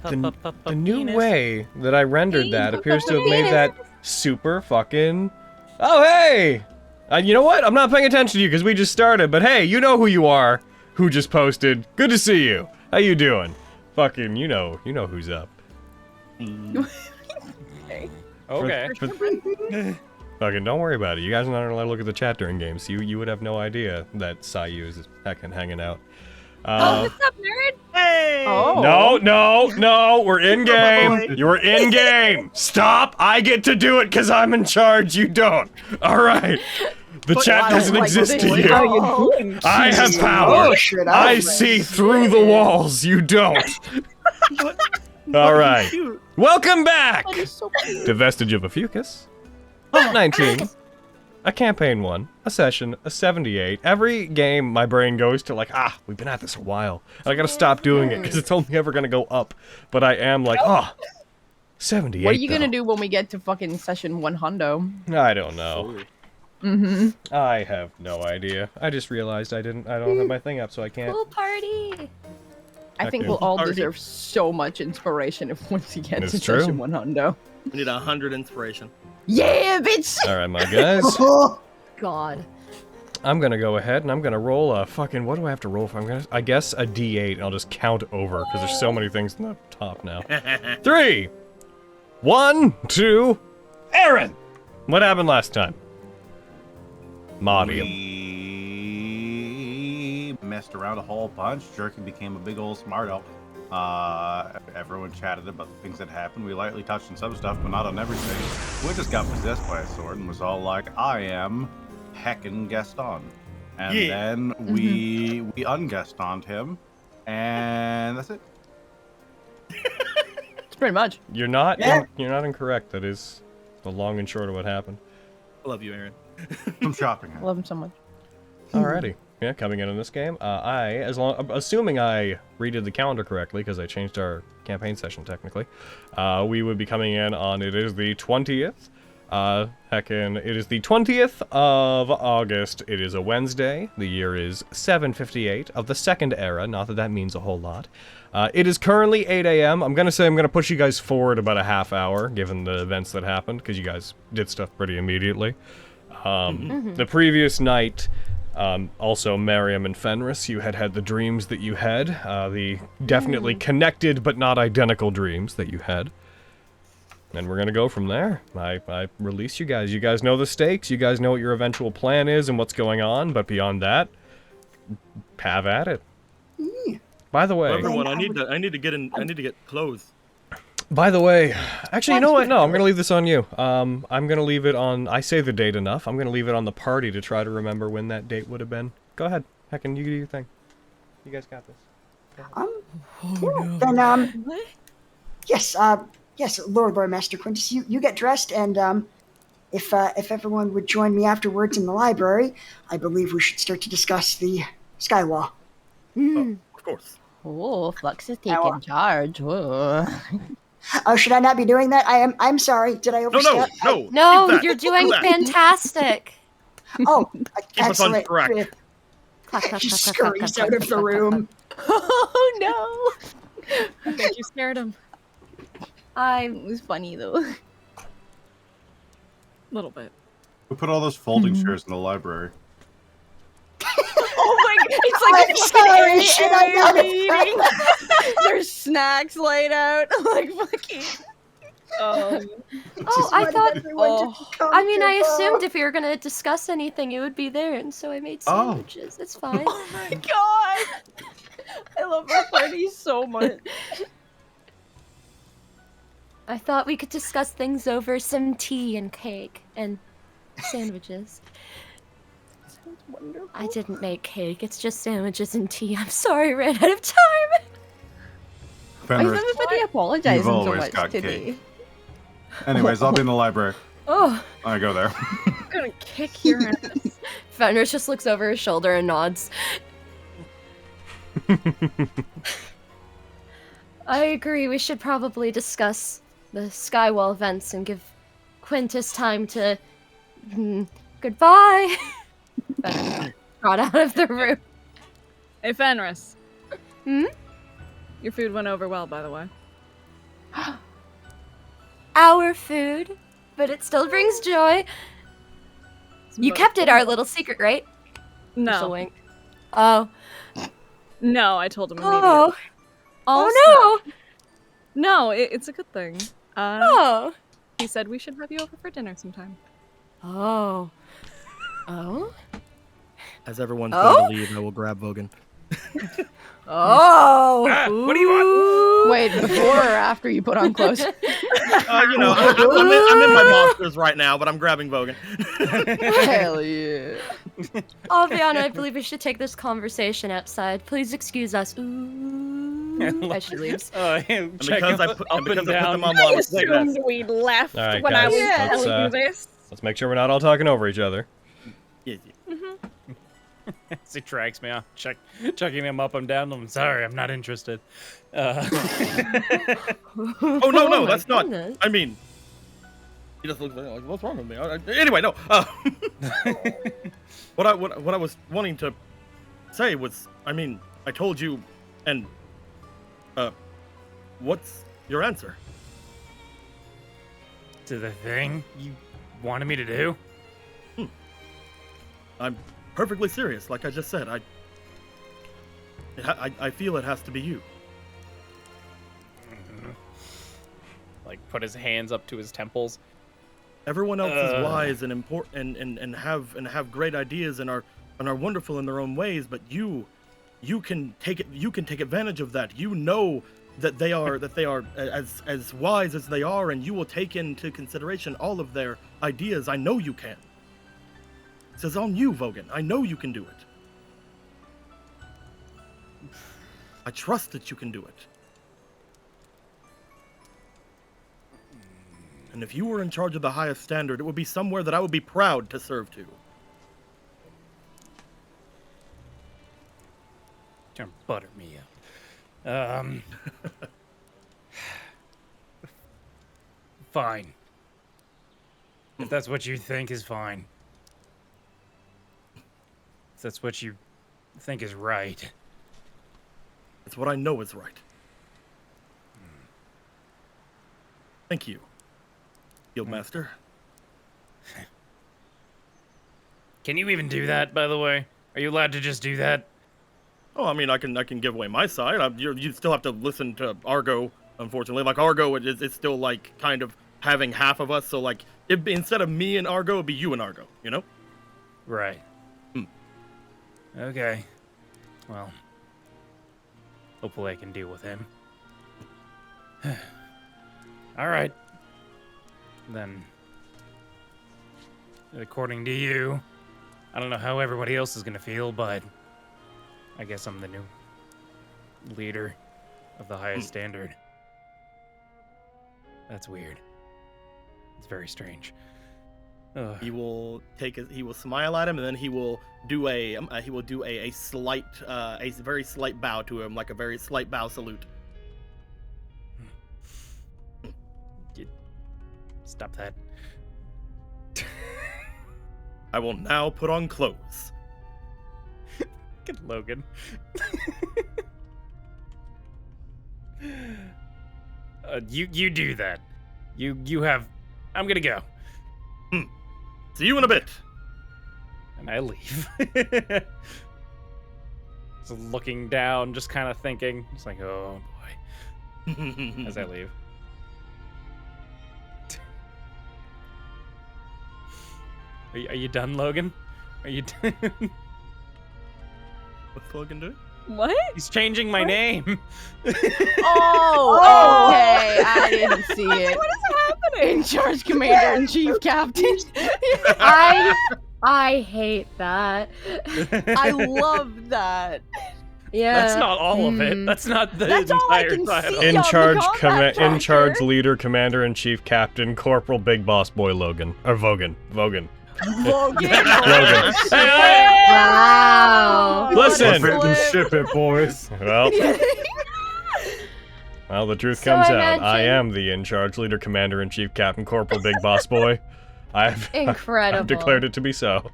The new way that I rendered that appears to have made that super fucking... Oh, hey! You know what? I'm not paying attention to you because we just started, but hey, you know who you are. Who just posted. Good to see you. How you doing? Fucking, you know who's up. Okay. Fucking, don't worry about it. You guys are not allowed to look at the chat during games. You would have no idea that Sayu is heckin' hanging out. What's up, nerd? Hey! No, we're in game. You're in game. Stop. I get to do it because I'm in charge. You don't. All right. The chat doesn't exist to you. I have power. I see through the walls. You don't. All right. Welcome back to Vestige of Ophiuchus. 19. A campaign 1, a session, a 78. Every game, my brain goes to like, we've been at this a while. I gotta stop doing it because it's only ever gonna go up. But I am like, 78. What are you gonna do when we get to fucking session 100? I don't know. I have no idea. I just realized I don't have my thing up, so I can't. Pool party. I think we'll all deserve so much inspiration if once we get to true. session 100. We need 100 inspiration. Yeah, bitch! All right, my guys. God. I'm gonna go ahead and I'm gonna roll a fucking. What do I have to roll for? I guess a D8, and I'll just count over because there's so many things in the top now. 3, 1, 2. Aaron. What happened last time? Maudium. We messed around a whole bunch. Jerky became a big old smarto. Everyone chatted about the things that happened. We lightly touched on some stuff, but not on everything. We just got possessed by a sword and was all like, I am heckin' Gaston. And then we un-Gastoned him, and that's it. It's pretty much. You're not incorrect. That is the long and short of what happened. I love you, Aaron. I'm shopping. I love him so much. Alrighty. Yeah, coming in this game, assuming I redid the calendar correctly, because I changed our campaign session technically, we would be coming in on, it is the 20th, it is the 20th of August, it is a Wednesday, the year is 758 of the second era, not that that means a whole lot. It is currently 8 a.m. I'm gonna push you guys forward about a half hour, given the events that happened, because you guys did stuff pretty immediately. The previous night, also Miriam and Fenris, you had the dreams that you had, the definitely connected but not identical dreams that you had. And we're gonna go from there. I release you guys. You guys know the stakes, you guys know what your eventual plan is and what's going on, but beyond that, have at it. By the way... Everyone, I need to get clothes. By the way, actually, you know what? No, I'm gonna leave this on you. I'm gonna leave it on. I say the date enough. I'm gonna leave it on the party to try to remember when that date would have been. Go ahead, Heckin', you do your thing. You guys got this. Then yes, Lord Master Quintus, you get dressed, and if everyone would join me afterwards in the library, I believe we should start to discuss the Skywall. Oh, of course. Oh, Flux is taking charge. Whoa. Oh, should I not be doing that? I'm sorry. Did I overstep? No, you're doing fantastic. Oh, Keep us on track. He scurries out of the room. Oh no! I bet you scared him. It was funny though. A little bit. We put all those folding chairs in the library. Oh my god, it's like I'm sorry, should I not have meeting. There's snacks laid out, like fucking. Oh, I thought. I mean, I assumed if we were gonna discuss anything, it would be there, and so I made sandwiches. It's fine. Oh my god! I love our party so much. I thought we could discuss things over some tea and cake and sandwiches. Sounds wonderful. I didn't make cake. It's just sandwiches and tea. I'm sorry, ran out of time. Fenris, Why is everybody apologizing you've so always much got today? cake. Anyways, I'll be in the library. Oh, I go there. I'm gonna kick your ass. Fenris just looks over his shoulder and nods. I agree. We should probably discuss the Skywall events and give Quintus time to... Goodbye! Got out of the room. Hey, Fenris. Hmm? Your food went over well, by the way. our food, but it still brings joy. You kept it our little secret, right? Just a No. wink. Oh. No, I told him immediately. Oh. Also, Oh no! No, it's a good thing. Oh. He said we should have you over for dinner sometime. Oh. Oh? As everyone's Oh? going to leave, I will grab Vogan. Oh! What do you want? Wait, before or after you put on clothes? You know, I'm in my monsters right now, but I'm grabbing Vogan. Hell yeah. Alviana, I believe we should take this conversation outside. Please excuse us. Ooh. As she leaves. And because I put them on I while I was saying that. assumed we'd left All right, when I guys, was let's, telling you this. Let's make sure we're not all talking over each other. Yeah, yeah. As he tracks me off, checking him up and down. I'm sorry, I'm not interested. Oh no, my that's not. goodness. I mean, he just looks like, what's wrong with me? Anyway, no. What I was wanting to say was, I mean, I told you, and what's your answer? To the thing you wanted me to do? I'm perfectly serious, like I just said. I feel it has to be you. Like put his hands up to his temples. Everyone else is wise and important and have great ideas and are wonderful in their own ways, but you can take advantage of that. You know that they are as wise as they are, and you will take into consideration all of their ideas. I know you can. This is on you, Vogan. I know you can do it. I trust that you can do it. And if you were in charge of the highest standard, it would be somewhere that I would be proud to serve to. Trying to butter me up. Fine. If that's what you think is fine. If that's what you think is right. It's what I know is right. Thank you, Guildmaster. Can you even do that, by the way? Are you allowed to just do that? Oh, I mean, I can give away my side. You still have to listen to Argo, unfortunately. Like, Argo, it's still, like, kind of having half of us. So, like, instead of me and Argo, it'd be you and Argo, you know? Right. Okay. Well, hopefully I can deal with him. All right. Then, according to you, I don't know how everybody else is gonna feel, but I guess I'm the new leader of the highest standard. That's weird. It's very strange. Ugh. He will smile at him, and then he will do a slight, a very slight bow to him, like a very slight bow salute. Stop that. I will now put on clothes. Good Logan. You do that. You have. I'm gonna go. See you in a bit. And I leave. Just looking down, just kind of thinking, just like, oh boy, as I leave. Are you done, Logan? Are you done? What's Logan doing? What? He's changing my name. Oh, okay. I didn't see it. What is happening? In charge commander and chief captain. I hate that. I love that. Yeah. That's not all of it. That's not the That's all I entire can title. see. In on the charge, combat in charge, tracker. leader, commander in chief, captain, corporal, big boss boy, Logan or Vogan. Logan. Logan. Wow. Listen. Flip it and ship it, boys. Well, the truth So comes I out. I mentioned- am the in charge, leader, commander in chief, captain, corporal, big boss boy. I've Incredible. declared it to be so.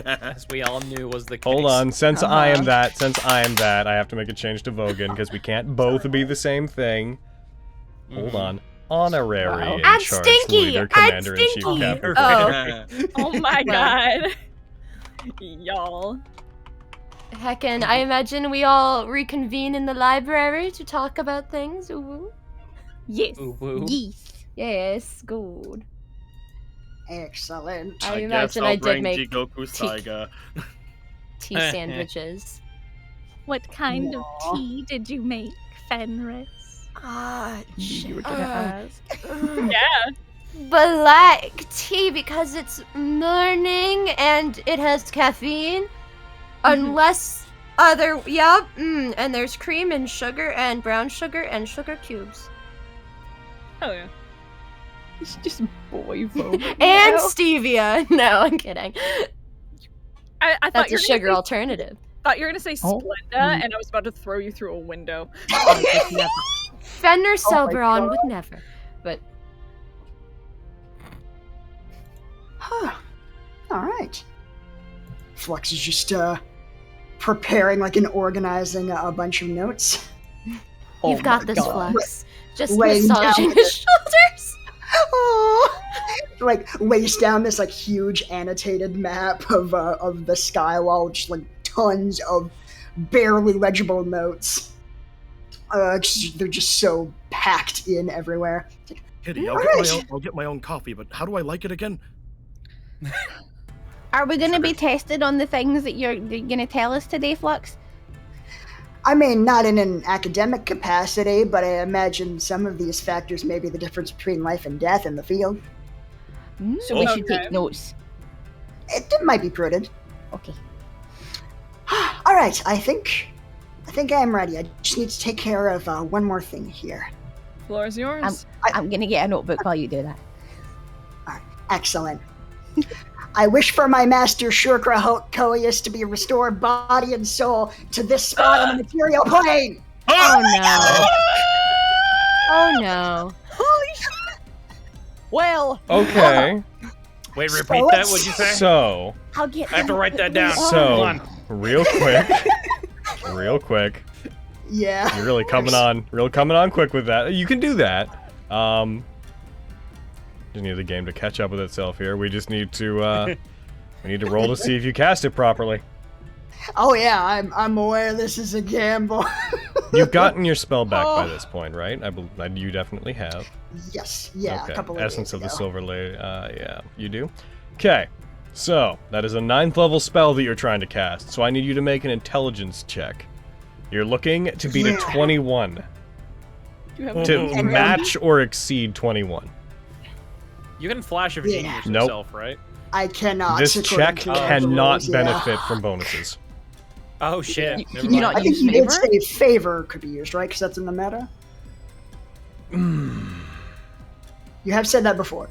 As we all knew was the case. Hold on, since I am that, I have to make a change to Vogan because we can't both be the same thing. Hold on. honorary in And charge Stinky! leader, And commander-in-chief, Stinky! captain. Oh. Oh my god. Y'all. Heckin', I imagine we all reconvene in the library to talk about things. Ooh. Yes. Ooh-woo. Yes. Yes, good. Excellent. I guess imagine I'll I did bring make Jigoku tea- Saiga. tea sandwiches. What kind No. of tea did you make, Fenris? You were gonna ask. Yeah. Black tea because it's morning and it has caffeine. Unless other, yep, and there's cream and sugar and brown sugar and sugar cubes. Oh yeah. It's just boy vote. And stevia. No, I'm kidding. I thought That's you a were gonna sugar alternative. thought you were gonna say Oh. Splenda, and I was about to throw you through a window. Fenrir Oh my Celebron God. would never. But Huh. All right. Flux is just preparing like and organizing a bunch of notes. you've got my this, God. Flux. Just Laying down massaging with his it. shoulders. Oh, like lays down this like huge annotated map of the skywall, just like tons of barely legible notes. They're just so packed in everywhere. Kitty, Alright. I'll get my own coffee, but how do I like it again? Are we gonna be tested on the things that you're gonna tell us today, Flux? I mean, not in an academic capacity, but I imagine some of these factors may be the difference between life and death in the field. So we should Okay. take notes. It might be prudent. Okay. All right, I think I am ready. I just need to take care of one more thing here. Floor is yours. I'm gonna get a notebook while you do that. Excellent. I wish for my master Shurkra Coius to be restored body and soul to this spot on the material plane. Oh no. Oh no. Well, Okay, Wait, So repeat that. let's- What'd you say? so, I'll get. I have to write that down. So- Hold on. real quick, Yeah. you're really coming on quick with that. You can do that. Just need the game to catch up with itself here. We just need to, roll to see if you cast it properly. Oh yeah, I'm aware this is a gamble. You've gotten your spell back by this point, right? You definitely have. Yes. Yeah. Okay. A couple of Essence days of the ago. Silver Lady. Yeah, you do. Okay, so that is a 9th level spell that you're trying to cast. So I need you to make an intelligence check. You're looking to beat a Yeah. 21 Do you have to And match or exceed 21. You can flash of Yeah. genius Nope. yourself, right? I cannot. This according check to the cannot rules, yeah. benefit from bonuses. Oh shit. You- Never you mind. not- I think use you did favor? say favor could be used, right? Because that's in the meta. You have said that before.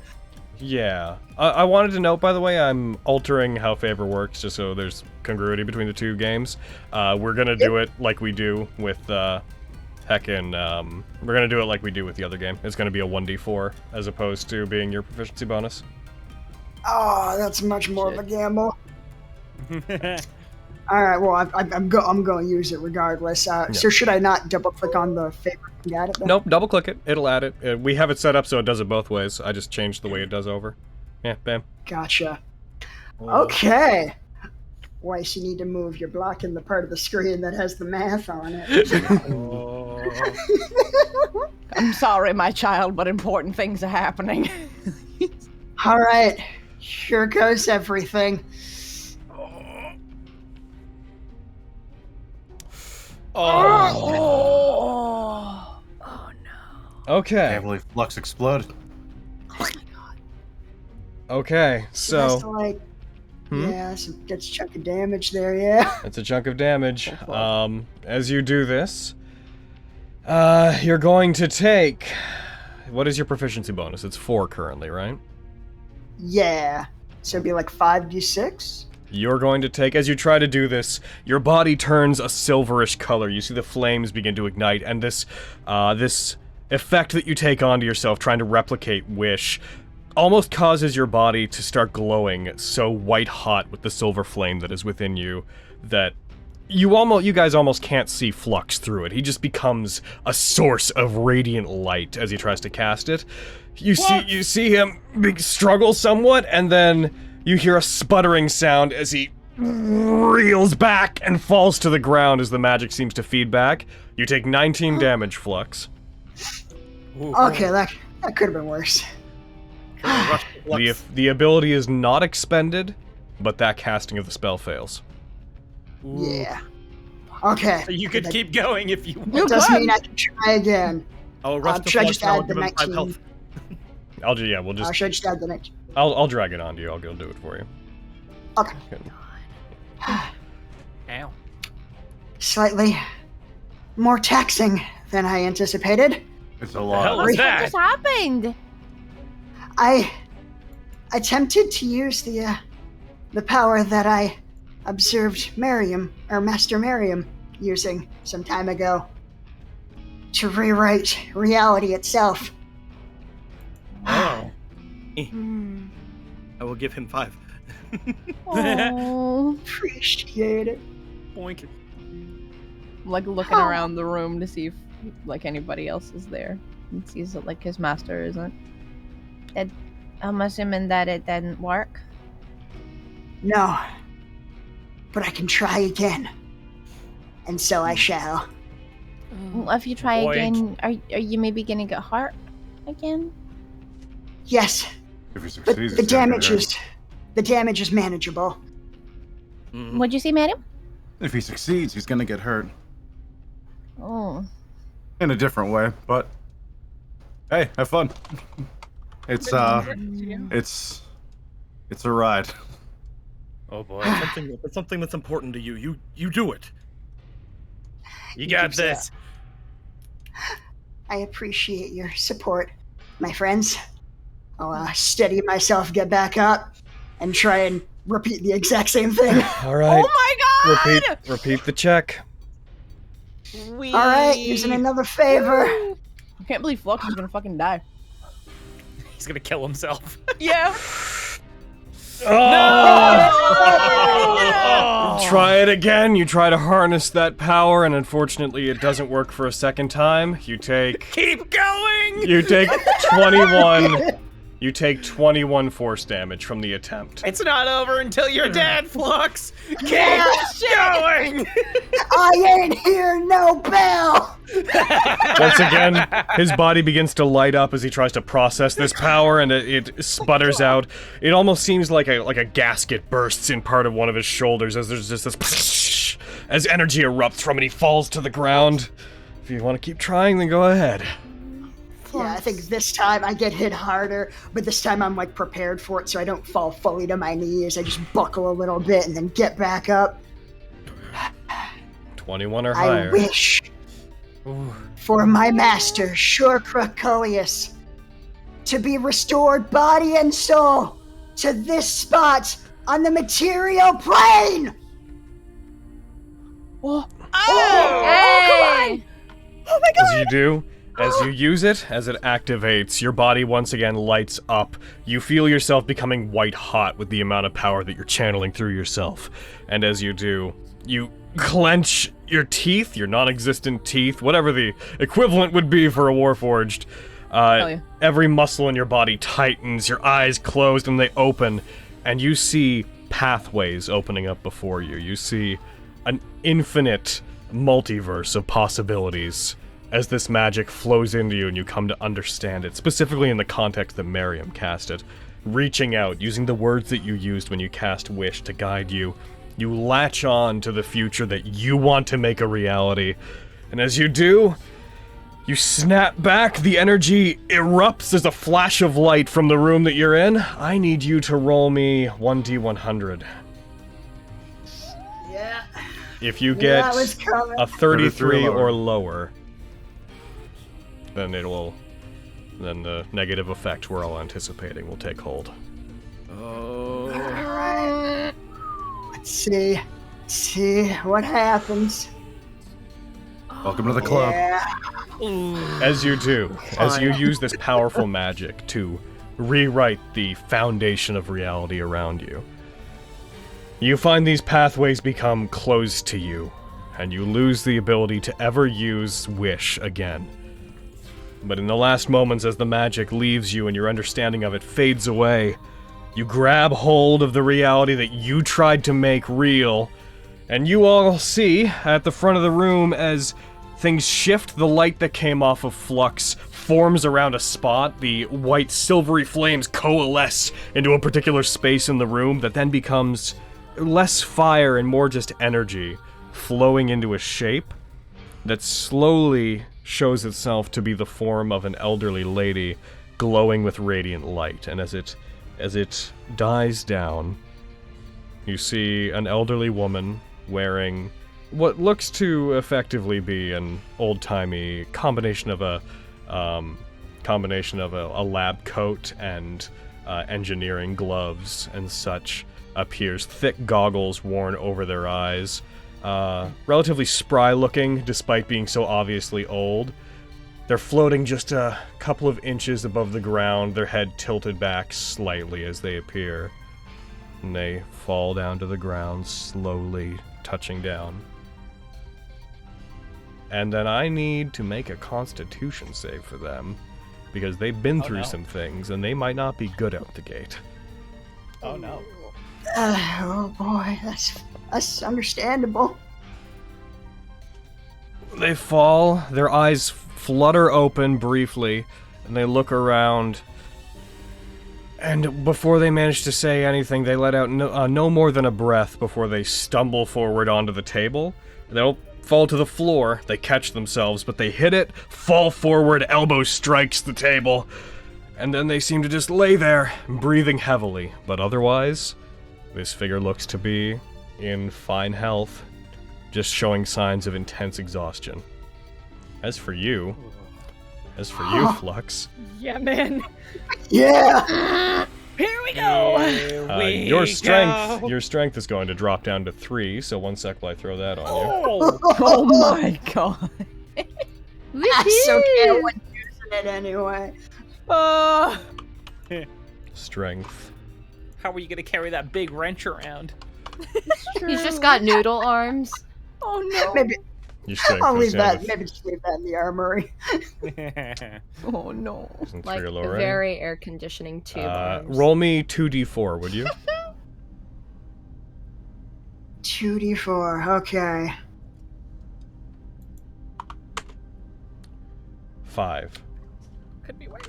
Yeah. I wanted to note, by the way, I'm altering how favor works just so there's congruity between the two games. We're gonna do it like we do with we're gonna do it like we do with the other game. It's gonna be a 1d4 as opposed to being your proficiency bonus. Oh, that's much more of a gamble. All right. Well, I'm going to use it regardless. So should I not double click on the favor and add it? Then? Nope, double click it. It'll add it. We have it set up so it does it both ways. I just changed the way it does over. Yeah, bam. Gotcha. Okay. Weiss, you need to move. You're blocking the part of the screen that has the math on it. I'm sorry, my child, but important things are happening. All right. Here goes everything. Oh. Okay. Can't believe Flux exploded. Okay, That's so like, Hmm? yeah, some gets a chunk of damage there. Yeah. that's a chunk of damage. As you do this, you're going to take. What is your proficiency bonus? It's 4 currently, right? Yeah. So it'd be like 5d6. You're going to take, as you try to do this, your body turns a silverish color. You see the flames begin to ignite, and this effect that you take onto yourself, trying to replicate Wish, almost causes your body to start glowing so white hot with the silver flame that is within you that you guys almost can't see Flux through it. He just becomes a source of radiant light as he tries to cast it. You see him struggle somewhat, and then you hear a sputtering sound as he reels back and falls to the ground as the magic seems to feed back. You take 19 damage, Flux. Okay, that could have been worse. The ability is not expended, but that casting of the spell fails. Yeah. Okay. So you could keep going if you want. That does mean I can try again. Should I just add the 19? Should I just add the 19? I'll drag it onto you. I'll go do it for you. Okay. Ow. Slightly more taxing than I anticipated. It's a lot. What What just happened? I attempted to use the power that I observed Master Merriam using some time ago to rewrite reality itself. Oh. Hmm. I will give him 5. Oh. Appreciate it. Boink. Like looking around the room to see if like anybody else is there, and sees that like his master isn't. I'm assuming that it didn't work. No. But I can try again. And so I shall. Well, if you try Boy. again, are you maybe gonna get hurt again? Yes, If he but succeeds, the he's gonna damage get is manageable. Mhm. What'd you say, madam? hurt. If he succeeds, he's gonna get hurt. Oh. In a different way, but hey, have fun. It's a ride. Oh boy. Something that's important to you. You do it. You got this. I appreciate your support, my friends. I'll steady myself, get back up, and try and repeat the exact same thing. All right. Oh my god! Repeat the check. All right, using another favor. I can't believe Flux is gonna fucking die. He's gonna kill himself. Yeah. Try it again. You try to harness that power, and unfortunately, it doesn't work for a second time. You take Keep going. 21. You take 21 force damage from the attempt. It's not over until you're dead, Flux. Keep going. I ain't hear no bell. Once again, his body begins to light up as he tries to process this power, and it sputters out. It almost seems like a gasket bursts in part of one of his shoulders as there's just this as energy erupts from it. He falls to the ground. If you want to keep trying, then go ahead. Yeah, I think this time I get hit harder, but this time I'm like prepared for it, so I don't fall fully to my knees. I just buckle a little bit and then get back up. 21 or higher. I wish for my master, Shorkrakoius, to be restored body and soul to this spot on the material plane! Oh. Hey! As you do, as you use it, as it activates, your body once again lights up. You feel yourself becoming white hot with the amount of power that you're channeling through yourself. And as you do, you clench your teeth, your non-existent teeth, whatever the equivalent would be for a Warforged. Yeah. Every muscle in your body tightens, your eyes close, and they open, and you see pathways opening up before you. You see an infinite multiverse of possibilities as this magic flows into you and you come to understand it, specifically in the context that Merriam cast it. Reaching out, using the words that you used when you cast Wish to guide you, you latch on to the future that you want to make a reality. And as you do, you snap back, the energy erupts as a flash of light from the room that you're in. I need you to roll me 1d100. Yeah. If you get that was coming. a 33 or or lower, then then the negative effect we're all anticipating will take hold. Oh. Alright. Let's see what happens. Welcome to the club. Yeah. As you do, as you use this powerful magic to rewrite the foundation of reality around you, you find these pathways become closed to you, and you lose the ability to ever use Wish again. But in the last moments, as the magic leaves you and your understanding of it fades away, you grab hold of the reality that you tried to make real, and you all see at the front of the room as things shift. The light that came off of Flux forms around a spot. The white silvery flames coalesce into a particular space in the room that then becomes less fire and more just energy, flowing into a shape that slowly shows itself to be the form of an elderly lady glowing with radiant light. And as it dies down, you see an elderly woman wearing what looks to effectively be an old-timey combination of a lab coat and engineering gloves and such. Appears thick goggles worn over their eyes, relatively spry looking despite being so obviously old. They're floating just a couple of inches above the ground, their head tilted back slightly as they appear. And they fall down to the ground, slowly touching down. And then I need to make a Constitution save for them, because they've been through some things, and they might not be good out the gate. Oh no. Oh boy, that's understandable. They fall, their eyes flutter open briefly, and they look around. And before they manage to say anything, they let out no more than a breath before they stumble forward onto the table. They don't fall to the floor, they catch themselves, but they hit it, fall forward, elbow strikes the table, and then they seem to just lay there, breathing heavily. But otherwise, this figure looks to be in fine health, just showing signs of intense exhaustion. As for you, Flux. Yeah, man. Yeah. Here we go. Your strength is going to drop down to 3, so 1 sec while I throw that on you. Oh my god. That's okay. I wasn't using it anyway. Strength. How are you gonna carry that big wrench around? He's just got noodle arms. Oh no. Maybe Your strength I'll goes leave down that. to Maybe just leave that in the armory. Oh no. Isn't Like 3 low, right? very air conditioning tube arms. Roll me 2d4, would you? 2d4. Okay. 5. Could be worse.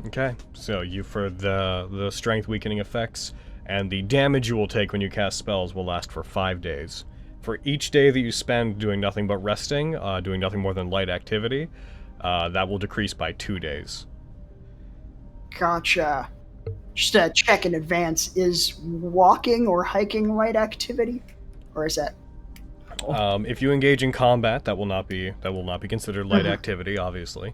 Okay, so you for the strength weakening effects, and the damage you will take when you cast spells will last for 5 days. For each day that you spend doing nothing but resting, doing nothing more than light activity, that will decrease by 2 days. Gotcha. Just a check in advance. Is walking or hiking light activity, or is that? If you engage in combat, that will not be considered light activity, obviously.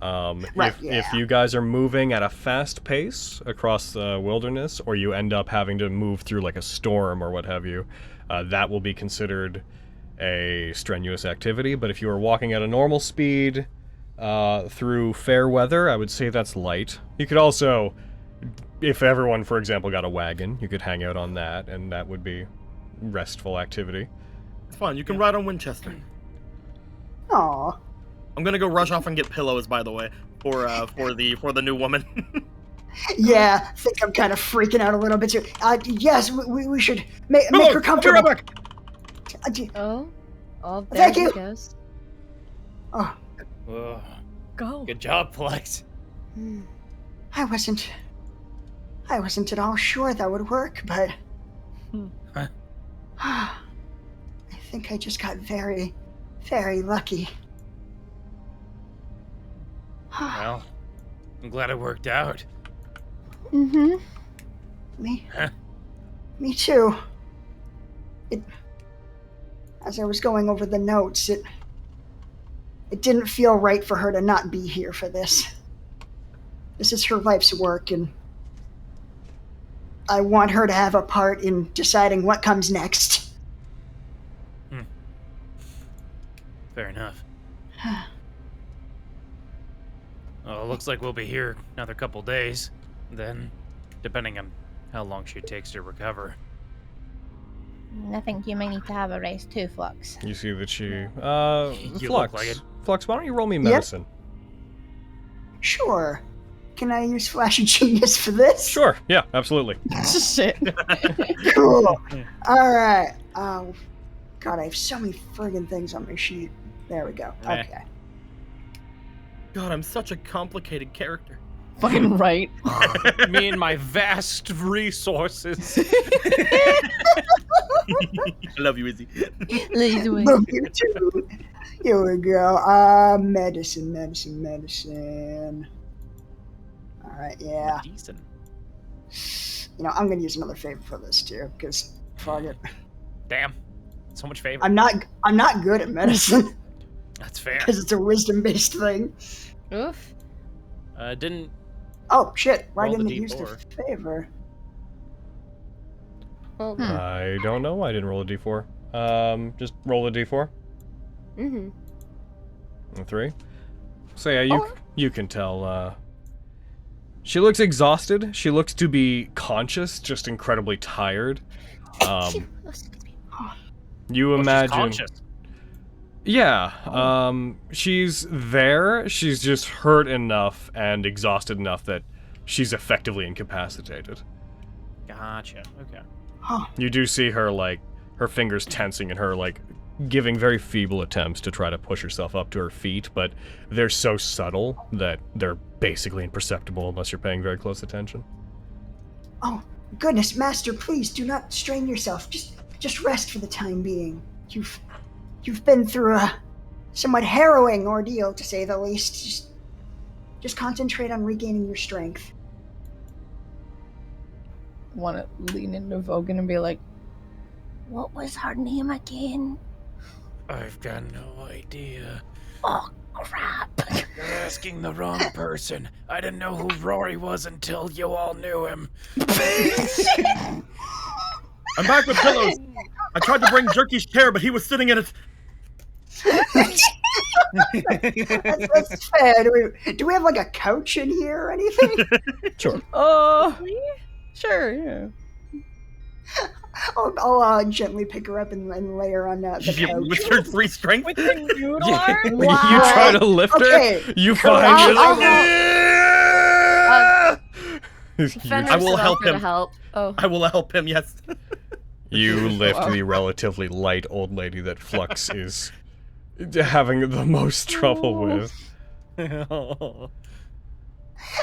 If you guys are moving at a fast pace across the wilderness, or you end up having to move through like a storm or what have you, that will be considered a strenuous activity. But if you are walking at a normal speed through fair weather, I would say that's light. You could also, if everyone, for example, got a wagon, you could hang out on that, and that would be restful activity. It's fine. You can ride on Winchester. Aw. I'm gonna go rush off and get pillows, by the way, for the new woman. Yeah, I think I'm kind of freaking out a little bit too. Yes, we should make her comfortable. Oh, there Thank he you. goes. Oh, Ugh. Go. Good job, Flex. I wasn't at all sure that would work, but I think I just got very, very lucky. Well, I'm glad it worked out. Mm-hmm. Me too. As I was going over the notes, it didn't feel right for her to not be here for this. This is her life's work, and I want her to have a part in deciding what comes next. Fair enough. Well, it looks like we'll be here another couple days. Then, depending on how long she takes to recover. I think you may need to have a rest too, Flux. You see that she... You Flux. look like it. Flux, why don't you roll me medicine? Sure. Can I use Flash of Genius for this? Sure, yeah, absolutely. Shit. Cool. Alright. Oh, God, I have so many friggin' things on my sheet. There we go. Eh. Okay. God, I'm such a complicated character. Fucking right. Me and my vast resources. I love you, Izzy. Love you too. Here we go. Medicine. Alright, yeah. Decent. You know, I'm gonna use another favor for this too, because fuck it. Damn. So much favor. I'm not good at medicine That's fair. because it's a wisdom-based thing. Oof. Didn't. Oh shit! Why Roll the didn't it use the D4. favor? Well, I don't know why I didn't roll a d4. Just roll a d4. mm-hmm. A 3. So yeah, you can tell, she looks exhausted. She looks to be conscious, just incredibly tired. You imagine... She's conscious. Yeah, she's there. She's just hurt enough and exhausted enough that she's effectively incapacitated. Gotcha. Okay. Huh. You do see her, like, her fingers tensing and her, like, giving very feeble attempts to try to push herself up to her feet, but they're so subtle that they're basically imperceptible unless you're paying very close attention. Oh goodness, Master! Please do not strain yourself. Just rest for the time being. You've been through a somewhat harrowing ordeal, to say the least. Just concentrate on regaining your strength. Want to lean into Vogan and be like, "What was her name again?" I've got no idea. Oh crap! You're asking the wrong person. I didn't know who Rory was until you all knew him. I'm back with pillows. I tried to bring Jerky's chair, but he was sitting in it. That's fair. Do we have like a couch in here or anything? Sure. Sure, yeah. I'll gently pick her up and lay her on the couch. With your 3 strength? With the noodle Yeah. arm? You try to lift Okay. her, you Cool. find I will help him. To help. Oh. I will help him, yes. You lift the relatively light old lady that Flux is having the most trouble with.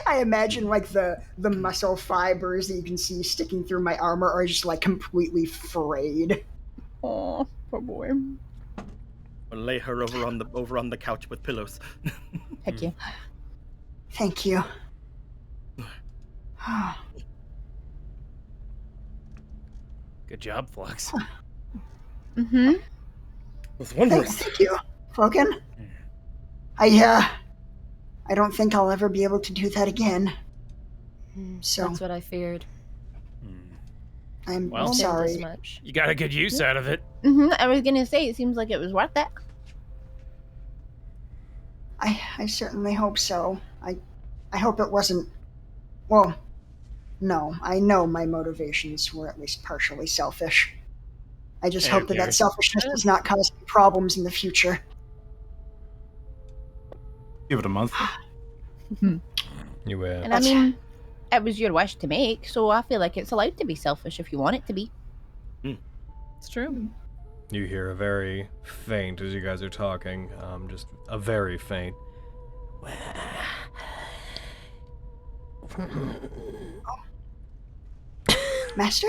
I imagine like the muscle fibers that you can see sticking through my armor are just like completely frayed. Oh, poor boy. I'll lay her over on the couch with pillows. Heck yeah. Thank you. Good job, Flux. Mm-hmm. With wondrous. Thank you, Falcon. I don't think I'll ever be able to do that again. So That's what I feared. I'm Well, As sorry. much. You got a good use out of it. Mm-hmm. I was gonna say, it seems like it was worth it. I certainly hope so. I hope it wasn't. Well, no. I know my motivations were at least partially selfish. I just hope that Okay. selfishness does not cause me problems in the future. Give it a month. You will. And I mean, it was your wish to make, so I feel like it's allowed to be selfish if you want it to be. It's true. You hear a very faint, as you guys are talking, just a very faint. Master?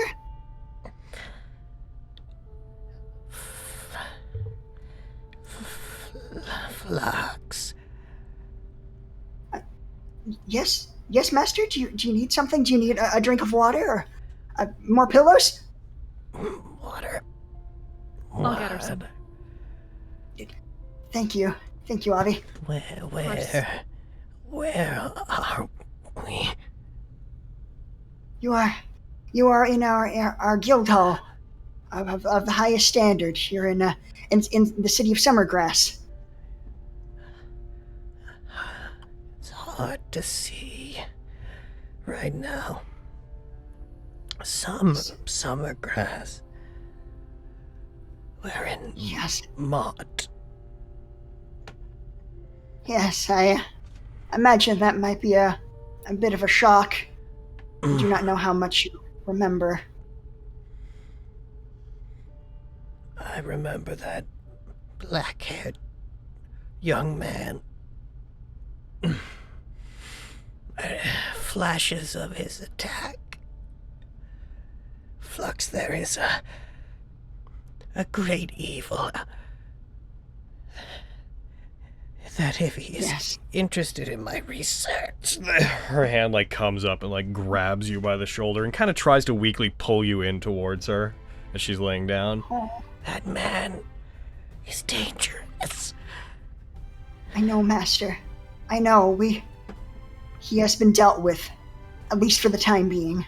Flux. Yes, Master. Do you need something? Do you need a drink of water or more pillows? Water. I'll get her some. Thank you, Avi. Where are we? You are in our guild hall of the highest standard. You're in the city of Summergrass. It's hard to see right now. Summer grass. We're in Yes. Mott. Yes, I imagine that might be a bit of a shock. I do not know how much you remember. I remember that black-haired young man. Flashes of his attack. Flux, there is a great evil. That if he is interested in my research. Her hand, like, comes up and, like, grabs you by the shoulder and kind of tries to weakly pull you in towards her as she's laying down. That man is dangerous. I know, Master. I know. He has been dealt with, at least for the time being.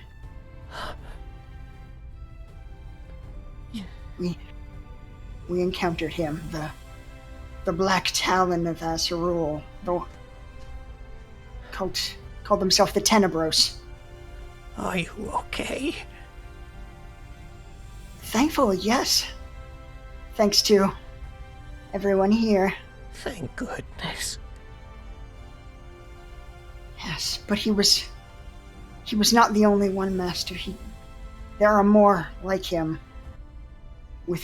We encountered him, the Black Talon of Azarul, called himself the Tenebros. Are you okay? Thankfully, yes. Thanks to everyone here. Thank goodness. Yes, but he was not the only one, Master. There are more like him, with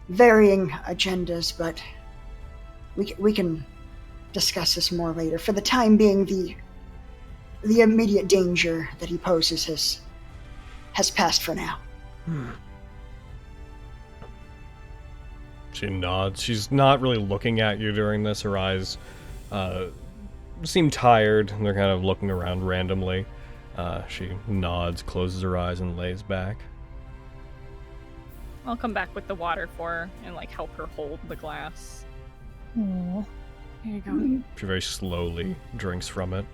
varying agendas, but we can discuss this more later. For the time being, the immediate danger that he poses has passed for now. She nods. She's not really looking at you during this. Her eyes seem tired. They're kind of looking around randomly. She nods, closes her eyes, and lays back. I'll come back with the water for her and like help her hold the glass. Aww. Here you go. She very slowly drinks from it.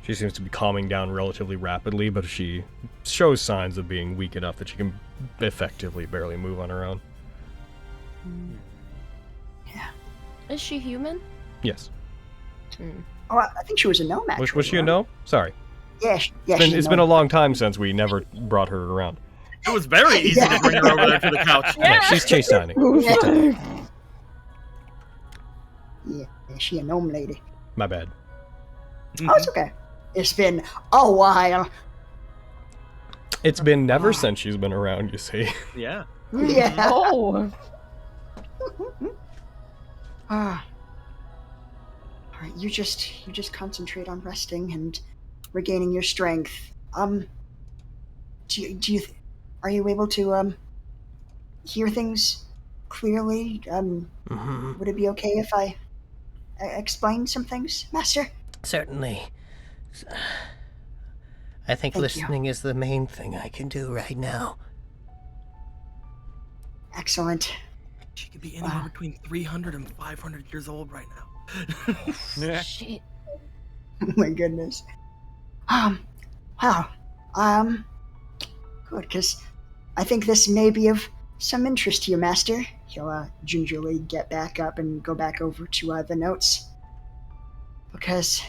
She seems to be calming down relatively rapidly, but she shows signs of being weak enough that she can effectively barely move on her own. Yeah. Is she human? Yes. Oh, I think she was a gnome, actually. Was she a gnome? Sorry. Yeah, It's been a long time since we never brought her around. It was very easy to bring her over there to the couch. Yeah, she's chase dining. Yeah, she a gnome lady. My bad. Oh, it's okay. It's been a while. It's been never since she's been around, you see. Yeah. Yeah. Oh. All right, you just concentrate on resting and regaining your strength. Are you able to hear things clearly? Would it be okay if I explain some things, Master? Certainly. I think listening is the main thing I can do right now. Excellent. She could be anywhere between 300 and 500 years old right now. Shit. Oh my goodness. Wow. Good, because I think this may be of some interest to you, Master. He'll gingerly get back up and go back over to the notes. Because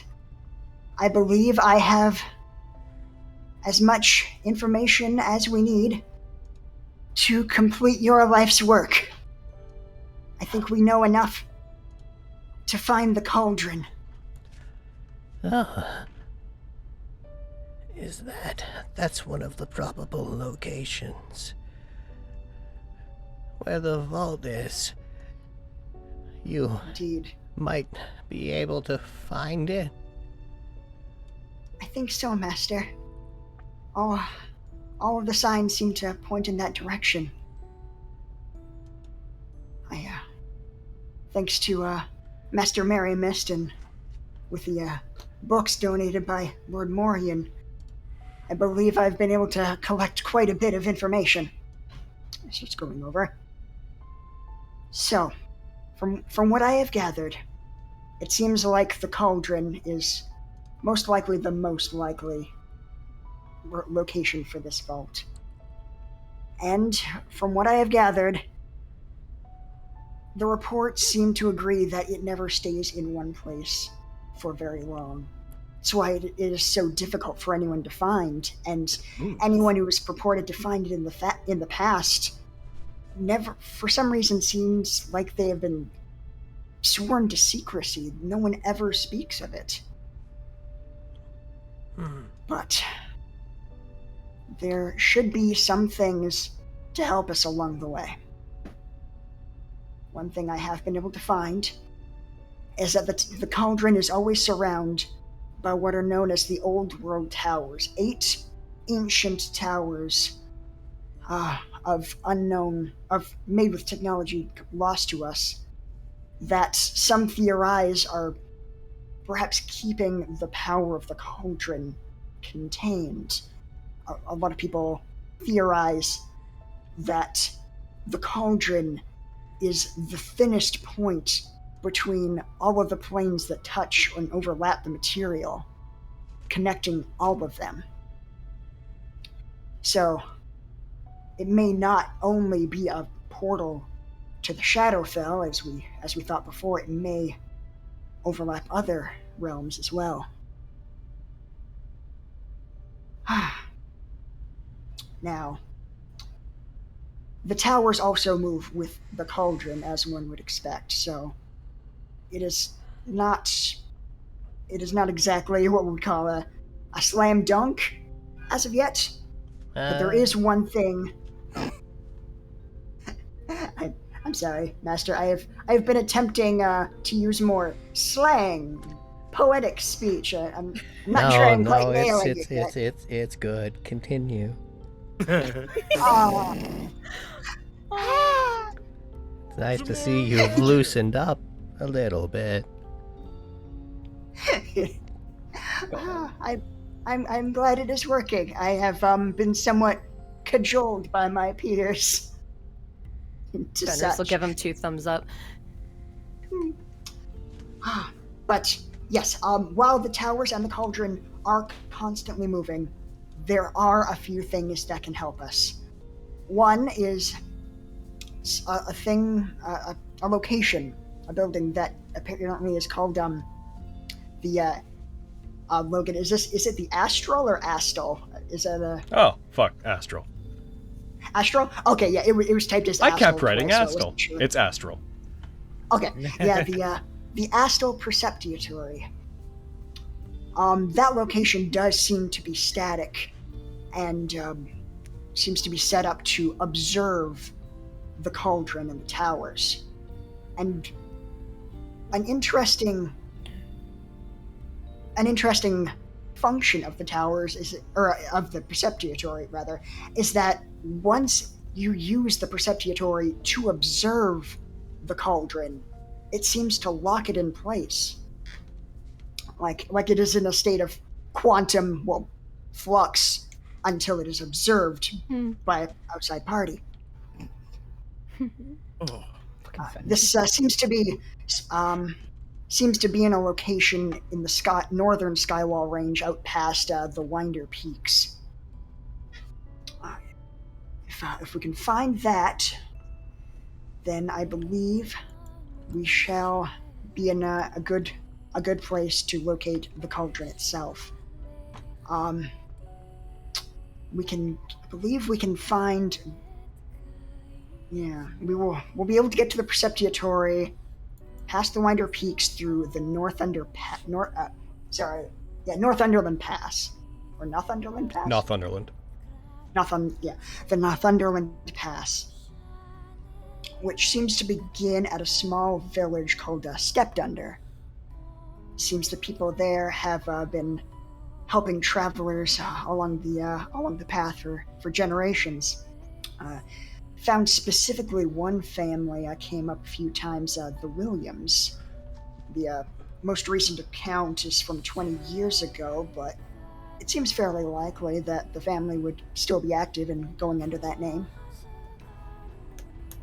I believe I have as much information as we need to complete your life's work. I think we know enough to find the cauldron. Ah. That's one of the probable locations. Where the vault is. You Indeed. might be able to find it. I think so, Master. All of the signs seem to point in that direction. Thanks to Master Mary Mist and with the books donated by Lord Morian, I believe I've been able to collect quite a bit of information. It's just going over. So, from what I have gathered, it seems like the cauldron is most likely the most likely location for this vault. And from what I have gathered, the reports seem to agree that it never stays in one place for very long. That's why it is so difficult for anyone to find, and anyone who has purported to find it in the past never, for some reason, seems like they have been sworn to secrecy. No one ever speaks of it. But there should be some things to help us along the way. One thing I have been able to find is that the cauldron is always surrounded by what are known as the Old World Towers. 8 ancient towers made with technology lost to us, that some theorize are perhaps keeping the power of the cauldron contained. A lot of people theorize that the cauldron is the thinnest point between all of the planes that touch and overlap the material, connecting all of them. So it may not only be a portal to the Shadowfell, as we thought before. It may overlap other realms as well. Now, the towers also move with the cauldron, as one would expect, so it is not exactly what we would call a slam dunk as of yet. But there is one thing. I'm sorry, Master. I have been attempting to use more slang, poetic speech. I'm not sure I'm quite nailing it yet. It's good. Continue. It's nice to see you've loosened up a little bit. I'm glad it is working. I have been somewhat cajoled by my peers. Vendors will give him 2 thumbs up. But yes, while the towers and the cauldron are constantly moving, there are a few things that can help us. One is a location, a building that apparently is called the Logan. Is it the Astral or Astal? Is that a? Oh fuck, Astral. Astral? Okay, yeah, it was typed as. I Astral kept writing twice, Astal. So sure. It's Astral. Okay, yeah, the Astal Preceptatory. That location does seem to be static, and seems to be set up to observe the cauldron and the towers. And an interesting function of the towers of the Preceptatory rather, is that once you use the Preceptatory to observe the cauldron, it seems to lock it in place. Like it is in a state of quantum, flux until it is observed by an outside party. This seems to be in a location in the northern Skywall range out past the Winder Peaks. If we can find that, then I believe we shall be in a good place to locate the cauldron itself. I believe we can find. Yeah, we'll be able to get to the Preceptatory past the Winder Peaks through the Northumberland Pass. Or Northumberland Pass? Northumberland. The Northumberland Pass, which seems to begin at a small village called Stepdunder. Seems the people there have been helping travelers along the path for generations. Found specifically one family came up a few times, the Williams. The most recent account is from 20 years ago, but it seems fairly likely that the family would still be active and going under that name.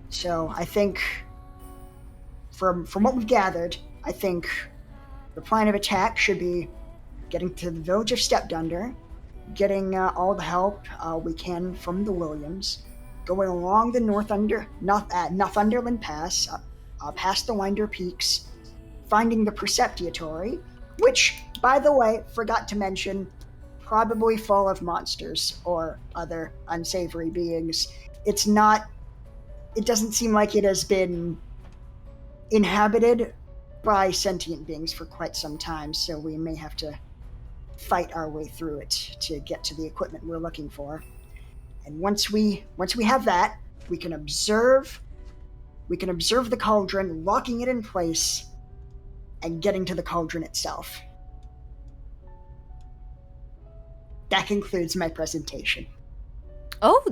So I think, from what we've gathered, I think the plan of attack should be getting to the village of Stepdunder, getting all the help we can from the Williams, going along the Northumberland Pass, past the Winder Peaks, finding the Preceptatory, which, by the way, forgot to mention, probably full of monsters or other unsavory beings. It's not it doesn't seem like it has been inhabited by sentient beings for quite some time, so we may have to fight our way through it to get to the equipment we're looking for. And once we have that, we can observe the cauldron, locking it in place, and getting to the cauldron itself. That concludes my presentation. Oh,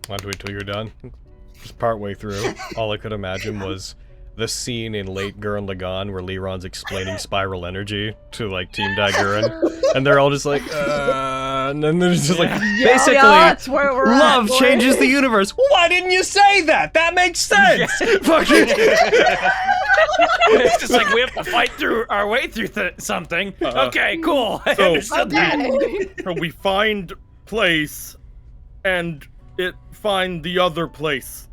Want to wait till you're done? Just partway through, all I could imagine was the scene in Late Gurren Lagann where Leron's explaining spiral energy to like Team Daiguren, and they're all just like, and then there's just like, basically, that's where we're love at, changes the universe. Why didn't you say that? That makes sense. Fucking. It's just like we have to fight through our way through something. Okay, cool. I understood that. So we find place, and it find the other place.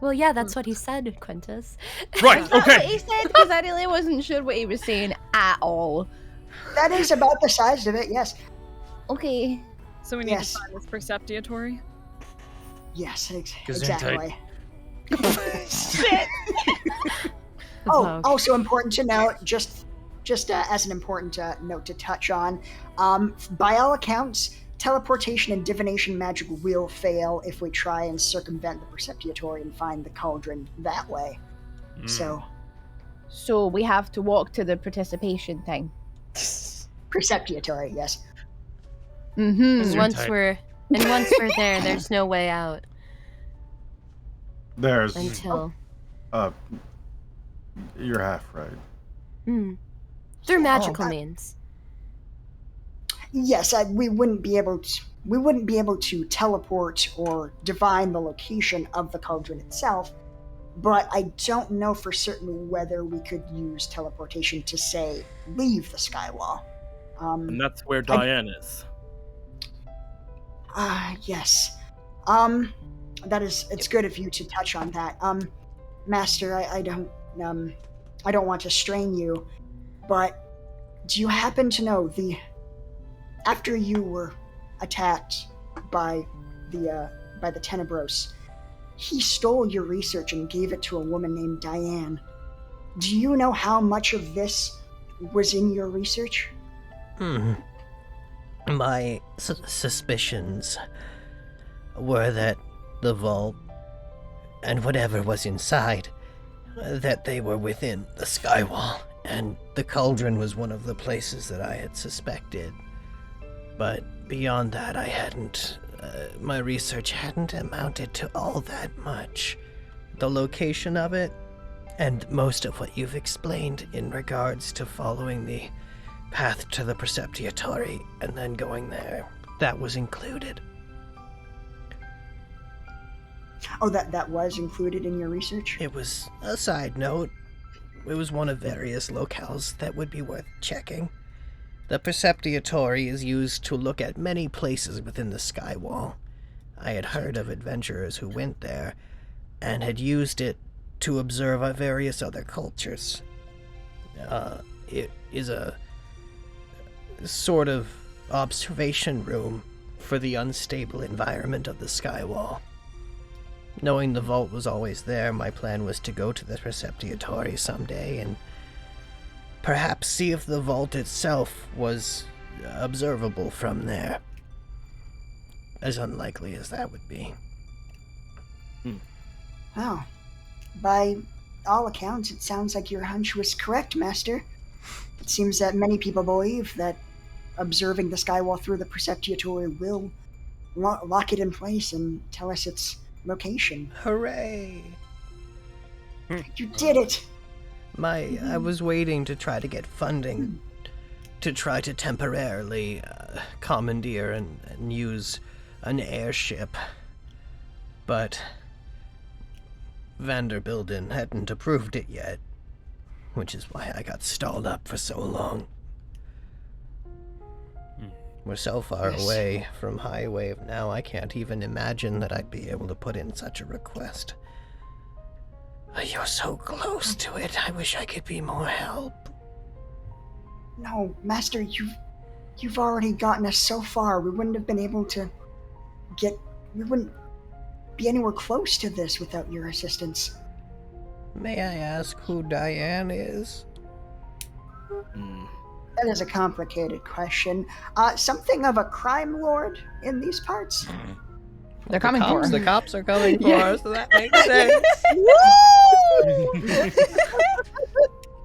well, yeah, that's what he said, Quintus. Right. That's what Okay. he said, because I really wasn't sure what he was saying at all. That is about the size of it, yes. Okay. So we need Yes. to find this Perceptiatory. Yes, Gesundheit. exactly. Oh, also important to note, just as an important note to touch on, by all accounts, teleportation and divination magic will fail if we try and circumvent the Perceptiatory and find the cauldron that way. So we have to walk to the participation thing. Perceptiatory, yes. Mm-hmm. And once we're there, there's no way out There's. until You're half right. through magical that- means. Yes, we wouldn't be able to teleport or divine the location of the cauldron itself, but I don't know for certain whether we could use teleportation to, say, leave the skywall. And that's where Diane is. Yes. It's good of you to touch on that. Master, I don't want to strain you, but do you happen to know after you were attacked by the Tenebros, he stole your research and gave it to a woman named Diane. Do you know how much of this was in your research? My suspicions were that the vault and whatever was inside, that they were within the skywall, and the cauldron was one of the places that I had suspected. But beyond that, I hadn't. My research hadn't amounted to all that much. The location of it, and most of what you've explained in regards to following the path to the Perceptiatory and then going there, that was included. Oh, that was included in your research? It was a side note. It was one of various locales that would be worth checking. The Perceptiatory is used to look at many places within the skywall. I had heard of adventurers who went there and had used it to observe various other cultures. It is a sort of observation room for the unstable environment of the skywall. Knowing the vault was always there, my plan was to go to the Perceptiatory someday and perhaps see if the vault itself was observable from there. As unlikely as that would be. Oh. By all accounts, it sounds like your hunch was correct, Master. It seems that many people believe that observing the skywall through the Perceptiatory will lock it in place and tell us its location. Hooray! You did it! I was waiting to try to get funding to try to temporarily commandeer and use an airship. But Vanderbilden hadn't approved it yet, which is why I got stalled up for so long. We're so far away from High Wave now, I can't even imagine that I'd be able to put in such a request. You're so close to it. I wish I could be more help. No, Master, you've already gotten us so far. We wouldn't have been able to get... be anywhere close to this without your assistance. May I ask who Diane is? That is a complicated question. Something of a crime lord in these parts? They're coming for us. The cops are coming for Yeah. us, so that makes sense.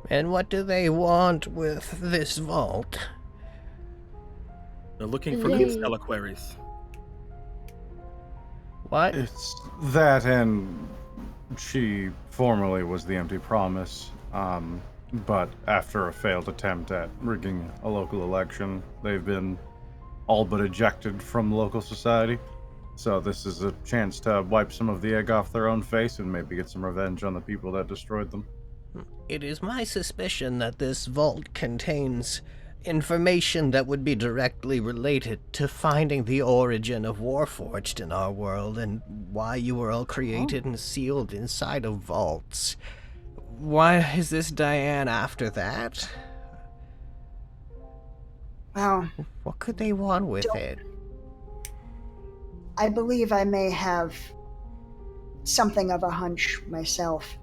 And what do they want with this vault? They're looking for good reliquaries. What? It's that, and she formerly was the Empty Promise, but after a failed attempt at rigging a local election, they've been all but ejected from local society. So this is a chance to wipe some of the egg off their own face and maybe get some revenge on the people that destroyed them. It is my suspicion that this vault contains information that would be directly related to finding the origin of Warforged in our world and why you were all created and sealed inside of vaults. Why is this Diane after that? Well, what could they want with it? I believe I may have something of a hunch myself.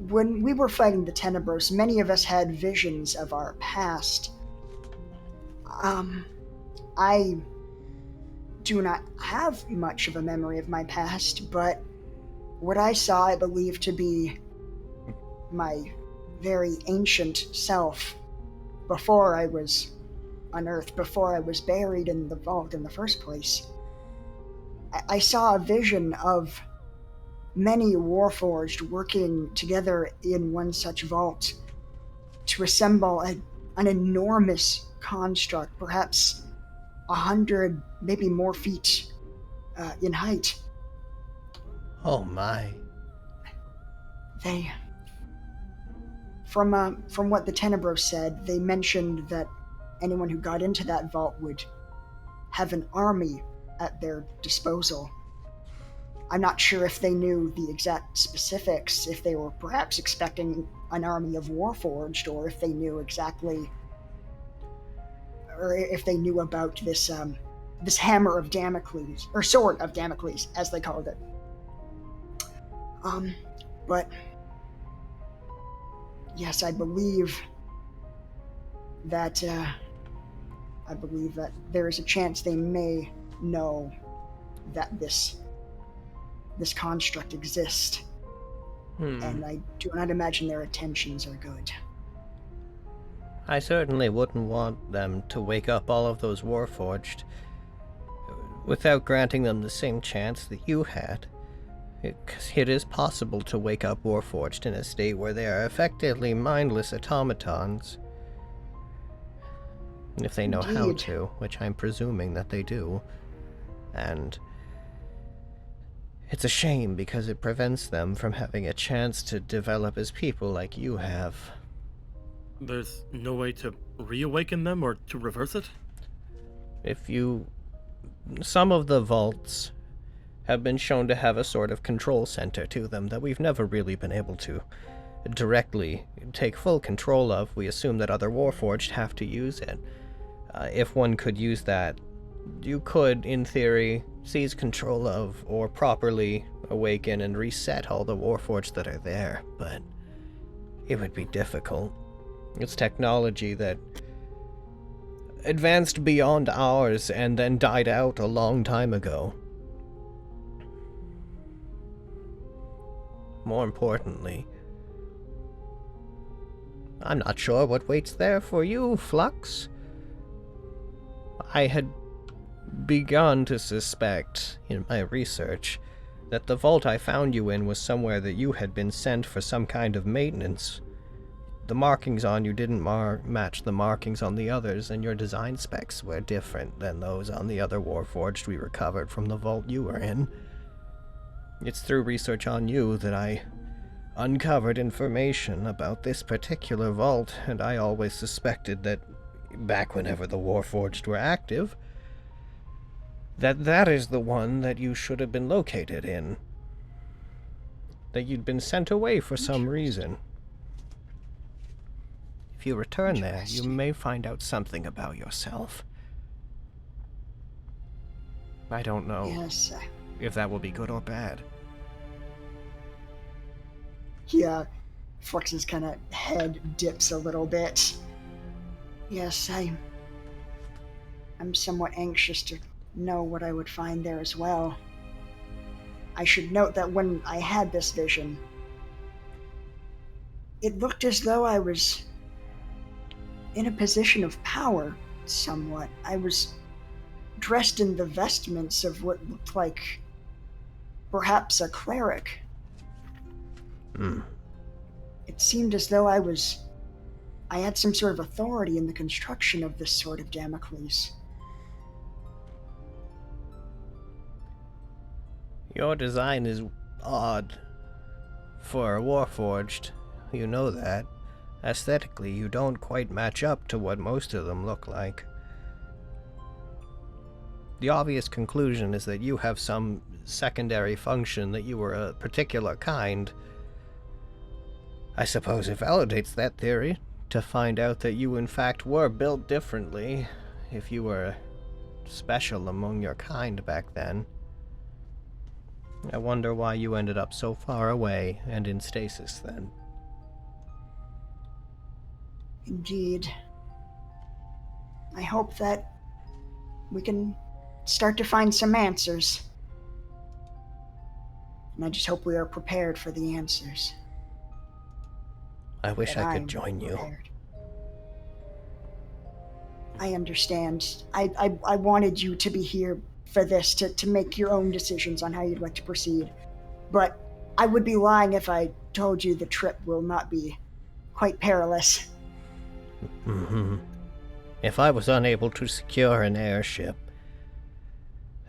When we were fighting the Tenebros, many of us had visions of our past. I do not have much of a memory of my past, but what I saw I believe to be my very ancient self before I was unearthed, before I was buried in the vault in the first place. I saw a vision of many Warforged working together in one such vault to assemble an enormous construct, perhaps 100, maybe more feet in height. Oh my. They, from what the Tenebros said, they mentioned that anyone who got into that vault would have an army at their disposal. I'm not sure if they knew the exact specifics, if they were perhaps expecting an army of Warforged, or if they knew exactly, or if they knew about this this hammer of Damocles, or sword of Damocles, as they called it. But yes, I believe that there is a chance they may know that this construct exists, and I do not imagine their intentions are good. I certainly wouldn't want them to wake up all of those Warforged without granting them the same chance that you had. It is possible to wake up Warforged in a state where they are effectively mindless automatons. If they know how to, which I'm presuming that they do. And it's a shame because it prevents them from having a chance to develop as people like you have. There's no way to reawaken them or to reverse it? Some of the vaults have been shown to have a sort of control center to them that we've never really been able to directly take full control of. We assume that other Warforged have to use it. If one could use that, you could, in theory, seize control of or properly awaken and reset all the Warforged that are there, but it would be difficult. It's technology that advanced beyond ours and then died out a long time ago. More importantly, I'm not sure what waits there for you, Flux. I had begun to suspect, in my research, that the vault I found you in was somewhere that you had been sent for some kind of maintenance. The markings on you didn't match the markings on the others, and your design specs were different than those on the other Warforged we recovered from the vault you were in. It's through research on you that I uncovered information about this particular vault, and I always suspected that, back whenever the Warforged were active, that is the one that you should have been located in. That you'd been sent away for some reason. If you return there, you may find out something about yourself. I don't know. Yes, if that will be good or bad. He flexes kind of head, dips a little bit. Yes, I'm somewhat anxious to know what I would find there as well. I should note that when I had this vision, it looked as though I was in a position of power, somewhat. I was dressed in the vestments of what looked like perhaps a cleric. It seemed as though I had some sort of authority in the construction of this sword of Damocles. Your design is odd for a Warforged. You know that. Aesthetically, you don't quite match up to what most of them look like. The obvious conclusion is that you have some secondary function, that you were a particular kind. I suppose it validates that theory to find out that you in fact were built differently, if you were special among your kind back then. I wonder why you ended up so far away and in stasis then. Indeed. I hope that we can start to find some answers. And I just hope we are prepared for the answers. I wish That I could I'm join you. prepared. I understand. I wanted you to be here for this, to make your own decisions on how you'd like to proceed. But I would be lying if I told you the trip will not be quite perilous. If I was unable to secure an airship,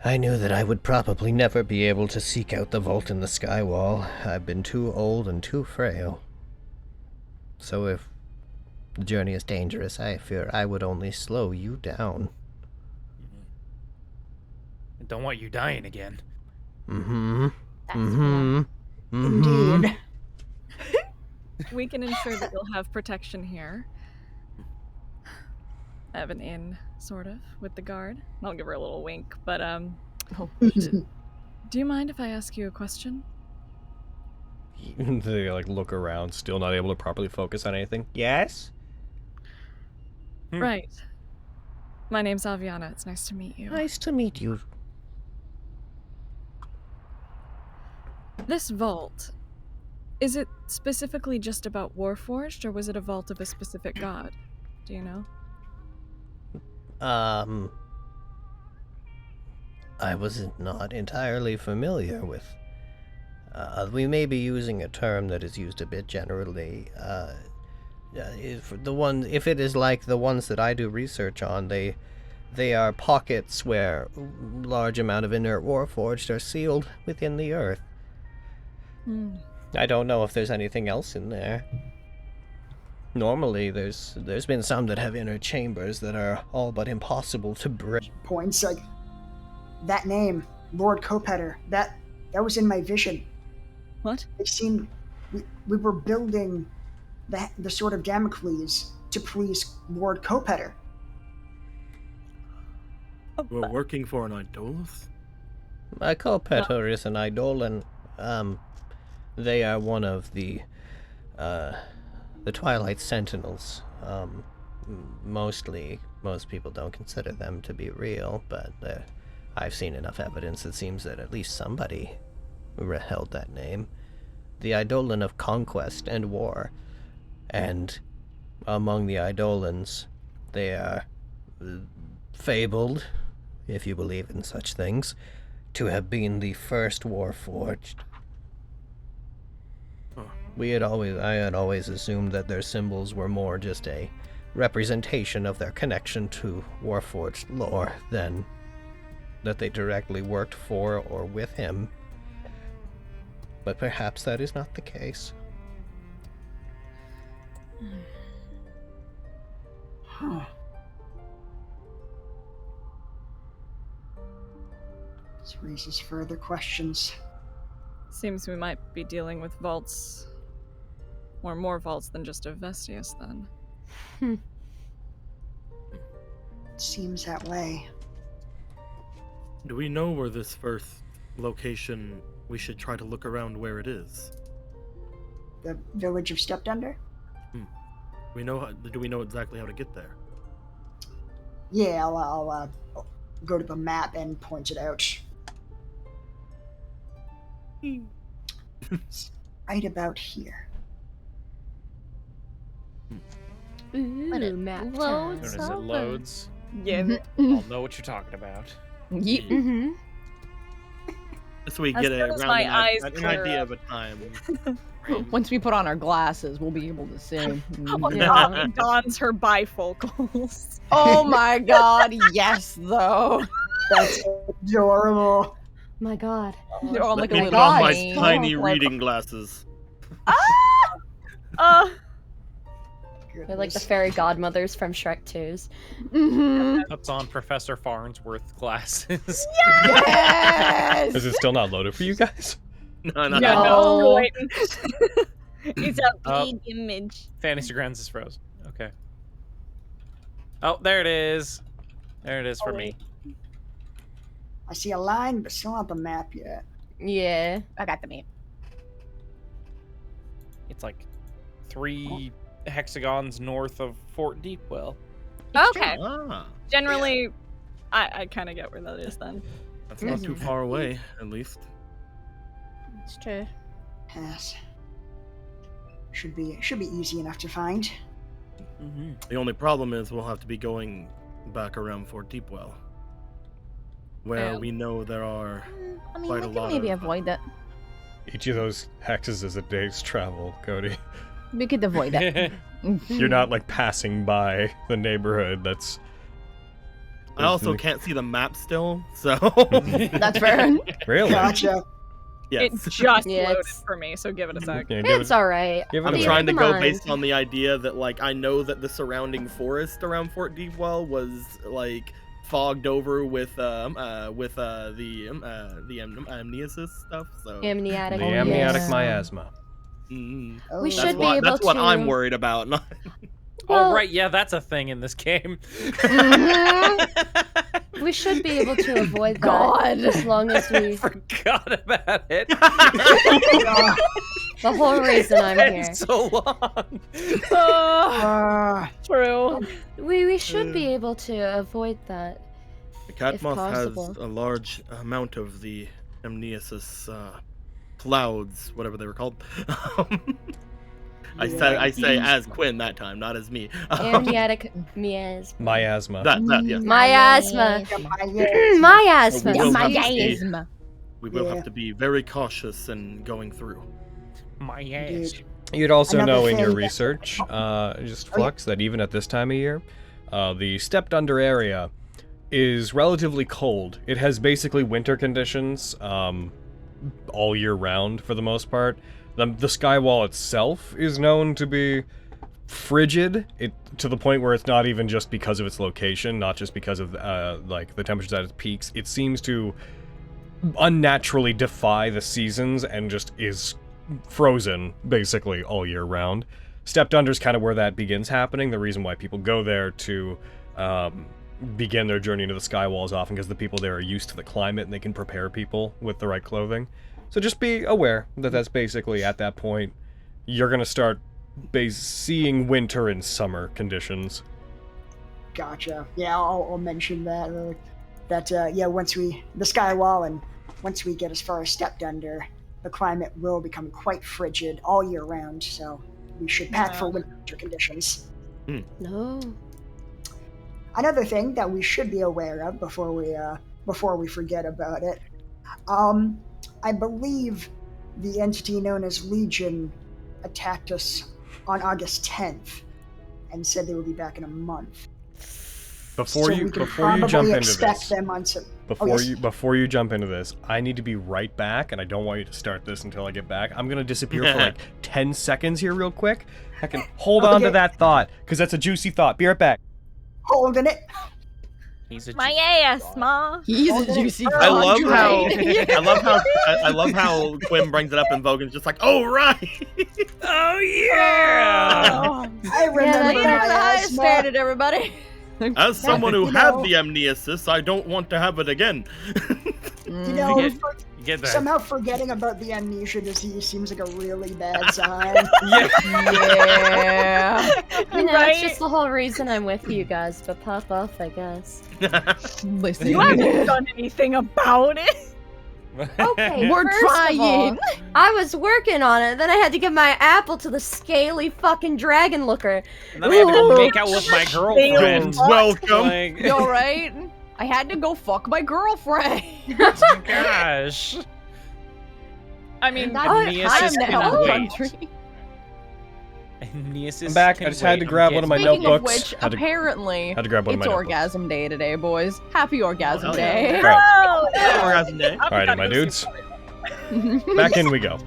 I knew that I would probably never be able to seek out the vault in the skywall. I've been too old and too frail. So if the journey is dangerous, I fear I would only slow you down. I don't want you dying again. Indeed. We can ensure that you'll have protection here. I have an inn, sort of, with the guard. I'll give her a little wink, but, do you mind if I ask you a question? They, like, look around, still not able to properly focus on anything. Yes? Right. My name's Aviana. It's nice to meet you. Nice to meet you. This vault, is it specifically just about Warforged, or was it a vault of a specific god? Do you know? I was not entirely familiar with. We may be using a term that is used a bit generally. If it is like the ones that I do research on, they are pockets where large amount of inert Warforged are sealed within the earth. I don't know if there's anything else in there. Normally, there's been some that have inner chambers that are all but impossible to break. Points like that name, Lord Copetter. That was in my vision. What? It seemed we were building the sword of Damocles to please Lord Copetter. We're working for an Idolus? Copetter is an Eidolon. They are one of the Twilight Sentinels. Most people don't consider them to be real, but I've seen enough evidence. It seems that at least somebody held that name. The Eidolon of Conquest and War. And among the Eidolons, they are fabled, if you believe in such things, to have been the first Warforged. I had always assumed that their symbols were more just a representation of their connection to Warforged lore than that they directly worked for or with him. But perhaps that is not the case. Huh. This raises further questions. Seems we might be dealing with vaults, or more vaults than just a Vestius, then. It seems that way. Do we know where this first location we should try to look around where it is? The village of Stepdunder? Do we know exactly how to get there? Yeah, I'll go to the map and point it out. It's right about here. Ooh, map As time. soon as it loads, Yeah. I'll know what you're talking about. Yeet. Mm-hmm. So we As get soon as my eyes an clear idea up. of a time. Once we put on our glasses, we'll be able to see. Molly dons her bifocals. Oh my god, yes, though. That's adorable. My God. They're on like a Let me little put on my chain. tiny Like- reading glasses. They're like the fairy godmothers from Shrek 2's. Mhm. Puts on Professor Farnsworth glasses. Yes! Is it still not loaded for you guys? No. No. It's a Oh. big image. Fantasy Grounds is frozen. Okay. Oh, there it is. There it is for me. I see a line, but still not the map yet. Yeah. I got the map. It's like 3 hexagons north of Fort Deepwell. Okay. Ah, Generally, I kind of get where that is then. that's not too far away, at least. It's true. Yes. Should be easy enough to find. The only problem is we'll have to be going back around Fort Deepwell, where Yeah. we know there are. I mean, Quite we a can lot maybe of- avoid that. Each of those hexes is a day's travel, Cody. We could avoid that. You're not like passing by the neighborhood. That's I also can't see the map still, so. That's fair. really. Gotcha. It Yes. just Yeah, loaded it's- for me, so give it a sec. Yeah, give It's it- alright. give it I'm a trying to Come go on. based on the idea that, like, I know that the surrounding forest around Fort Deepwell was like fogged over with the amniosis stuff. So Amniotic. the Oh, amniotic yes. miasma. Oh, We that's should be what, able that's what to- I'm worried about. Well- Oh, right. Yeah, that's a thing in this game. We should be able to avoid that. God. As long as we. Forgot about it. The whole reason I'm here. It's so long. True. We should be able to avoid that. The cat moth has possible. a large amount of the amniosis clouds, whatever they were called. I say as Quinn that time, not as me. Amniotic miasma. Miasma. That yes. Miasma. yeah. Miasma. Will My have to be- miasma. We will Yeah. have to be very cautious in going through. My ass. You'd also Another know in your thing- research, just Flux, that even at this time of year, the stepped under area is relatively cold. It has basically winter conditions all year round for the most part. The sky wall itself is known to be frigid, to the point where it's not even just because of its location, not just because of like the temperatures at its peaks. It seems to unnaturally defy the seasons and just is frozen basically all year round. Stepped under is kind of where that begins happening. The reason why people go there to begin their journey into the sky wall is often because the people there are used to the climate and they can prepare people with the right clothing. So just be aware that that's basically at that point you're gonna start seeing winter and summer conditions. Gotcha. Yeah, I'll mention that. Once the sky wall and once we get as far as stepped under, the climate will become quite frigid all year round. So we should pack for winter conditions. No. Another thing that we should be aware of before we forget about it, I believe the entity known as Legion attacked us on August 10th and said they would be back in a month. Before you jump probably into expect this, them on some. before you jump into this, I need to be right back, and I don't want you to start this until I get back. I'm gonna disappear for like 10 seconds here, real quick. I can hold on to Okay. that thought because that's a juicy thought. Be right back. Holding it. He's a My ass, ma. He's a juicy. I love how Andre. I love how Quinn brings it up and Vogan's just like, oh right. Oh yeah. I remember that's my the highest asthma. standard, everybody. As someone who you had know- the amniosis, I don't want to have it again. You know, You get that? Somehow forgetting about the amnesia disease seems like a really bad sign. Yeah. You know, Right? it's just the whole reason I'm with you guys, but pop off, I guess. Listen, You haven't done anything about it. Okay, we're first of all, trying. I was working on it, then I had to give my apple to the scaly fucking dragon looker. And then I had to go Ooh. make out with my girlfriend. Welcome. Like, You alright? I had to go fuck my girlfriend. gosh. I mean, Aeneas I'm is the gonna hell wait. country. Aeneas I'm back. I can just had to wait. grab I'm one of my getting- Speaking of notebooks. which, Had to- apparently, Had to grab one of it's my notebooks. orgasm day today, boys. Happy orgasm hell yeah. day. Alright. Orgasm day. Alrighty, my dudes. Back in we go.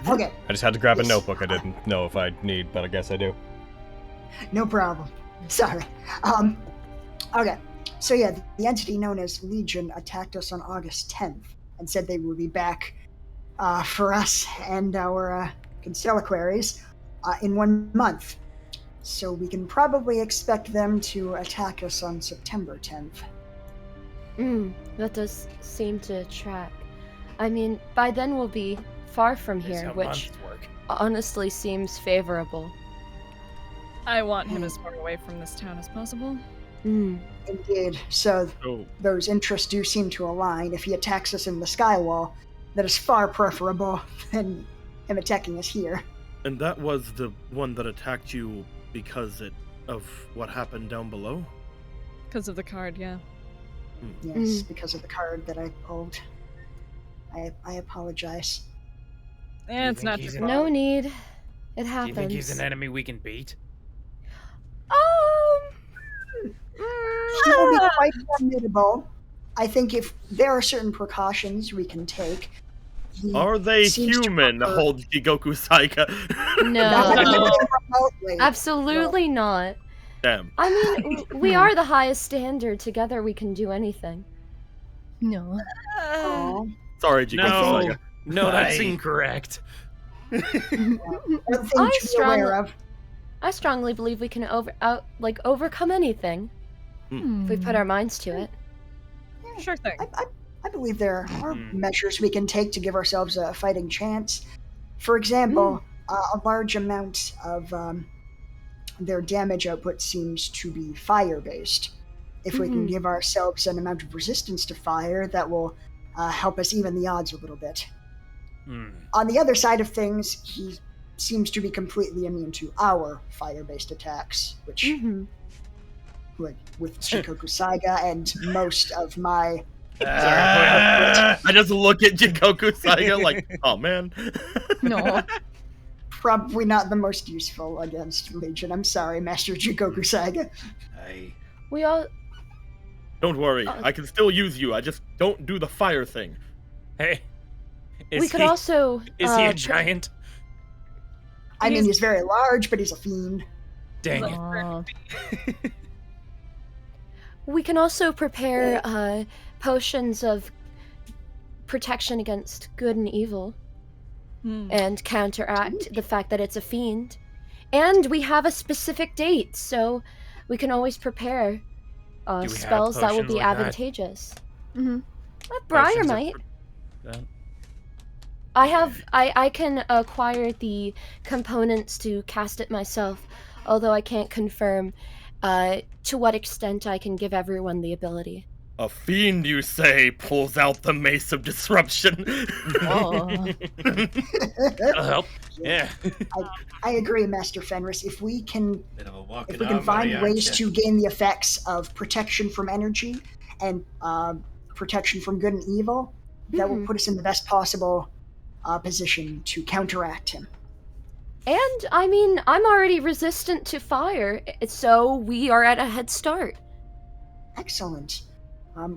Okay, I just had to grab a notebook. I didn't know if I'd need, but I guess I do. no problem. Sorry. Okay. So yeah, the entity known as Legion attacked us on August 10th and said they would be back for us and our constelliquaries in 1 month. So we can probably expect them to attack us on September 10th. That does seem to track. I mean, by then we'll be far from Here's here, how which months work. honestly seems favorable. I want him as far away from this town as possible. Indeed. So Oh, those interests do seem to align. If he attacks us in the Skywall, that is far preferable than him attacking us here. and that was the one that attacked you because of what happened down below? Because of the card, yeah. Yes, because of the card that I pulled. I apologize. Eh, it's think not he's your an- fault. No need. It Do happens. you think he's an enemy we can beat? He will be quite formidable. I think if there are certain precautions we can take. He Are they seems to human? prefer- Holds Jigoku Saika. Not No. even remotely. Absolutely not. Damn. I mean, we are the highest standard. Together we can do anything. No. Aw. Sorry, Jigoku No, Saika. no, that's Right. incorrect. One thing I to be aware of. I strongly believe we can overcome anything if we put our minds to it. Sure thing. I believe there are Mhm. measures we can take to give ourselves a fighting chance. For example, a large amount of their damage output seems to be fire-based. If we can give ourselves an amount of resistance to fire, that will help us even the odds a little bit. On the other side of things, he seems to be completely immune to our fire-based attacks, which, like, with Shikoku Saiga and most of my... I just look at Jigoku Saiga like, oh man. No. Probably not the most useful against Legion. I'm sorry, Master Jigoku Saiga. We all. Don't worry, I can still use you. I just don't do the fire thing. Hey, We could also. Is he a giant? I mean, he's very large, but he's a fiend. Dang it. Aw. We can also prepare potions of protection against good and evil and counteract the fact that it's a fiend. And we have a specific date, so we can always prepare we have spells that will potions be like that? advantageous. Mhm. Briar Potions of might. that? I can acquire the components to cast it myself, although I can't confirm to what extent I can give everyone the ability. A fiend, you say, pulls out the mace of disruption. That'll help. Yeah. I agree, Master Fenris. If we can, Bit of a walking if we can armory, find ways aren't ya? to gain the effects of protection from energy and protection from good and evil, that will put us in the best possible position to counteract him. And, I mean, I'm already resistant to fire, so we are at a head start. Excellent.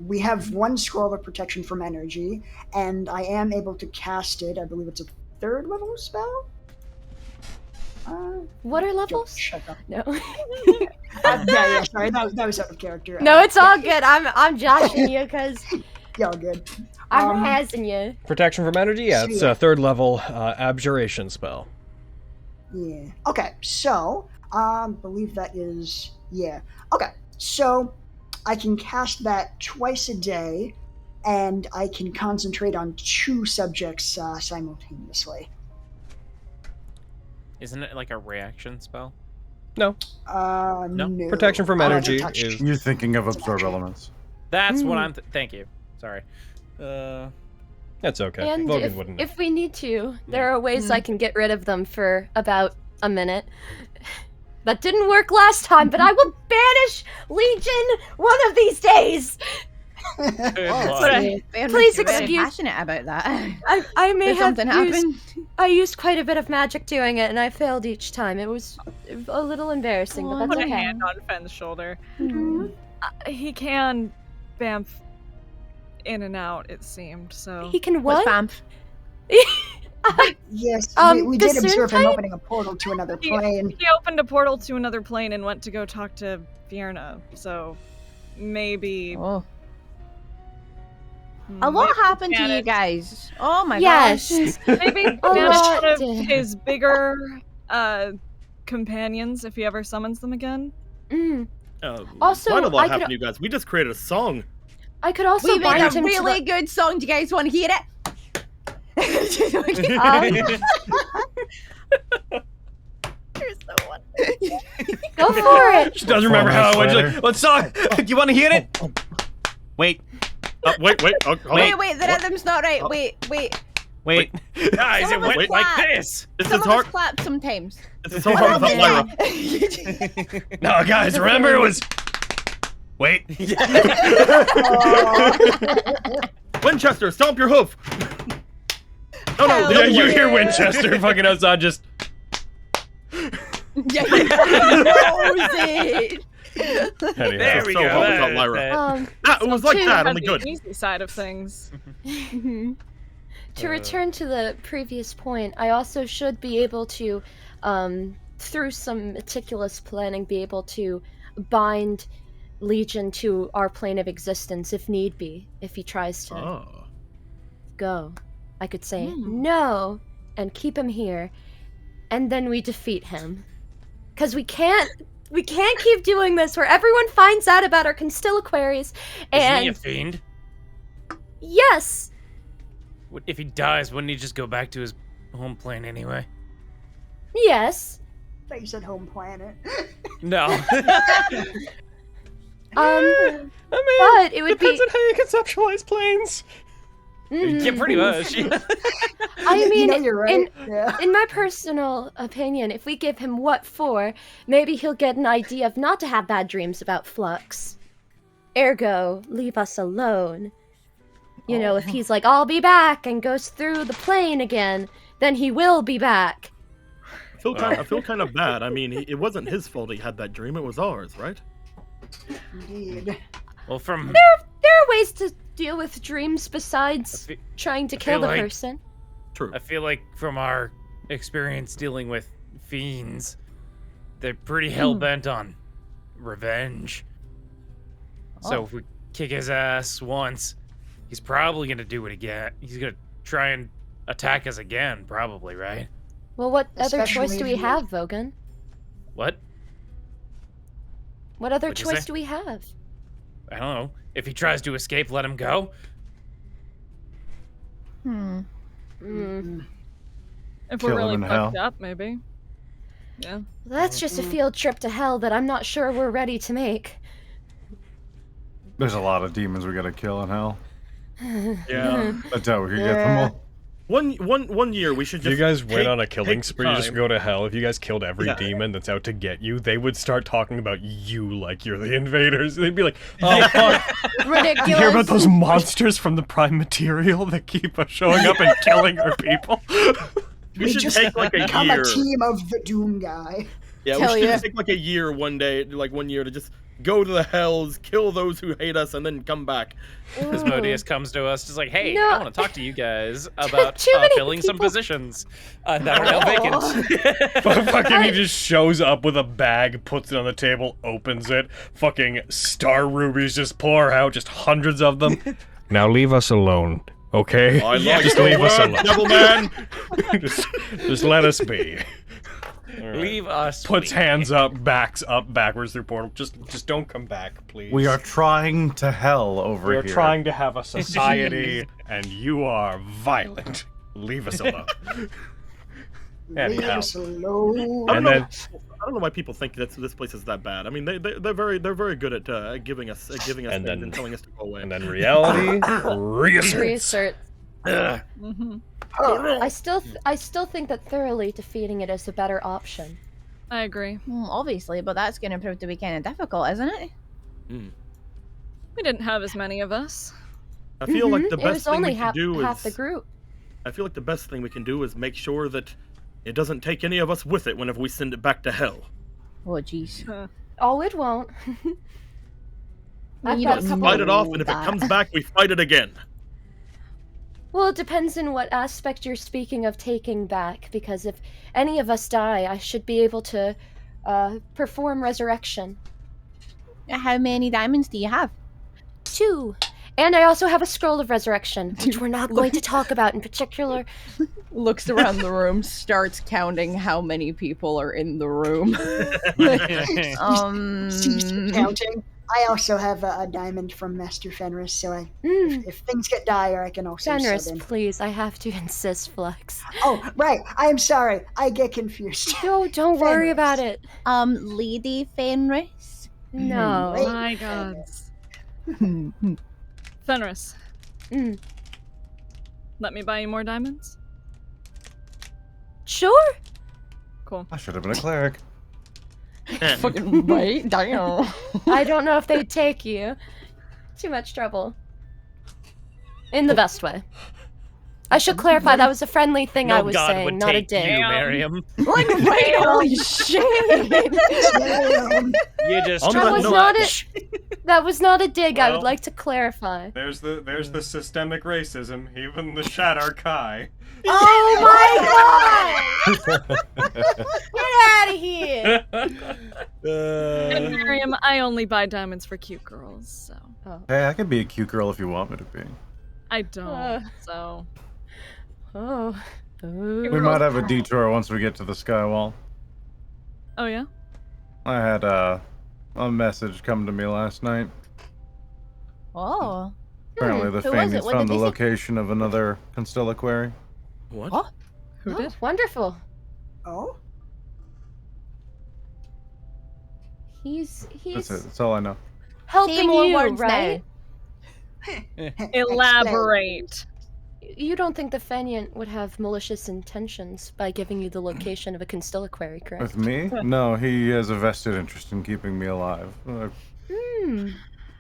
We have one scroll of protection from energy, and I am able to cast it. I believe it's a 3rd level spell? What are Don't levels? shut up. No. Yeah, sorry, that was out of character. No, it's all good. I'm joshing you because Y'all good. I'm razzing you. Protection from energy? Yeah, it's a 3rd level abjuration spell. Yeah. Okay, so, believe that is, yeah. Okay, so I can cast that twice a day, and I can concentrate on 2 subjects simultaneously. Isn't it like a reaction spell? No. No. Protection from energy is... You're thinking of absorb elements. That's what I'm. Thank you. Sorry. That's okay. And Logan wouldn't know. if we need to, there are ways I can get rid of them for about a minute. That didn't work last time, but I will banish Legion one of these days. Please excuse. Passionate about that. I may Did have something used, I used quite a bit of magic doing it, and I failed each time. It was a little embarrassing, but that's Put okay. a hand on Fenn's shoulder. Mhm. He can bamf in and out, it seemed, so... He can what? Bamf? Yes, we did observe him opening a portal to another plane. He opened a portal to another plane and went to go talk to Fierna, so maybe... Oh. A lot happened to you guys. Oh my Yes. gosh. Maybe A lot one of did. his bigger companions, if he ever summons them again. Also, quite a lot I could- happened to you guys. We just created a song. I could also We made bind a him to really the... good song. Do you guys want to hear it? Here's the one. Go for it. She does remember how I went. She's like, what song? Do you want to hear it? Wait. Wait. Oh, Wait, the rhythm's not right. Wait. Wait. Guys, Some it of us went like clap. this. This Some is of us hard. clap sometimes. This is so hard without Lyra. No, guys, remember it was... Wait. Winchester, stomp your hoof. No, Hell the Yeah, other you way. hear Winchester fucking outside just... Yeah, he knows it. Anyhow. There we so go. hard without That- Lyra. that- It was like to- that, On only the good. easy side of things. To return to the previous point, I also should be able to, through some meticulous planning, be able to bind Legion to our plane of existence if need be, if he tries to Oh. go. I could say no and keep him here, and then we defeat him. Because we can't keep doing this where everyone finds out about our constillaquaries Isn't and he a fiend? yes. If he dies, wouldn't he just go back to his home plane anyway? Yes. I thought you said home planet. No. I mean, But it would depends be on how you conceptualize planes. Yeah, pretty much. I mean, You know you're right. Yeah. in my personal opinion, if we give him what for, maybe he'll get an idea of not to have bad dreams about Flux. Ergo, leave us alone. You know, if he's like, I'll be back, and goes through the plane again, then he will be back. I feel kind of bad. I mean, it wasn't his fault he had that dream. It was ours, right? Indeed. Well, from There are ways to deal with dreams besides trying to kill feel the like- person. True. I feel like from our experience dealing with fiends, they're pretty hell bent on revenge. So if we kick his ass once, he's probably gonna do it again. He's gonna try and attack us again, probably, right? Well, what other Especially choice do if we you- have, Vogan? What? What other What'd you choice say? do we have? I don't know. If he tries to escape, let him go. Mm. If Kill we're him really in fucked hell. up, maybe. Yeah. That's just a field trip to hell that I'm not sure we're ready to make. There's a lot of demons we gotta kill in hell. Yeah. That's how we can get them all. One year we should If just. you guys went take- on a killing take spree, just time. go to hell. If you guys killed every Yeah. demon that's out to get you, they would start talking about you like you're the invaders. They'd be like, oh, fuck. Ridiculous. You hear about those monsters from the prime material that keep showing up and killing our people? We should just take like a become year. a team of the Doom guy. Yeah, we Hell should yeah. just take like a year one day, like 1 year to just go to the hells, kill those who hate us, and then come back. Asmodeus comes to us, just like, hey, No. I want to talk to you guys about Too many filling some people. positions that are now vacant. Fucking he just shows up with a bag, puts it on the table, opens it. Fucking star rubies just pour out, just hundreds of them. Now leave us alone, okay? I like just your leave us word, alone. devil man. just let us be. Alright. Leave us. Puts be. hands up, backs up, backwards through portal. Just don't come back, please. We are trying to hell over We here. are trying to have a society, and you are violent. Leave us alone. Leave Anyhow. us alone. I And don't then know. I don't know why people think that this place is that bad. I mean, they're very good at giving us And things then- and telling us to go away. and then reality reasserts. Reassert. Mm-hmm. Oh, I still think that thoroughly defeating it is a better option. I agree. Obviously, but that's going to prove to be kind of difficult, isn't it? We didn't have as many of us. I feel like the It was best thing only we can half do the is. group. I feel like the best thing we can do is make sure that it doesn't take any of us with it whenever we send it back to hell. Oh, jeez. Oh, it won't. I've You got don't a couple- Fight it off, and if that. it comes back, we fight it again. Well, it depends on what aspect you're speaking of taking back, because if any of us die, I should be able to perform resurrection. How many diamonds do you have? 2. And I also have a scroll of resurrection, which we're not going to talk about in particular. Looks around the room, starts counting how many people are in the room. cease counting. I also have a diamond from Master Fenris, so if things get dire, I can also Fenris, sub in. please, I have to insist, Flex. Oh, right. I am sorry. I get confused. No, don't worry Fenris. about it. Lady Fenris? No. Wait. My gods. Fenris, Mm. let me buy you more diamonds? Sure. Cool. I should have been a cleric. Fucking right? Damn. I don't know if they'd take you. Too much trouble. In the best way. I should clarify that was a friendly thing No I was god saying, would not a take dig. you, Miriam. Like, right? Holy shit! You just On That that was note- not that was not a dig, I would Well- like to clarify. There's the systemic racism, even the Shatter Kai. Oh my god! Get out of here! And Miriam, I only buy diamonds for cute girls, so Hey, I can be a cute girl if you want me to be. I don't. So Oh. We might have a detour once we get to the skywall. oh yeah? I had a message come to me last night. Oh. Apparently the Who was it? Fanians What found did the they say? location of another Constellaquary. What? Who did? Wonderful. Oh? He's That's it. That's all I know. helping Say more you, words right? Elaborate. You don't think the Fenian would have malicious intentions by giving you the location of a Constellaquary, correct? With me? No, he has a vested interest in keeping me alive. I've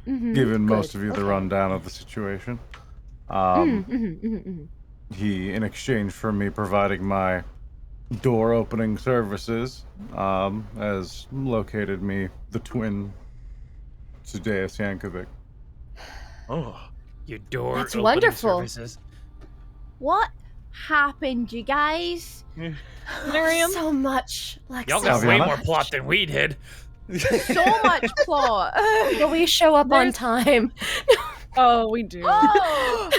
given most of you the rundown of the situation. He, in exchange for me providing my door opening services, has located me the twin Sudeus Yankovic. Oh. Your door That's opening wonderful. services. What happened, you guys? Miriam? So much, Lexus. Y'all got I'll be way honest. more plot than we did. So much plot. But we show up on time. Oh, we do. Oh.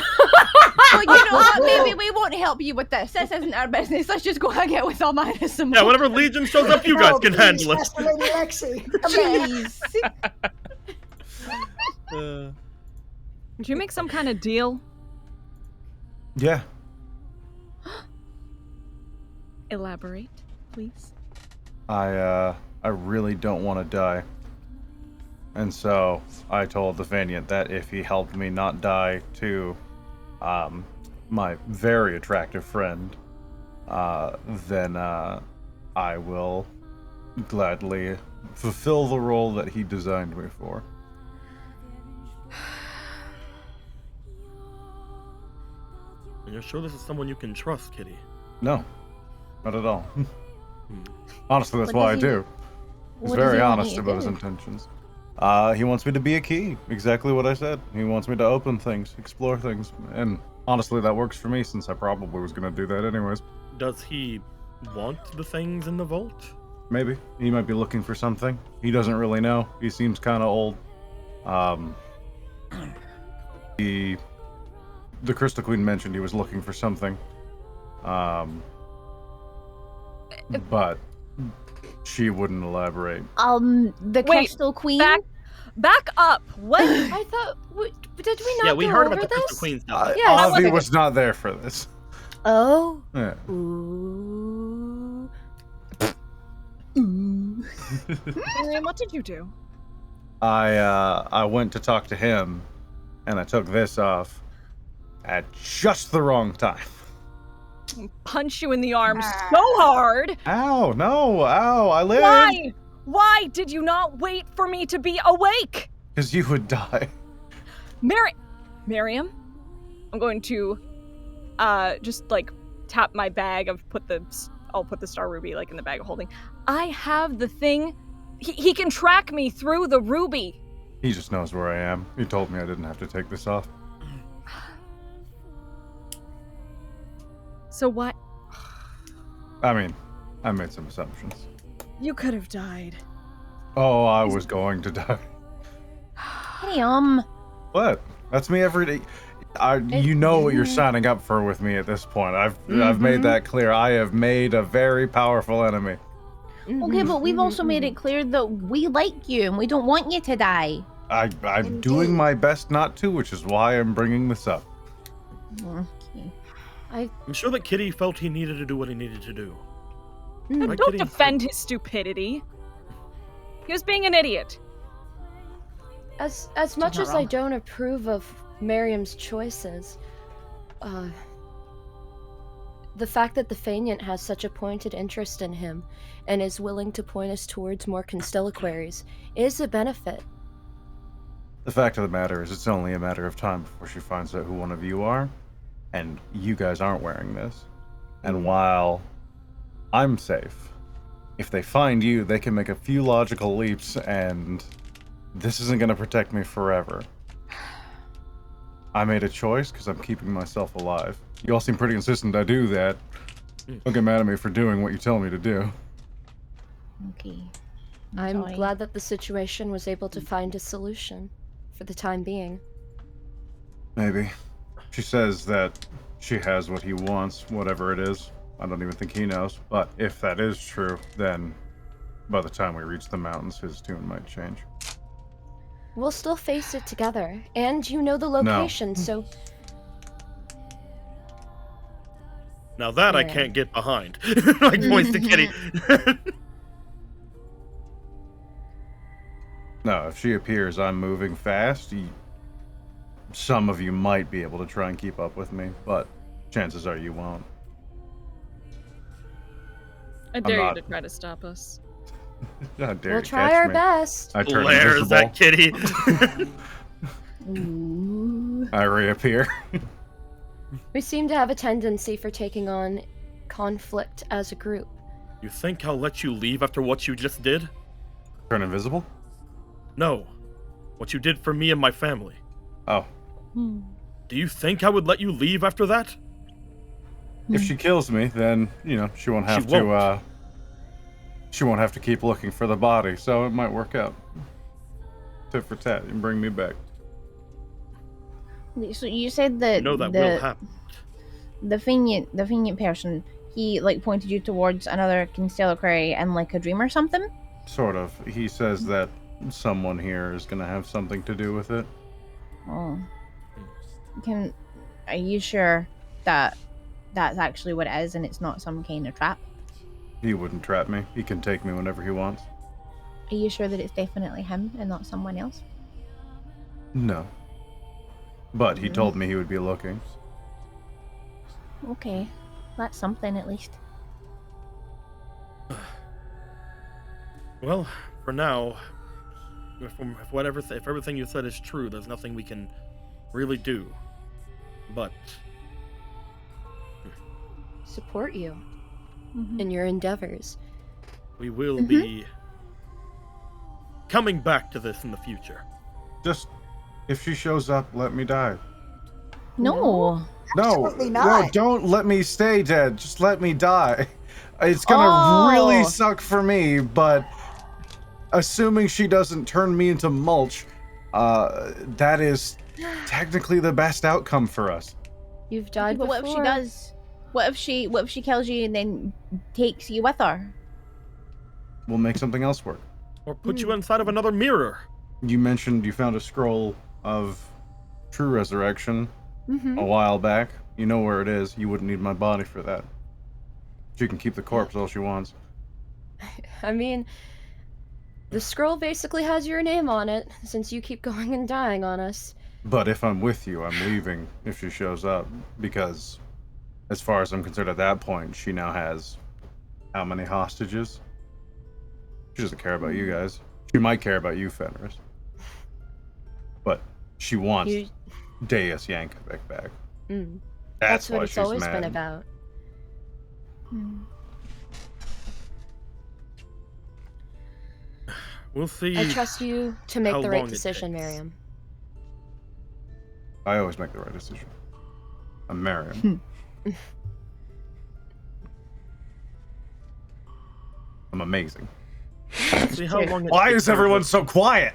Well, you know what? Maybe we won't help you with this. This isn't our business. Let's just go hang out with Alminus some Yeah, more. whenever Legion shows up, you guys No, can please, handle it. Master Lady Lexi. Come back. Jeez. Did you make some kind of deal? Yeah. Elaborate, please. I really don't want to die. And so I told the Vaniant that if he helped me not die to my very attractive friend, then I will gladly fulfill the role that he designed me for. And you're sure this is someone you can trust, Kitty? No, not at all. Honestly, that's What why I does he- do. He's what does very he want honest you to about his do? intentions. He wants me to be a key. Exactly what I said. He wants me to open things, explore things. And honestly, that works for me since I probably was going to do that anyways. Does he want the things in the vault? Maybe. He might be looking for something. He doesn't really know. He seems kind of old. The Crystal Queen mentioned he was looking for something. But She wouldn't elaborate. The Wait, Crystal Queen? Back up. What? I thought. Did we not Yeah, we go heard over about the this? Crystal Queen stuff. Yes. Avi was not there for this. Oh. Yeah. Ooh. Miriam, what did you do? I went to talk to him, and I took this off at just the wrong time. Punch you in the arm so hard. Ow, no, ow, I lived. Why? Why did you not wait for me to be awake? Because you would die. Miriam, I'm going to, just like tap my bag. I'll put the star ruby like in the bag of holding. I have the thing. He can track me through the ruby. He just knows where I am. He told me I didn't have to take this off. So what? I mean, I made some assumptions. You could have died. Oh, I was going to die. What? That's me every day. You know what you're signing up for with me at this point. I've made that clear. I have made a very powerful enemy. Okay, but we've also made it clear that we like you and we don't want you to die. I'm doing my best not to, which is why I'm bringing this up. Okay. I'm sure that Kitty felt he needed to do what he needed to do. Don't Kitty? defend his stupidity. He was being an idiot. As much as I don't approve of Miriam's choices, the fact that the Faignant has such a pointed interest in him and is willing to point us towards more constellaquaries is a benefit. The fact of the matter is, it's only a matter of time before she finds out who one of you are, and you guys aren't wearing this. And while I'm safe, if they find you, they can make a few logical leaps, and this isn't going to protect me forever. I made a choice because I'm keeping myself alive. You all seem pretty insistent I do that. Don't get mad at me for doing what you tell me to do. Okay. I'm sorry. glad that the situation was able to find a solution for the time being. Maybe. She says that she has what he wants, whatever it is. I don't even think he knows. But if that is true, then by the time we reach the mountains, his tune might change. We'll still face it together, and you know the location, so... Now that I Yeah. can't get behind. Like points to Kitty. No, if she appears, I'm moving fast. Some of you might be able to try and keep up with me, but chances are you won't. I dare you not- to try to stop us. How dare We'll you try catch our me. best. I turn Blair is that invisible. Kitty. I reappear. We seem to have a tendency for taking on conflict as a group. You think I'll let you leave after what you just did? Turn invisible? No. What you did for me and my family. Oh. Do you think I would let you leave after that? If she kills me, then, you know, she won't have she won't have to keep looking for the body, so it might work out. Tit for tat, and bring me back. So you said that You know that will happen. the Faignant person, he like pointed you towards another constellaquary and like a dream or something? Sort of. He says that someone here is gonna have something to do with it. Oh. Are you sure that that's actually what it is and it's not some kind of trap? He wouldn't trap me. He can take me whenever he wants. Are you sure that it's definitely him and not someone else? No. But he told me he would be looking. Okay. That's something at least. Well, for now, if everything you said is true, there's nothing we can really do. But Support you in your endeavors. we will be coming back to this in the future. Just, if she shows up, let me die. No. No, Absolutely no, not. don't let me stay dead. Just let me die. It's gonna really suck for me, but assuming she doesn't turn me into mulch, that is technically the best outcome for us. You've died But before. what if she does? What if she kills you and then takes you with her? we'll make something else work. Or put you inside of another mirror. You mentioned you found a scroll of true resurrection a while back. You know where it is. You wouldn't need my body for that. She can keep the corpse all she wants. I mean, the scroll basically has your name on it, since you keep going and dying on us. But if I'm with you, I'm leaving if she shows up, because as far as I'm concerned at that point, she now has how many hostages? She doesn't care about you guys. She might care about you, Fenris. But she wants Deus Yankovic back. That's what why it's she's always mad. been about. We'll see. I trust you to make how the right long it decision, takes. Miriam. I always make the right decision. I'm Mariam. I'm amazing. See how long it Why takes is everyone her so quiet?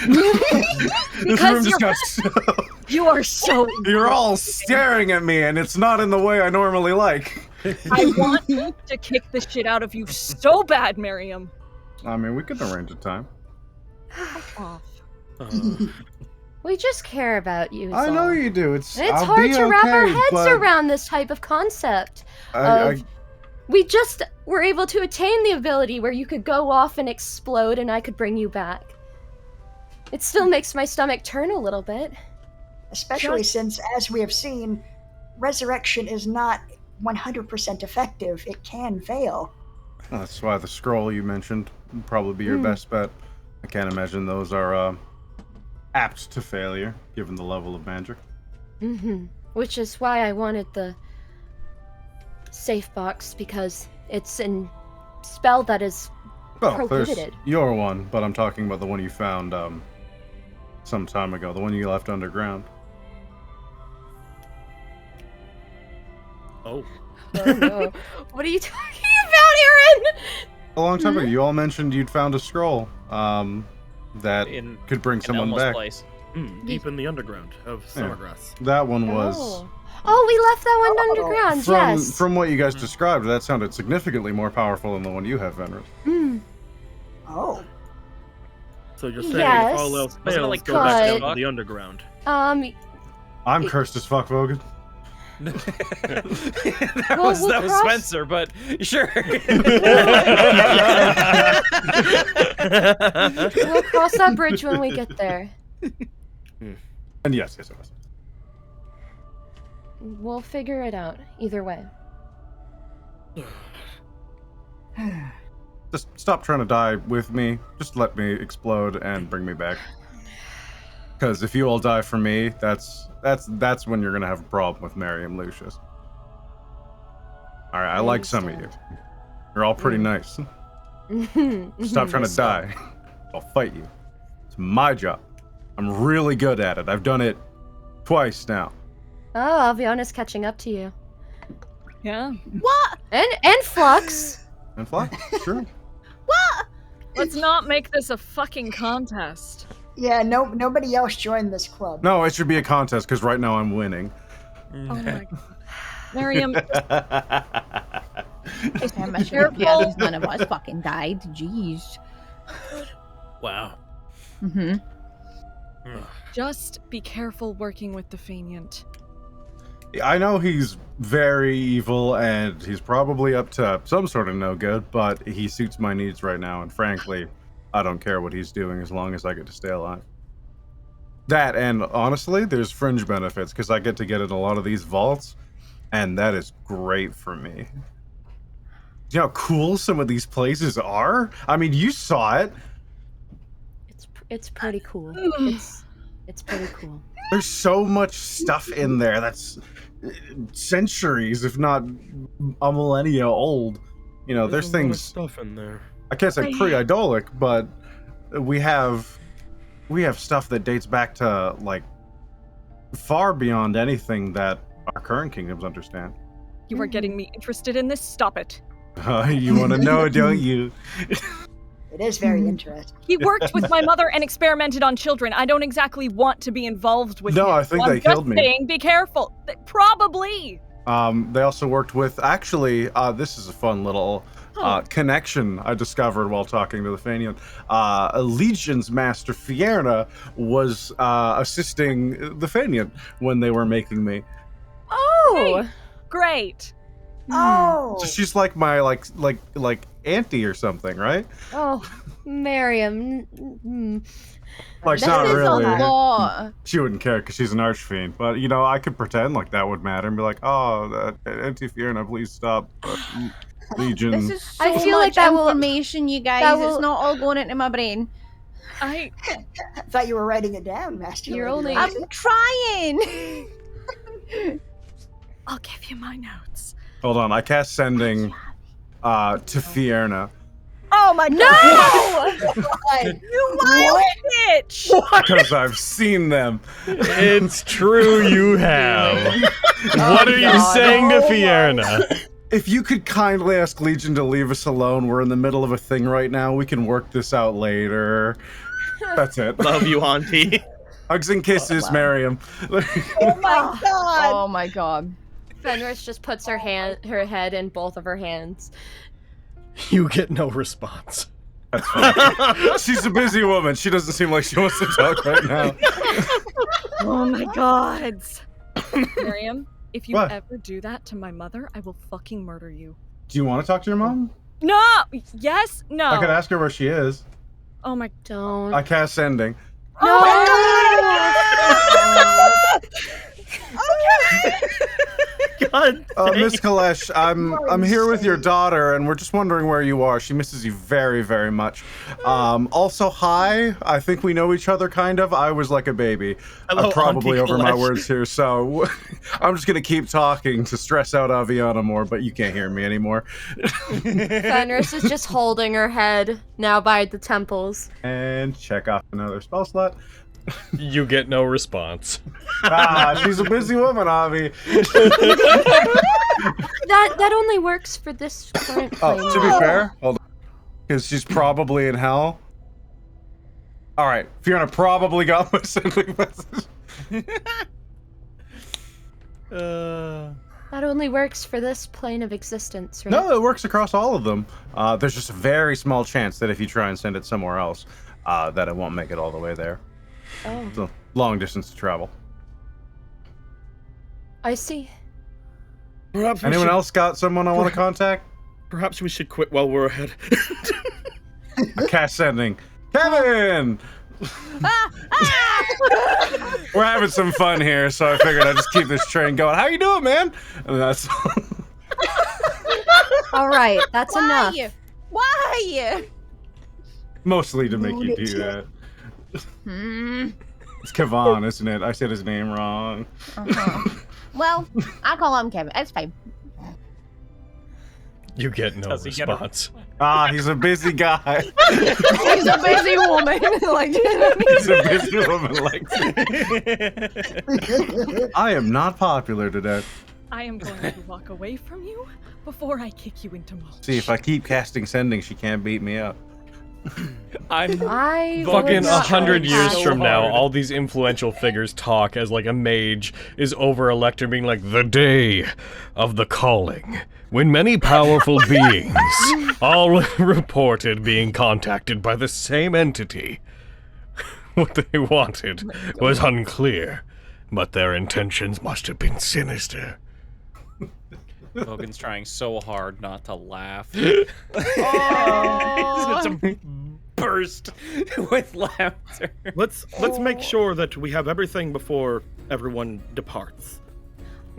This Because room just you're- got so... You are so. You're all staring at me, and it's not in the way I normally like. I want to kick the shit out of you so bad, Miriam. I mean, we could arrange a time. Oh. We just care about you. I is know all. you do. It's And it's I'll hard be to wrap our okay, heads but around this type of concept. I We just were able to attain the ability where you could go off and explode and I could bring you back. It still makes my stomach turn a little bit. Especially since, as we have seen, resurrection is not 100% effective. It can fail. That's why the scroll you mentioned would probably be your best bet. I can't imagine those are apt to failure, given the level of magic. Which is why I wanted the safe box, because it's a spell that is Well, there's prohibited. your one, but I'm talking about the one you found some time ago, the one you left underground. Oh. Oh no. What are you talking about, Aaron? A long time ago, you all mentioned you'd found a scroll that In could bring someone Elmo's back. place. Deep in the underground of Summergrass. That one was... We left that one underground, yes. From what you guys described, that sounded significantly more powerful than the one you have, Fenris. Oh. So you're saying Yes. if all else Wasn't it fails, like go back cursed? down to the underground. I'm cursed as fuck, Vogan. that Well, was we'll cross- Spencer, but sure. We'll cross that bridge when we get there. And yes, it was. We'll figure it out, either way. Just stop trying to die with me. Just let me explode and bring me back. Because if you all die for me, that's when you're gonna have a problem with Mariam Lucius. All right, I like some of you. You're all pretty nice. Stop trying to die. I'll fight you. It's my job. I'm really good at it. I've done it twice now. Oh, I'll be honest, catching up to you. Yeah. What? And Flux. And fly. Sure. Let's not make this a fucking contest. Yeah, nobody else joined this club. No, it should be a contest because right now I'm winning. Oh my god. Miriam, Careful. None of us fucking died. Jeez. Wow. just be careful working with the Faineant. I know he's very evil and he's probably up to some sort of no good, but he suits my needs right now, and frankly, I don't care what he's doing as long as I get to stay alive. That, and honestly, there's fringe benefits because I get to get in a lot of these vaults, and that is great for me. You know how cool some of these places are? I mean, you saw it. It's pretty cool. It's pretty cool. There's so much stuff in there that's centuries, if not a millennia old. You know, there's a lot of things. stuff in there. I can't say pre-idolic, but we have stuff that dates back to like far beyond anything that our current kingdoms understand. You are getting me interested in this. Stop it. You want to know, don't you? It is very interesting. He worked with my mother and experimented on children. I don't exactly want to be involved with No, him. I think so they I'm killed just me. saying, be careful. Probably. They also worked with, actually, this is a fun little connection I discovered while talking to the Fanian. Legion's master Fierna was assisting the Fanian when they were making me. Oh, great. Oh, So she's like my like auntie or something, right? Oh, Miriam. Like This not is really. a lot. She wouldn't care because she's an archfiend, but you know I could pretend like that would matter and be like, "Oh, Auntie Fierna, please stop." Legion. This is so I feel like much that will- information, you guys. that will- It's not all going into my brain. I I thought you were writing it down, Master. You're Lady only- Rosie. I'm trying. I'll give you my notes. Hold on, I cast sending to Fierna Oh my god! What? You wild bitch! because I've seen them. It's true, you have. What are you God. saying to Fierna? If you could kindly ask Legion to leave us alone, we're in the middle of a thing right now. We can work this out later. That's it. Love you, Auntie. Hugs and kisses, wow. Miriam. Oh my god! Oh my god. Fenris just puts her head in both of her hands. You get no response. That's fine. She's a busy woman. She doesn't seem like she wants to talk right now. Oh my god! Miriam, if you What? ever do that to my mother, I will fucking murder you. Do you want to talk to your mom? No! Yes? No! I could ask her where she is. Oh my Don't. I cast sending. No! God. Miss Kalesh, I'm here with your daughter, and we're just wondering where you are. She misses you very, very much. Also, hi. I think we know each other, kind of. I was like a baby. Hello, I'm probably Auntie over my Kalesh. words here, so I'm just gonna keep talking to stress out Aviana more, but you can't hear me anymore. Fenris is just holding her head now by the temples. And check off another spell slot. You get no response. She's a busy woman, Avi. That only works for this current plane. Oh, to be fair, hold on. Because she's probably in hell. Alright, Fiona probably got my sending message. That only works for this plane of existence, right? No, it works across all of them. There's just a very small chance that if you try and send it somewhere else, that it won't make it all the way there. Oh, It's a long distance to travel. I see. Perhaps we Anyone should, else got someone I want to contact? Perhaps we should quit while we're ahead. Cast sending. Kevin! We're having some fun here, so I figured I'd just keep this train going. How you doing, man? And that's All right, that's enough. Why? mostly to make you do that. It's Kavan, isn't it? I said his name wrong. Well, I call him Kevin. It's fine. You get no Does he get a- response. He's a busy guy. She's a busy woman. Like, He's a busy woman like I am not popular today. I am going to walk away from you before I kick you into mold. See, if I keep casting sending, she can't beat me up. I'm I Fucking would not 100 really years have- from now, hard. all these influential figures talk as like a mage is over a lectern being like, the day of the calling, when many powerful beings all reported being contacted by the same entity. What they wanted was unclear, but their intentions must have been sinister. Logan's trying so hard not to laugh. oh. It's a burst with laughter. Let's make sure that we have everything before everyone departs.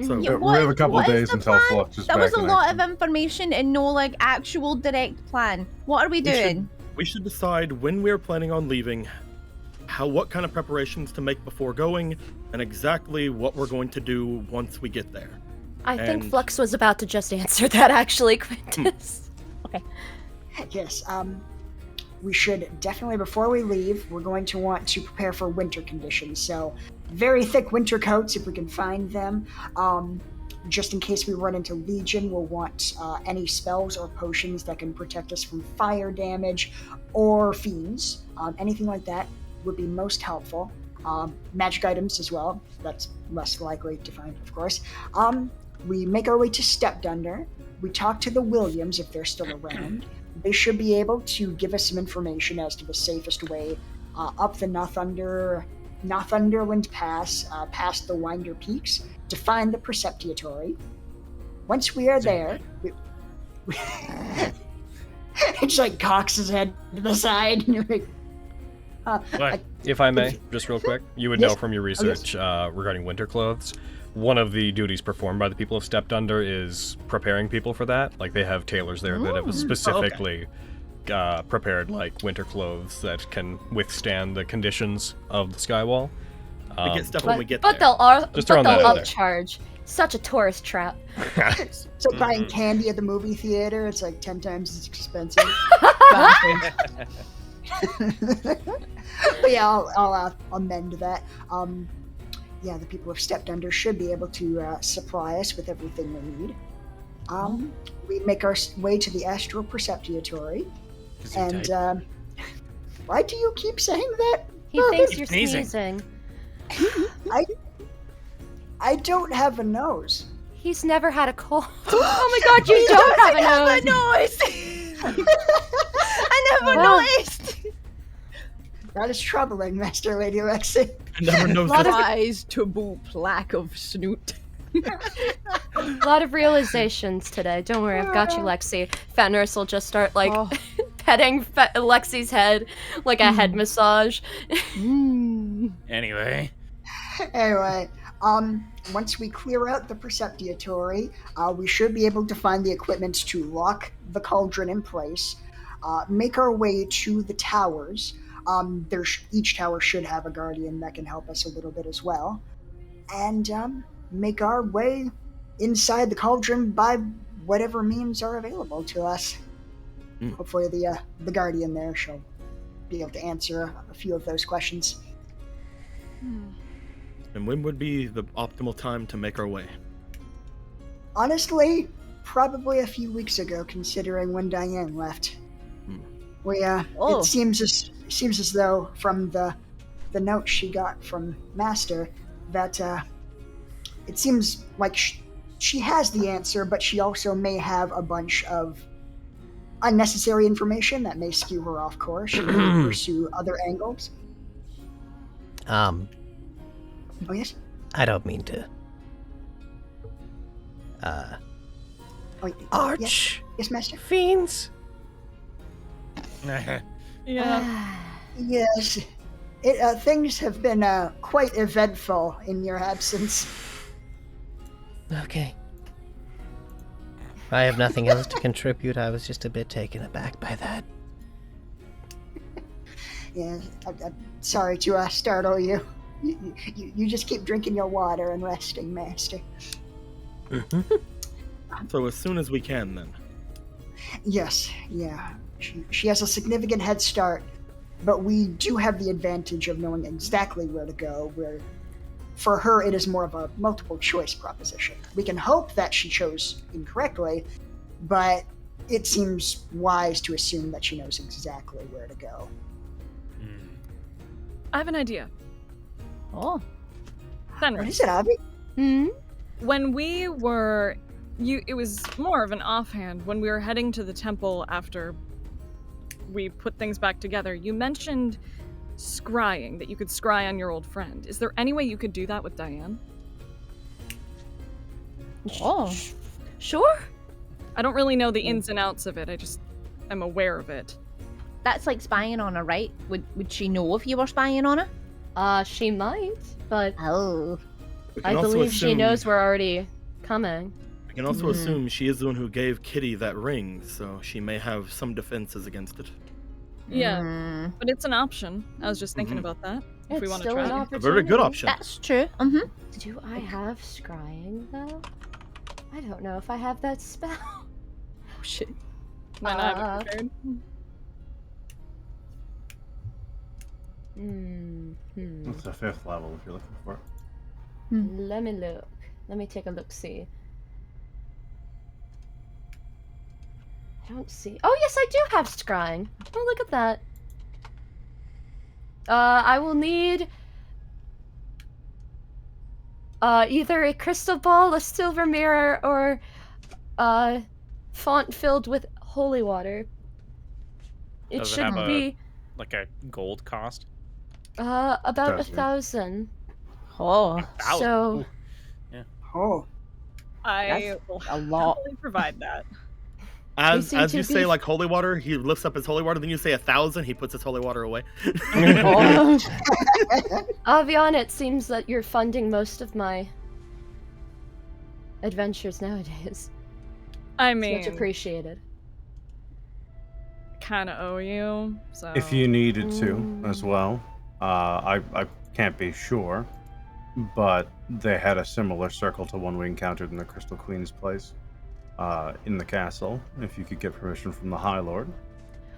So Yeah, we have a couple what is days the until plan? Flux is That back was a in lot action. of information and no like actual direct plan. What are we doing? we should decide when we're planning on leaving, what kind of preparations to make before going, and exactly what we're going to do once we get there. I think And- Flux was about to just answer that, actually, Quintus. Yes, we should definitely, before we leave, we're going to want to prepare for winter conditions. So, very thick winter coats if we can find them. Just in case we run into Legion, we'll want any spells or potions that can protect us from fire damage or fiends. Anything like that would be most helpful. Magic items as well. That's less likely to find, of course. We make our way to Stepdunder. we talked to the Williams if they're still around. They should be able to give us some information as to the safest way up the Northunderland Pass, past the Winder Peaks, to find the Preceptiatory. Once we are there, it's like cocks his head to the side, and you're like, If I may, just real quick, you would know from your research regarding winter clothes, one of the duties performed by the people of Stepped Under is preparing people for that. Like, they have tailors there that have specifically prepared, like, winter clothes that can withstand the conditions of the skywall. We get stuff when we get but there. They'll that out there. upcharge. Such a tourist trap. it's like buying candy at the movie theater. It's like 10 times as expensive. But yeah, I'll amend that. Yeah, the people of Stepped Under should be able to supply us with everything we need. We make our way to the Astral Preceptiatory, and why do you keep saying that? He thinks you're sneezing. I don't have a nose. He's never had a cold. Oh my god, you don't have a nose! I never noticed! That is troubling, Master Lady Lexi. Never knows Lot of eyes to boot, lack of snoot. A lot of realizations today. Don't worry, I've got you, Lexi. Fenris will just start, like, petting Lexi's head like a head massage. Anyway, once we clear out the Preceptiatory, we should be able to find the equipment to lock the cauldron in place, make our way to the towers. Each tower should have a guardian that can help us a little bit as well, and make our way inside the cauldron by whatever means are available to us. Hopefully the guardian there shall be able to answer a few of those questions. And when would be the optimal time to make our way? Honestly, probably a few weeks ago, considering when Diane left. It seems as though from the note she got from Master that it seems like she has the answer, but she also may have a bunch of unnecessary information that may skew her off course. She may pursue other angles. Oh yes. I don't mean to. Arch. Yes, Master. Fiends. Yes. Things have been quite eventful in your absence. Okay. I have nothing else to contribute. I was just a bit taken aback by that. Yeah, I'm sorry to startle you. You just keep drinking your water and resting, Master. So as soon as we can, then. Yes, yeah. She has a significant head start, but we do have the advantage of knowing exactly where to go, where for her it is more of a multiple choice proposition. We can hope that she chose incorrectly, but it seems wise to assume that she knows exactly where to go. I have an idea. Oh. Fenris. What is it, Abby? When we were... it was more of an offhand. When we were heading to the temple after we put things back together, you mentioned scrying, that you could scry on your old friend. Is there any way you could do that with Diane? Oh. Sure. I don't really know the ins and outs of it. I just am aware of it. That's like spying on her, right? Would she know if you were spying on her? She might, but Oh. I believe she knows we're already coming. We can also assume she is the one who gave Kitty that ring, so she may have some defenses against it. Yeah, but it's an option. I was just thinking about that. If we It's want to still an try it. opportunity. A very good option. That's true. Do I have scrying, though? I don't know if I have that spell. Oh, shit. Might not have it prepared. It's the 5th level if you're looking for it. Let me look. Let me take a look-see. I don't see... Oh, yes, I do have scrying. Oh, look at that. I will need... either a crystal ball, a silver mirror, or... font filled with holy water. It Does it should have be like a gold cost? about Doesn't. 1,000. Oh, So Oh, I That's will a lot. happily provide that. As seem to you say be- like holy water, he lifts up his holy water. Then you say 1,000. He puts his holy water away. Oh. Avian, it seems that you're funding most of my adventures nowadays. I It's mean, much appreciated. kind of owe you. So If you needed to, Mm. as well. I can't be sure, but they had a similar circle to one we encountered in the Crystal Queen's place, in the castle. If you could get permission from the High Lord,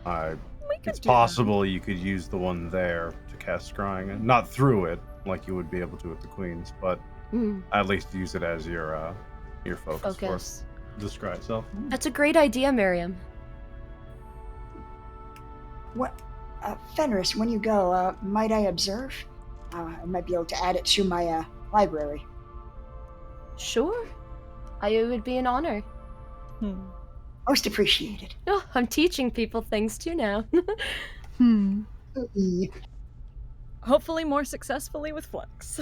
we could it's do that. possible you could use the one there to cast scrying. Not through it, like you would be able to with the Queen's, but Mm, at least use it as your focus, focus. for the scry itself. That's a great idea, Miriam. what? Fenris, when you go, might I observe? I might be able to add it to my library. Sure. It would be an honor. Most appreciated. Oh, I'm teaching people things too now. Hopefully more successfully with Flux.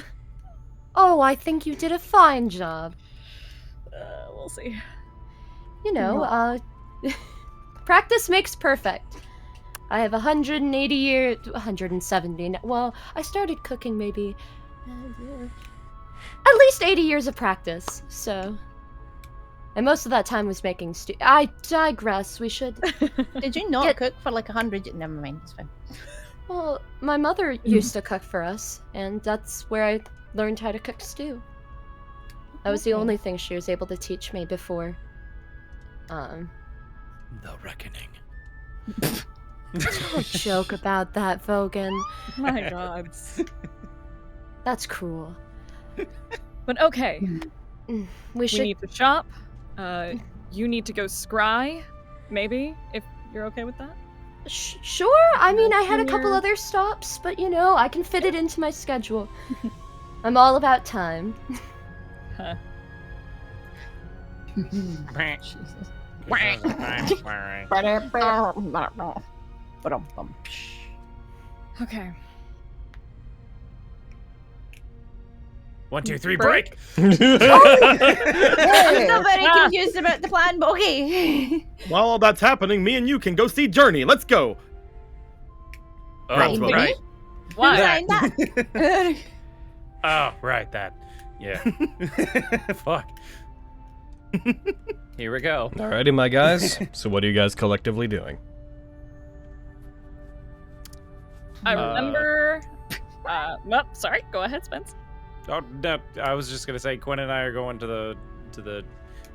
Oh, I think you did a fine job. We'll see. You know, practice makes perfect. I have 180 years, 170. Well, I started cooking maybe at least 80 years of practice. So, and most of that time was making stew. I digress. We should. Did you not Get- cook for like 100? Never mind, it's fine. Well, my mother used to cook for us, and that's where I learned how to cook stew. That was the Okay. only thing she was able to teach me before. The reckoning. Don't joke about that, Vogan. My God. That's cruel. But okay, We we should. need to shop. You need to go scry, maybe, if you're okay with that. Sure. I mean, I had a couple Here. other stops, but you know, I can fit it into my schedule. I'm all about time. Huh. Jesus. Okay. 1, 2, 3, Break. break. I'm still very confused about the plan, but okay. While all that's happening, me and you can go see Journey. Let's go. Oh, Right. right. What? Find that. Oh, right, that. Yeah. Fuck. Here we go. Alrighty, my guys. So what are you guys collectively doing? I remember. Well, sorry. Go ahead, Spence. Oh, no, I was just gonna say Quinn and I are going to the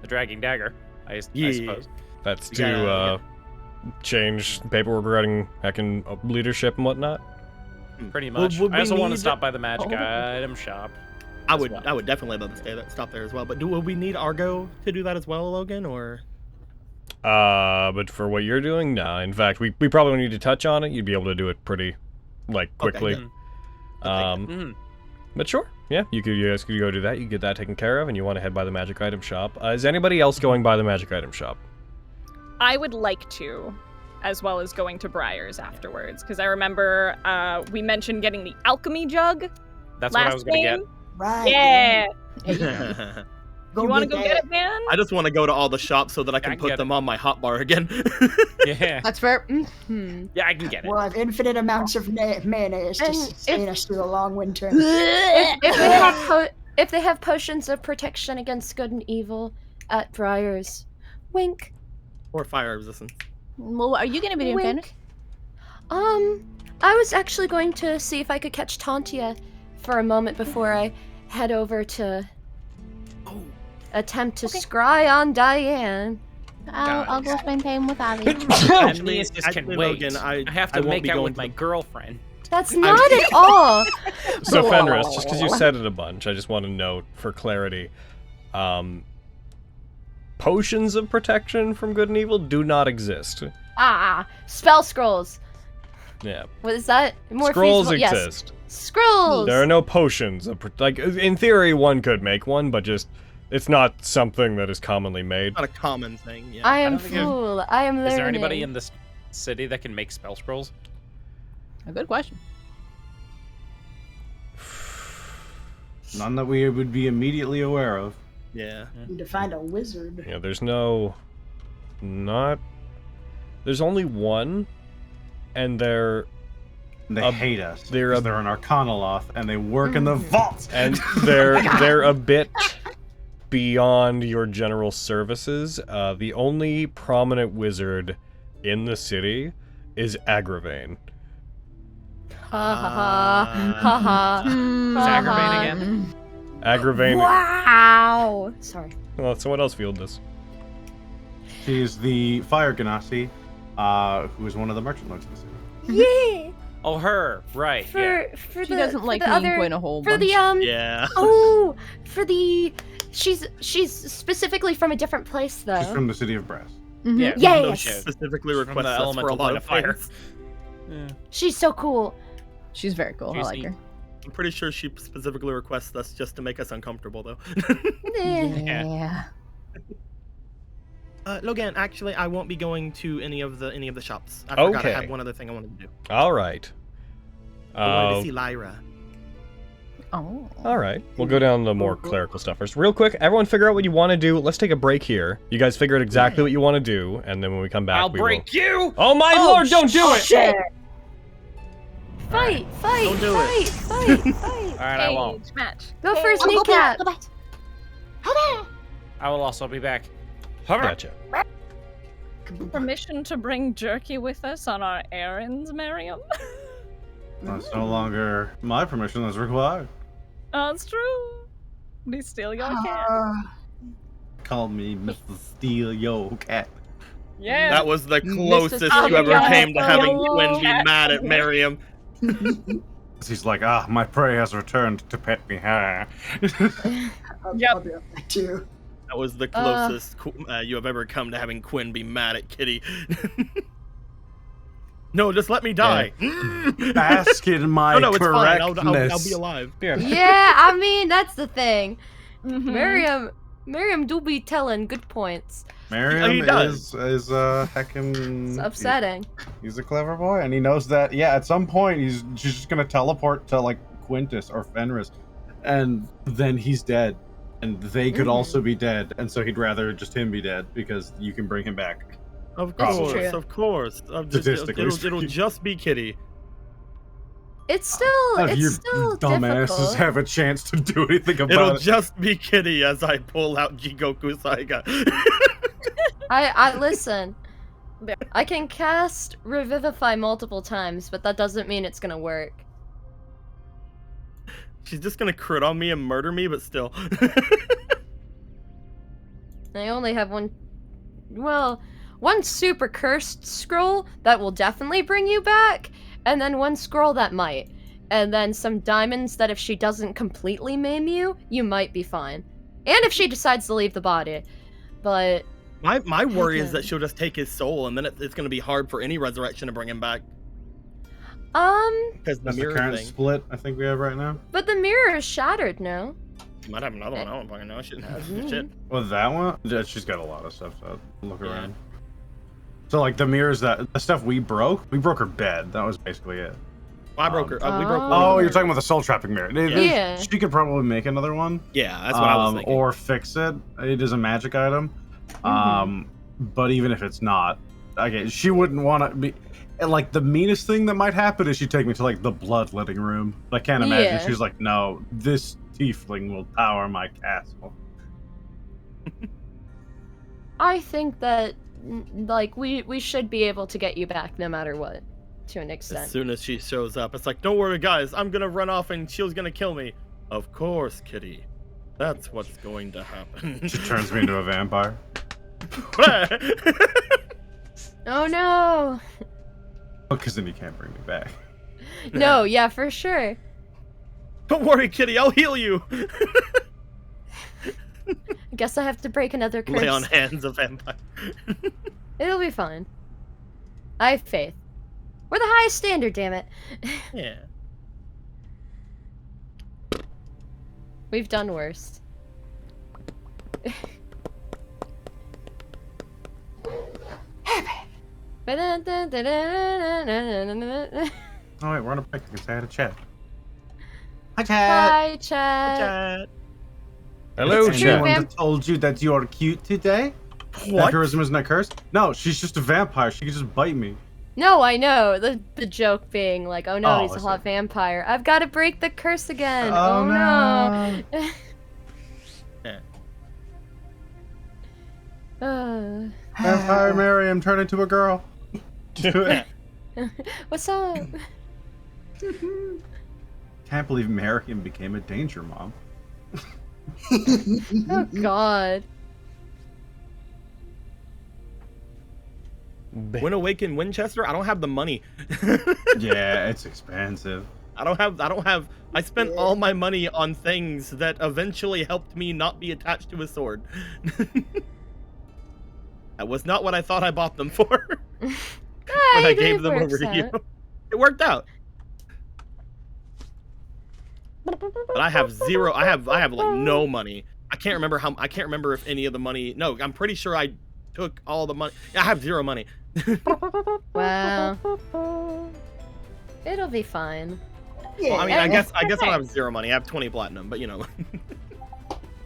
Dragging Dagger. I suppose. That's You gotta- to change paperwork regarding hacking leadership and whatnot. Pretty much. would I we also want to need- stop by the magic Oh. item shop. I as would well. I would definitely love to stop there as well. But will we need Argo to do that as well, Logan? Or But for what you're doing, no. In fact, we probably need to touch on it. You'd be able to do it pretty, quickly. good. Mhm. But sure, yeah, you guys could go do that. You get that taken care of, and you want to head by the magic item shop. Is anybody else going by the magic item shop? I would like to, as well as going to Briar's afterwards, because I remember we mentioned getting the alchemy jug That's last what I was gonna get. game. Right. Yeah. Go You want to go that. get it, man? I just want to go to all the shops so that I I can can put get them on my hotbar again. Yeah. That's fair. Hmm. Yeah, I can get it. We'll have infinite amounts of mayonnaise to And sustain us through the long winter. If they have potions of protection against good and evil at Briar's, wink, Or fire resistance. Well, what are you going to be doing, Fenris? wink. I was actually going to see if I could catch Tantia for a moment before I head over to attempt to scry on Diane. I'll go spend time with Abby. And Lias just can actually, wait. Logan, I have I to won't make be out going with to my the- girlfriend. That's not at all. So Fenris, just because you said it a bunch, I just want to note for clarity, potions of protection from good and evil do not exist. Spell scrolls. Yeah, What is that? More scrolls feasible? Yes. exist. Scrolls. There are no potions of like in theory one could make one, but just It's not something that is commonly made. Not a common thing. Yeah. I am don't think I've- fool. I am learning. Is there anybody in this city that can make spell scrolls? A good question. None that we would be immediately aware of. Yeah. Need to find a wizard. Yeah, there's no... There's only one, and they're... They hate us. They're 'cause they're an Arcanoloth, and they work in the vaults. And they're a bit beyond your general services. The only prominent wizard in the city is Agravain. Ha ha ha. Ha ha. Is Agravain again? Agravain... Wow. Sorry. Well, someone else field this. She's the Fire Ganassi, who is one of the merchant lords in the city. Yeah. Oh, her. Right. Yeah. For She the, doesn't for like the me and other, Quinn a whole for bunch. the Yeah. Oh, for the she's specifically from a different place though. She's from the city of Brass. Mhm. Yeah. No, Yes. she specifically From requests the us for a elemental lot plane of of fire. things. Yeah. She's so cool. She's very cool. I like Juicy. her. I'm pretty sure she specifically requests us just to make us uncomfortable, though. Yeah. Logan, actually, I won't be going to any of the shops. I forgot I Okay. had one other thing I wanted to do. All right. I wanted to see Lyra. Oh. All right. We'll go down the more clerical stuff first. Real quick, everyone figure out what you want to do. Let's take a break here. You guys figure out exactly what you want to do, and then when we come back, I'll we will... break you! Oh my lord, don't do it! Shit. Fight, Don't do fight, fight, fight. Alright, I won't. Cage match. Go for his kneecap. I will also be back. Gotcha. Permission to bring Jerky with us on our errands, Miriam? That's no longer my permission that's required. That's true. Please steal your cat. Call me Mr. Steal Yo Cat. Yeah. That was the closest Steal you ever Your came to Cat. having Quinn be mad at Miriam. He's like, my prey has returned to pet me. Ha. I'll be up there too. That was the closest you have ever come to having Quinn be mad at Kitty. No, just let me die. Bask in my No, it's fine. correctness. I'll be alive. Yeah, I mean that's the thing. Mhm. Miriam do be telling good points. Miriam He does. is heckin'... It's upsetting. He's a clever boy, and he knows that, yeah, at some point, she's just gonna teleport to, like, Quintus or Fenris, and then he's dead. And they could also be dead, and so he'd rather just him be dead, because you can bring him back. Of That's course, true. of course. Statistically It'll speaking. just be Kitty. It's still None of you it's still dumbasses difficult. have a chance to do anything about It'll it. just be Kitty as I pull out Jigoku Saiga. I listen. I can cast Revivify multiple times, but that doesn't mean it's gonna work. She's just gonna crit on me and murder me, but still. I only have one super cursed scroll that will definitely bring you back, and then one scroll that might. And then some diamonds that if she doesn't completely maim you, you might be fine. And if she decides to leave the body. But My worry is that she'll just take his soul, and then it's gonna be hard for any resurrection to bring him back. Because the That's the mirror current thing. split I think we have right now. but the mirror is shattered now. Might have another one. I don't fucking know. Shit. Mhm. Shit. Well, that one, yeah, she's got a lot of stuff to look Yeah. around. So, like, the mirrors the stuff we broke her bed. That was basically it. I broke her. We broke. Oh, one. you're talking about the soul trapping mirror. Yeah. She could probably make another one. Yeah, that's what I was thinking. Or fix it. It is a magic item. But even if it's not, okay, she wouldn't want to be. Like, the meanest thing that might happen is she'd take me to, like, the bloodletting room. I can't imagine. Yeah. She's like, no, this tiefling will power my castle. I think that like we should be able to get you back no matter what, to an As extent. soon as she shows up, it's like, don't worry, guys. I'm gonna run off, and Shield's gonna kill me. Of course, Kitty. That's what's going to happen. She turns me into a vampire. Oh no! Because then you can't bring me back. No, yeah, for sure. Don't worry, Kitty. I'll heal you. I guess I have to break another curse. Lay on hands of vampire. It'll be fine. I have faith. We're the highest standard, damn it. Yeah. We've done worse. Oh wait, we're on a picnic. Let's say hi to Chad. Hi, Chad. Hi, Chad. Chat. Hello, Has Chad. anyone told you that you are cute today? What? Vampirism isn't a curse? No, she's just a vampire. She can just bite me. No, I know. The joke being like, oh no, Oh, he's a I see. hot vampire. I've got to break the curse again. Oh, Oh, no. Vampire Miriam, turn into a girl. Do it. What's up? Can't believe Miriam became a danger mom. Oh god. When Awakened Winchester, I don't have the money. Yeah, it's expensive. I spent all my money on things that eventually helped me not be attached to a sword. That was not what I thought I bought them for. When I gave them over to you. It worked out. But I have zero. I have like no money. I can't remember if any of the money. No, I'm pretty sure I took all the money. I have zero money. Wow. It'll be fine. Well, I mean, I guess I don't have zero money. I have 20 platinum, but you know.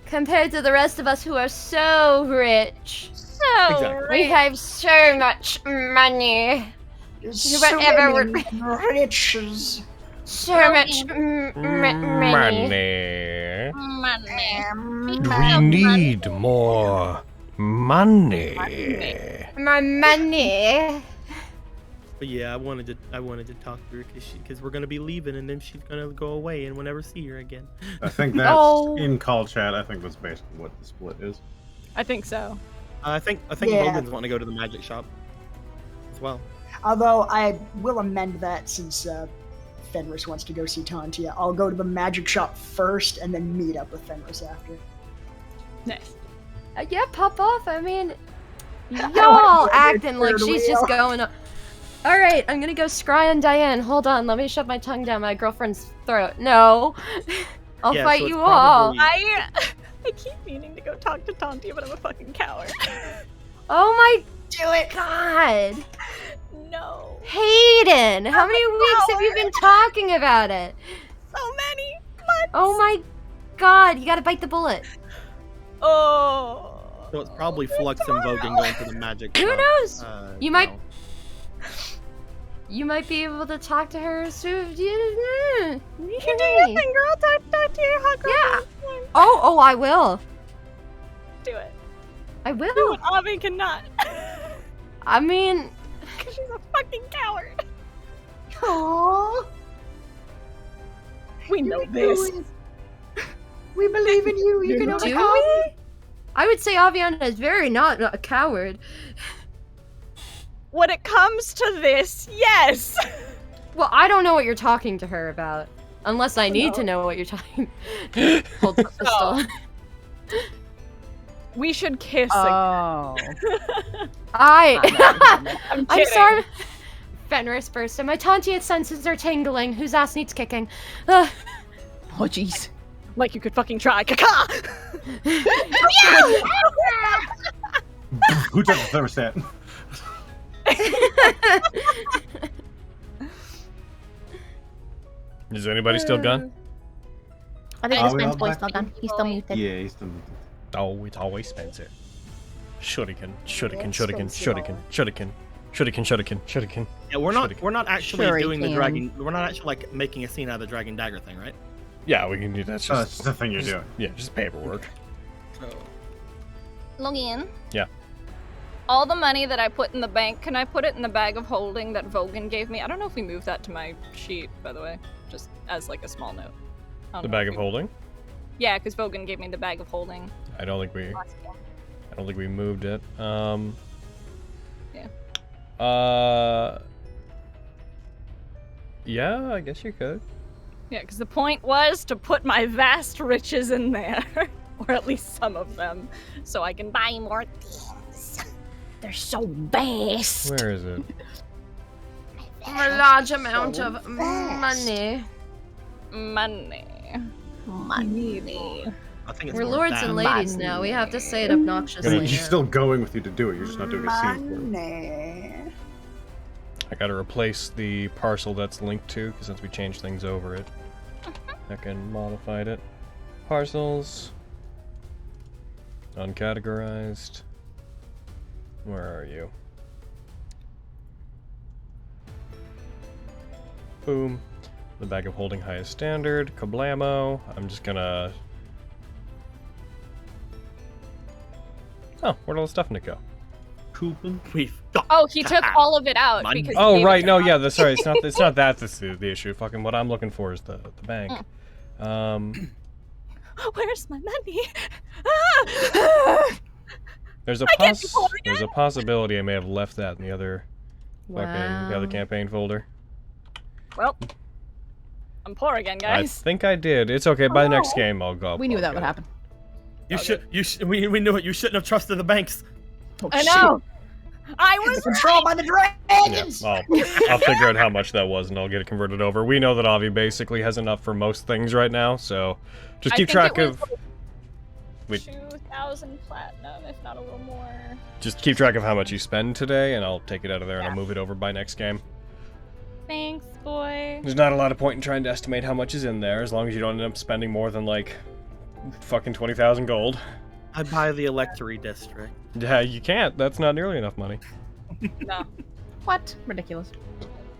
Compared to the rest of us who are so rich. So Exactly. We have so much money. Whatever we're... riches. So much money. Money. money. We need more money. My money. But yeah, I wanted to talk to her because we're gonna be leaving and then she's gonna go away and we'll never see her again. I think that's Oh. in call chat. I think that's basically what the split is. I think so. I think Yeah. Logan's want to go to the magic shop as well. Although I will amend that since Fenris wants to go see Tantia. I'll go to the magic shop first and then meet up with Fenris after. Nice. Yeah, pop off. I mean, wanna y'all play acting like third she's just wheel. going on. All right, I'm gonna go scry on Diane. Hold on, let me shove my tongue down my girlfriend's throat. No, I'll Yeah, fight so it's you all. probably- I keep meaning to go talk to Tantia, but I'm a fucking coward. Oh my god, No. Hayden! How many weeks have you been talking about it? So many months. Oh my god, you gotta bite the bullet. Oh. So it's probably Flux and Vogan going to the magic Who shop. knows? You might. know. You might be able to talk to her soon. You can do your thing, girl. Talk to your hot girl. Yeah. Oh, I will. Do it. I Do will. what Avi cannot. I mean, Because she's a fucking coward. Aww. We know You can this. do it. We believe in you. You can do overcome. we? I would say Aviana is very not a coward. When it comes to this, yes. Well, I don't know what you're talking to her about. Unless I need to know what you're talking. Hold the pistol. We should kiss Oh. I'm I'm kidding. sorry. Fenris burst, and my Tantia senses are tingling. Whose ass needs kicking? Ugh. Oh, jeez. Like you could fucking try. Kaka! Who took the thermostat? Is anybody still gone? I think Are this we man's all voice back? still gone. He's still muted. Yeah, he's still. Oh, it's always Spencer. Shuriken, shuriken, It's shuriken, Spencer. shuriken, shuriken, shuriken, shuriken, shuriken. Yeah, we're Shuriken. not actually Sure he doing the can. dragon. We're not actually like making a scene out of the dragon dagger thing, right? Yeah, we can do that. It's Oh, just, that's the thing you're doing. yeah, just paperwork. So Logan. Yeah. All the money that I put in the bank, can I put it in the bag of holding that Vogan gave me? I don't know if we moved that to my sheet, by the way, just as like a small note. I don't The know bag if of we- holding? Yeah, because Vogan gave me the bag of holding. I don't think we moved it. Yeah. Yeah, I guess you could. Yeah, because the point was to put my vast riches in there, or at least some of them, so I can buy more things. They're so vast. Where is it? A large amount of money. Money. Money. I think it's We're more lords that. and ladies now. We have to say it obnoxiously. She's still going with you to do it. You're just not doing a scene for it. Money. I gotta replace the parcel that's linked to, because since we changed things over it, I can modified it. Parcels. Uncategorized. Where are you? Boom. The bag of holding highest standard. Kablamo. I'm just gonna... Oh, where'd all the stuff in it go? Coupon. Oh, he took all of it out Money. because. he Oh gave right, it no, to yeah, us. that's sorry. It's not that that's the issue. Fucking what I'm looking for is the bank. Where's my money? There's a can't be pouring there's a possibility I may have left that in the other fucking the other Wow. campaign folder. Well, I'm poor again, I guys. think I did. It's okay. By the next game, I'll go. We knew I'll that get would it. happen. We knew it. You shouldn't have trusted the banks. Oh, I know. I was Controlled by the dragons. Yeah, I'll figure out how much that was, and I'll get it converted over. We know that Avi basically has enough for most things right now, so just I keep think track it was of. Wait, 2,000 platinum, if not a little more. just keep track of how much you spend today, and I'll take it out of there and Yeah. I'll move it over by next game. Thanks, boy. There's not a lot of point in trying to estimate how much is in there, as long as you don't end up spending more than like fucking 20,000 gold. I buy the Electory District. Yeah, you can't. That's not nearly enough money. No, What? Ridiculous.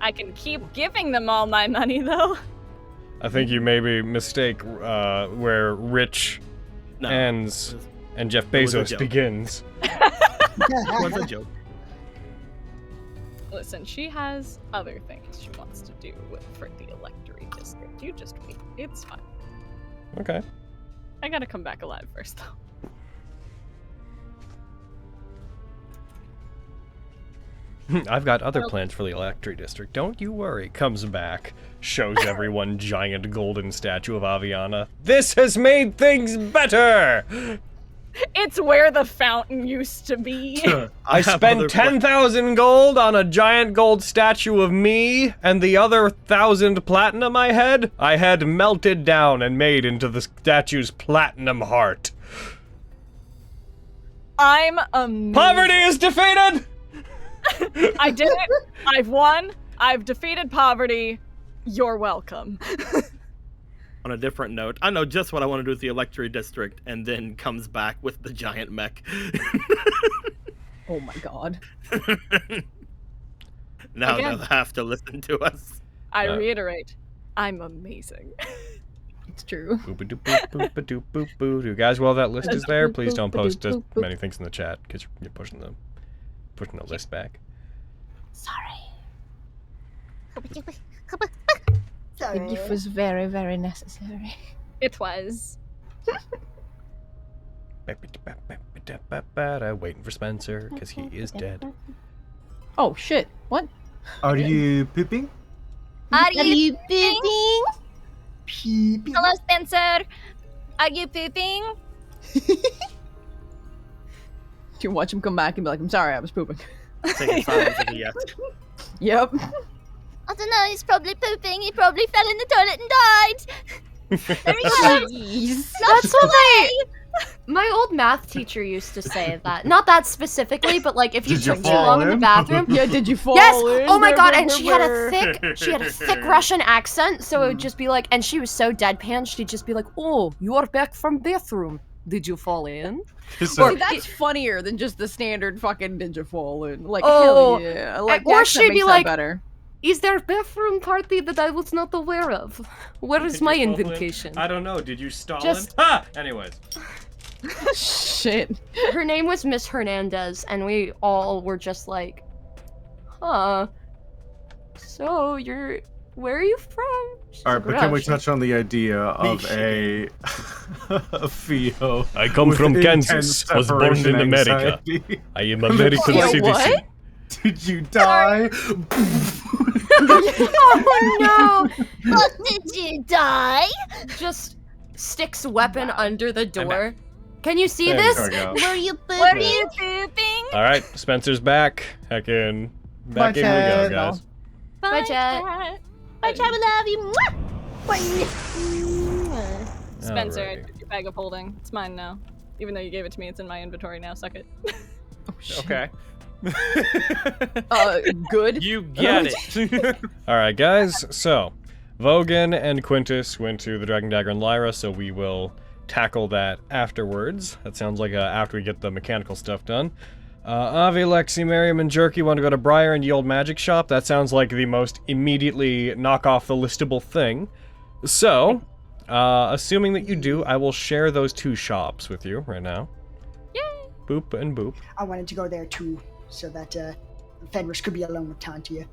I can keep giving them all my money though. I think you maybe mistake where Rich No, ends and Jeff was a Bezos joke. begins. it was a joke. Listen, she has other things she wants to do for the Electory District. You just wait. It's fine. Okay. I gotta come back alive first, though. I've got other plans for the Electric District. Don't you worry. Comes back, shows everyone giant golden statue of Aviana. This has made things better! It's where the fountain used to be. I have spent other 10,000 gold on a giant gold statue of me, and the other 1,000 platinum I had melted down and made into the statue's platinum heart. I'm amazing. Poverty is defeated! I did it. I've won. I've defeated poverty. You're welcome. On a different note, I know just what I want to do with the Electory District, and then comes back with the giant mech. Oh my god. Now Again. they'll have to listen to us. I reiterate, I'm amazing. It's true. Boop-a-doop-boop-a-doop-boop-boo. Guys, while that list is there, please don't post as many things in the chat, because you're pushing the list back. Sorry. Sorry. The gift was very, very necessary. It was. Waiting for Spencer, because he is dead. Oh shit. What? Are you pooping? Are you pooping? Peeping. Hello, Spencer. Are you pooping? You watch him come back and be like, I'm sorry, I was pooping. Taking silence as a yes. Yep. I don't know, he's probably pooping. He probably fell in the toilet and died. There he goes. Jeez. That's what my old math teacher used to say that. Not that specifically, but like if you Did you took too fall long in the in? bathroom. Yeah, did you fall Yes! in? Oh my god, and Brr, she had a brr. thick Russian accent, so it would just be like, and she was so deadpan, she'd just be like, "Oh, you are back from bathroom. Did you fall in?" So, See, that's funnier than just the standard fucking did you fall in. Like, Oh, hell yeah. Like, or or she'd she'd be be like- better. Is there a bathroom party that I was not aware of? Where is my invitation? I don't know. Did you Stalin? Just- Ha! Anyways. Shit. Her name was Miss Hernandez, and we all were just like, huh. So, where are you from? She's all right, like, but can we "Russian." touch on the idea of a Theo? I come with from intense Kansas. Was born in separation America. anxiety? I am American Wait, citizen. what? Did you die? Oh no! What, did you die? Just sticks weapon under the door. Can you see There this? we go. Were you pooping? Were you pooping? All right, Spencer's back. Heckin', back in we go, guys. Bye, Jet. Bye, Chat. I love you. Mwah! Bye. Spencer, Alrighty. did you your bag of holding. It's mine now. Even though you gave it to me, it's in my inventory now. Suck it. Oh, shit. Okay. Good. You get it. All right, guys. So, Vogan and Quintus went to the Dragon Dagger and Lyra, so we will tackle that afterwards. That sounds like after we get the mechanical stuff done. Avi, Lexi, Miriam, and Jerky want to go to Briar and the Old Magic Shop. That sounds like the most immediately knock off the listable thing. So, assuming that you do, I will share those 2 shops with you right now. Yay! Boop and boop. I wanted to go there too, so that Fenris could be alone with Tantia.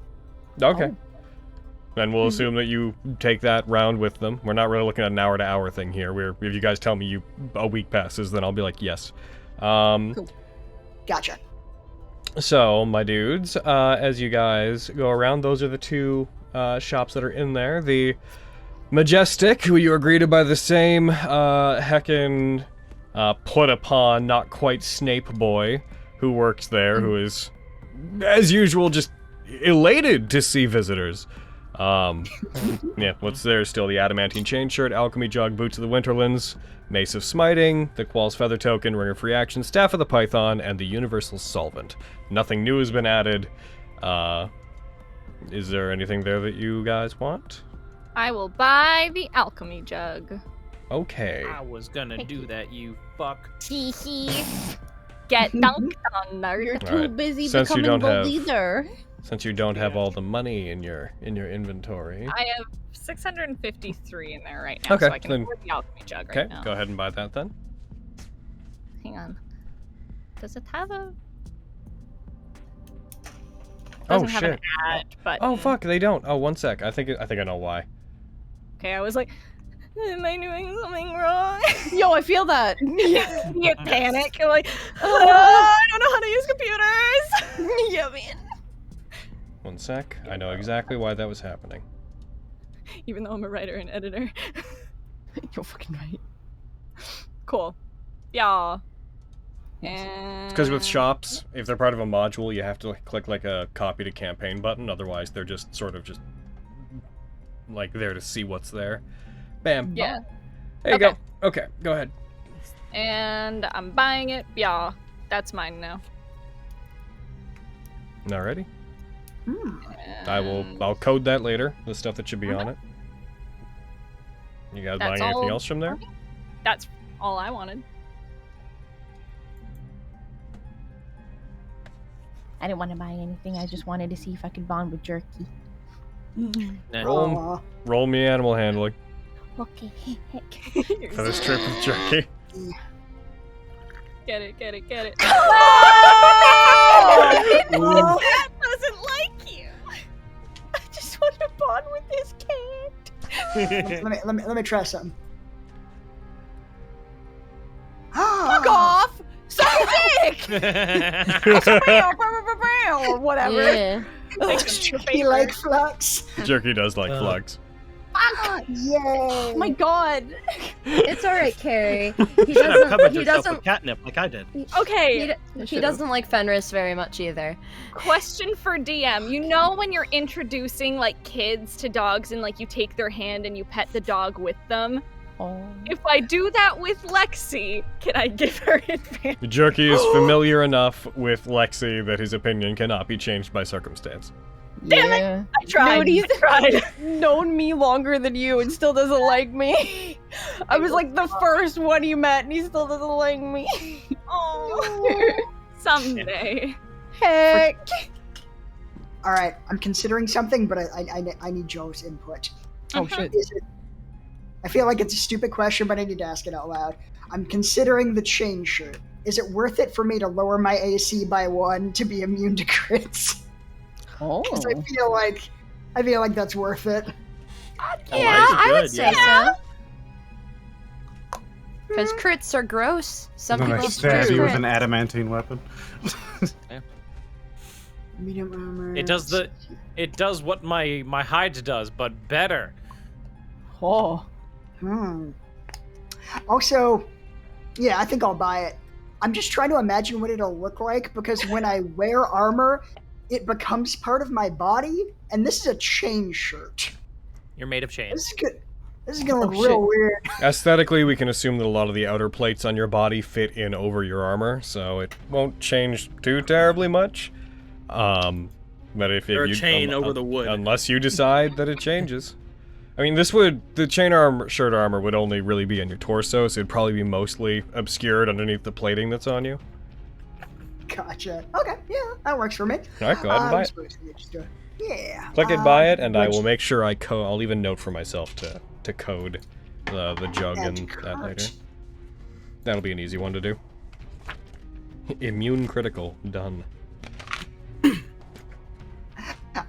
Okay. And we'll assume that you take that round with them. We're not really looking at an hour-to-hour thing here. If you guys tell me a week passes, then I'll be like, yes. Cool. Gotcha. So, my dudes, as you guys go around, those are the 2 shops that are in there. The Majestic, who you are greeted by the same heckin' put upon, not quite Snape boy who works there, who is, as usual, just elated to see visitors. Yeah, what's there still? The Adamantine Chain Shirt, Alchemy Jug, Boots of the Winterlands, Mace of Smiting, the Qual's Feather Token, Ring of Reaction, Staff of the Python, and the Universal Solvent. Nothing new has been added. Is there anything there that you guys want? I will buy the alchemy jug. Okay. I was gonna do that, you fuck. Get dunked on, nerd. You're too Alright, busy since you becoming don't the have- leader. Since you don't have all the money in your inventory. I have 653 in there right now, Okay, so I can then- afford the alchemy jug Okay, right now. go ahead and buy that then. Hang on. Does it have a... Oh, Doesn't have an shit. ad button. Oh fuck, they don't. Oh, one sec. I think I know why. Okay, I was like, am I doing something wrong? Yo, I feel that. You panic. You're like, I don't know how to use computers. Yeah, man. One sec. I know exactly why that was happening. Even though I'm a writer and editor. You're fucking right. Cool. Yeah. It's because with shops, if they're part of a module, you have to click like a copy to campaign button. Otherwise, they're just sort of just like there to see what's there. Bam. Yeah. There you go. Okay, go ahead. And I'm buying it. Yeah. That's mine now. Alrighty. And I'll code that later. The stuff that should be on it. You guys That's buying anything all else from there? for me. That's all I wanted. I didn't want to buy anything. I just wanted to see if I could bond with Jerky. Roll me animal handling Okay. for this trip with Jerky. Get it. Oh. That doesn't like you. I just want to bond with this cat. let me try something. Fuck off! Suck a dick! Or whatever. Yeah. He like flux. Jerky does like flux. Yay! Oh my god. It's alright, Carrie. He Should have covered doesn't. He yourself doesn't. with catnip like I did. Okay. He doesn't like Fenris very much either. Question for DM. You know when you're introducing like kids to dogs and like you take their hand and you pet the dog with them? Oh. If I do that with Lexi, can I give her advantage? Jerky is familiar enough with Lexi that his opinion cannot be changed by circumstance. Damn it! Yeah. I tried. Nobody's I tried. known me longer than you and still doesn't like me. I was like the first one you met and he still doesn't like me. Oh, someday. Heck. All right, I'm considering something, but I need Joe's input. Oh shit. Is it? I feel like it's a stupid question, but I need to ask it out loud. I'm considering the chain shirt. Is it worth it for me to lower my AC by 1 to be immune to crits? Oh. Because I feel like that's worth it. Yeah, I would say yeah. so. Because crits are gross. Some Then I people stab do you with crits. an adamantine weapon. Medium armor. It does what my hide does, but better. Oh. Also, yeah, I think I'll buy it. I'm just trying to imagine what it'll look like because when I wear armor, it becomes part of my body, and this is a chain shirt. You're made of chain. This is good. This is gonna look real weird. Aesthetically, we can assume that a lot of the outer plates on your body fit in over your armor, so it won't change too terribly much. But if They're a you chain over the wood. unless you decide that it changes. I mean, the chain armor, shirt armor would only really be on your torso, so it'd probably be mostly obscured underneath the plating that's on you. Gotcha. Okay, yeah, that works for me. All right, go ahead and buy it. Yeah. Click it, buy it, and I will make sure I'll leave a note for myself to code the jug and that later. That'll be an easy one to do. Immune critical, done.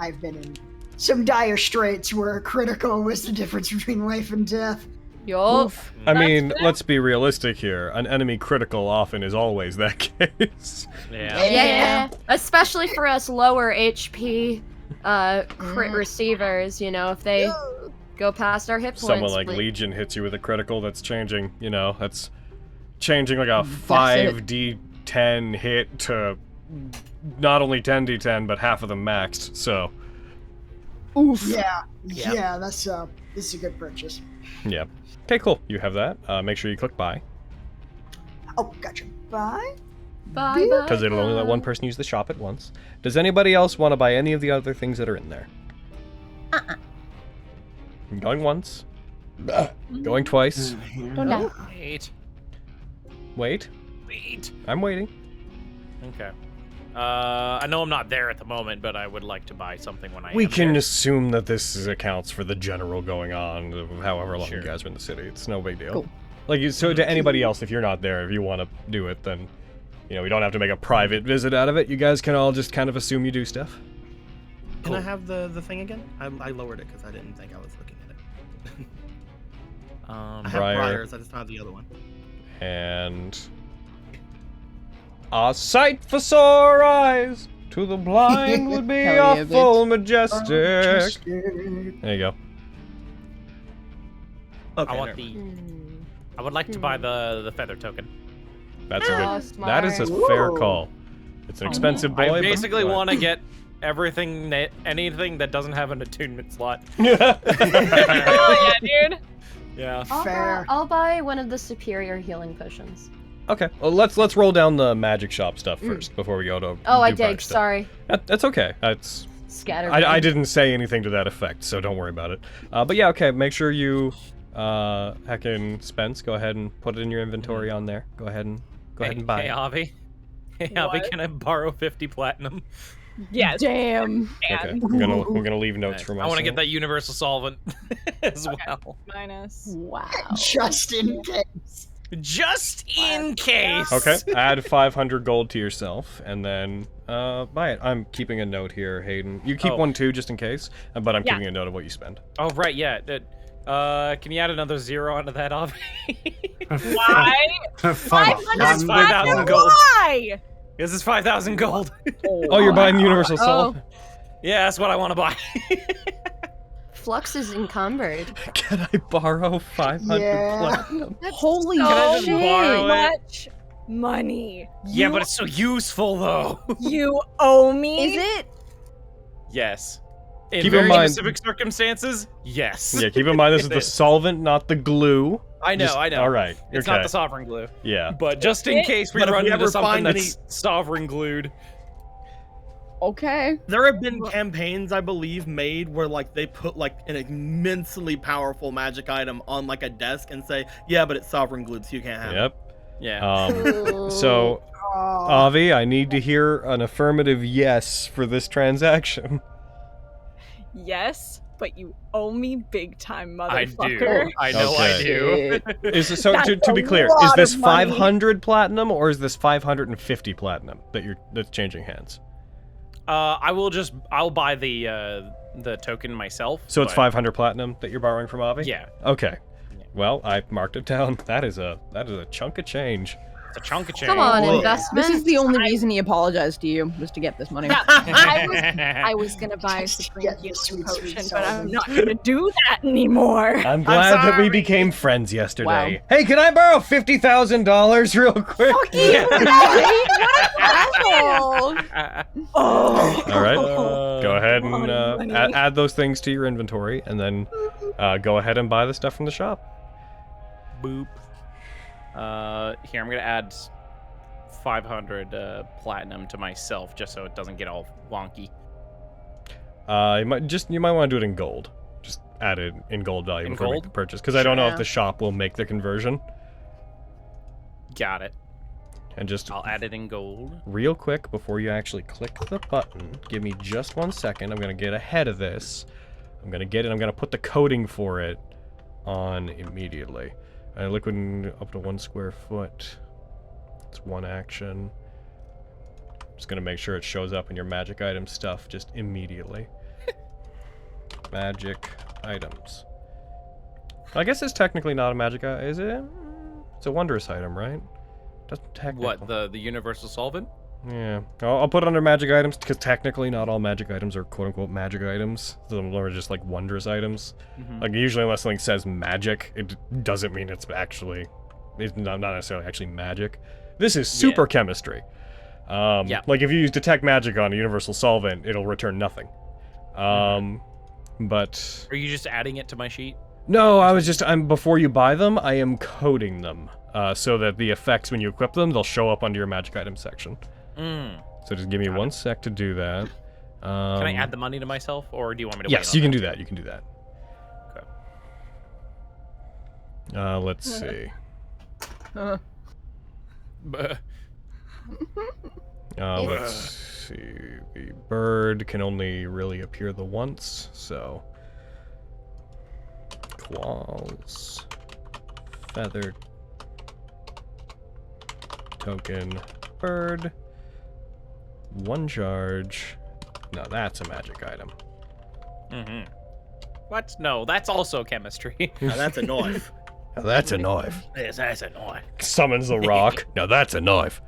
I've been in some dire straits where critical was the difference between life and death. Yup. I mean, let's be realistic here. An enemy critical often is always that case. Yeah. Especially for us lower HP crit receivers, you know, if they go past our hit points. Someone like Legion hits you with a critical that's changing, you know, that's changing like a 5d10 hit to not only 10d10, but half of them maxed, so. Oof. Yeah, this is a good purchase. Yeah. Okay, cool. You have that. Make sure you click buy. Oh, gotcha. Buy? Bye. Because it'll only let one person use the shop at once. Does anybody else want to buy any of the other things that are in there? Going once. Going twice. Wait. I'm waiting. Okay. I know I'm not there at the moment, but I would like to buy something when I We am can there. assume that this accounts for the general going on of however long you guys are in the city. It's no big deal. Cool. Like, so to anybody else, if you're not there, if you want to do it, then, you know, we don't have to make a private visit out of it. You guys can all just kind of assume you do stuff. Can I have the thing again? I lowered it because I didn't think I was looking at it. I have Briars, I just don't have the other one. And a sight for sore eyes, to the blind would be Hell yeah, awful majestic. There you go. Okay, I want I would like to buy the feather token. That's a good. That is a fair call. It's an expensive boy. I basically but want to get everything, anything that doesn't have an attunement slot. Oh yeah, dude. Yeah. Fair. I'll buy one of the superior healing potions. Okay, well, let's roll down the magic shop stuff first before we go to. Oh, I do bike dig. stuff. Sorry. That's okay. That's. Scattered. I didn't say anything to that effect, so don't worry about it. But yeah, okay. Make sure you, heckin' Spence, go ahead and put it in your inventory on there. Go ahead and buy. Hey, it. Avi. Hey, Avi, can I borrow 50 platinum? Yes. Damn. Okay, I'm gonna leave notes for myself. I want to get that universal solvent as well. Minus. Wow. Just in case. Just in case. Okay, add 500 gold to yourself, and then buy it. I'm keeping a note here, Hayden. You keep one too, just in case, but I'm keeping a note of what you spend. Oh right, yeah. Can you add another 0 onto that, Avi? Why? 5,000 gold. Why? This is 5,000 gold. Oh, you're buying the universal soul? Yeah, that's what I want to buy. Flux is encumbered. Can I borrow 500 platinum? Holy Can I just So borrow it? much money. Yeah, but it's so useful though. You owe me. Is it? Yes. In Keep in very mind- specific circumstances, yes. Yeah, keep in mind this is the solvent, not the glue. I know, Just- I know. All right, It's okay. not the sovereign glue. Yeah. But just in case we But if run we into ever something find that's sovereign glued. Okay. There have been campaigns, I believe, made where like they put like an immensely powerful magic item on like a desk and say, yeah, but it's sovereign glued, so you can't have it. Yep. Yeah. So, Avi, I need to hear an affirmative yes for this transaction. Yes, but you owe me big time, I motherfucker. do. I know I do. Is this, so That's to be a clear, is lot this of money. 500 platinum or is this 550 platinum that's changing hands? I'll buy the token myself. So it's but- 500 platinum that you're borrowing from Avi? Yeah. Okay. Well, I marked it down. That is a chunk of change. It's a chunk of change. Come on, Whoa. investment. This is the only reason he apologized to you, was to get this money. I was gonna buy a supreme Get the healing sweet, potion, sweet but I'm solvent. not gonna do that anymore. I'm glad that we sorry. became friends yesterday. Hey, can I borrow $50,000 real quick? Asshole. Oh. All right. Go ahead and money. add those things to your inventory, and then Go ahead and buy the stuff from the shop. Boop. Here, I'm gonna add 500 platinum to myself just so it doesn't get all wonky. You might want to do it in gold. Just add it in gold value before you make the purchase, because I don't know if the shop will make the conversion. Got it. And just I'll add it in gold. Real quick before you actually click the button, give me just 1 second. I'm gonna get ahead of this. I'm gonna get it. I'm gonna put the coding for it on immediately. Liquid up to 1 square foot. It's 1 action. Just gonna make sure it shows up in your magic item stuff just immediately. Magic items. I guess it's technically not a magic item, is it? It's a wondrous item, right? Doesn't technically. What, the universal solvent? Yeah, I'll put it under magic items because technically not all magic items are quote-unquote magic items. Some are just like wondrous items. Like usually unless something says magic, it doesn't mean it's not necessarily actually magic. This is super chemistry. Like if you use detect magic on a universal solvent, it'll return nothing. But are you just adding it to my sheet? no, before you buy them, I am coding them so that the effects when you equip them, they'll show up under your magic item section. So just give me 1 sec to do that. Can I add the money to myself, or do you want me to? Yes, wait you on can do that. You can do that. Okay. Let's see. Let's see. The bird can only really appear the once, so qualls, feathered token, bird, 1 charge. Now that's a magic item. What? No, that's also chemistry. Now that's a knife. Now that's a knife. Yes, that's a knife. Summons a rock. Now that's a knife.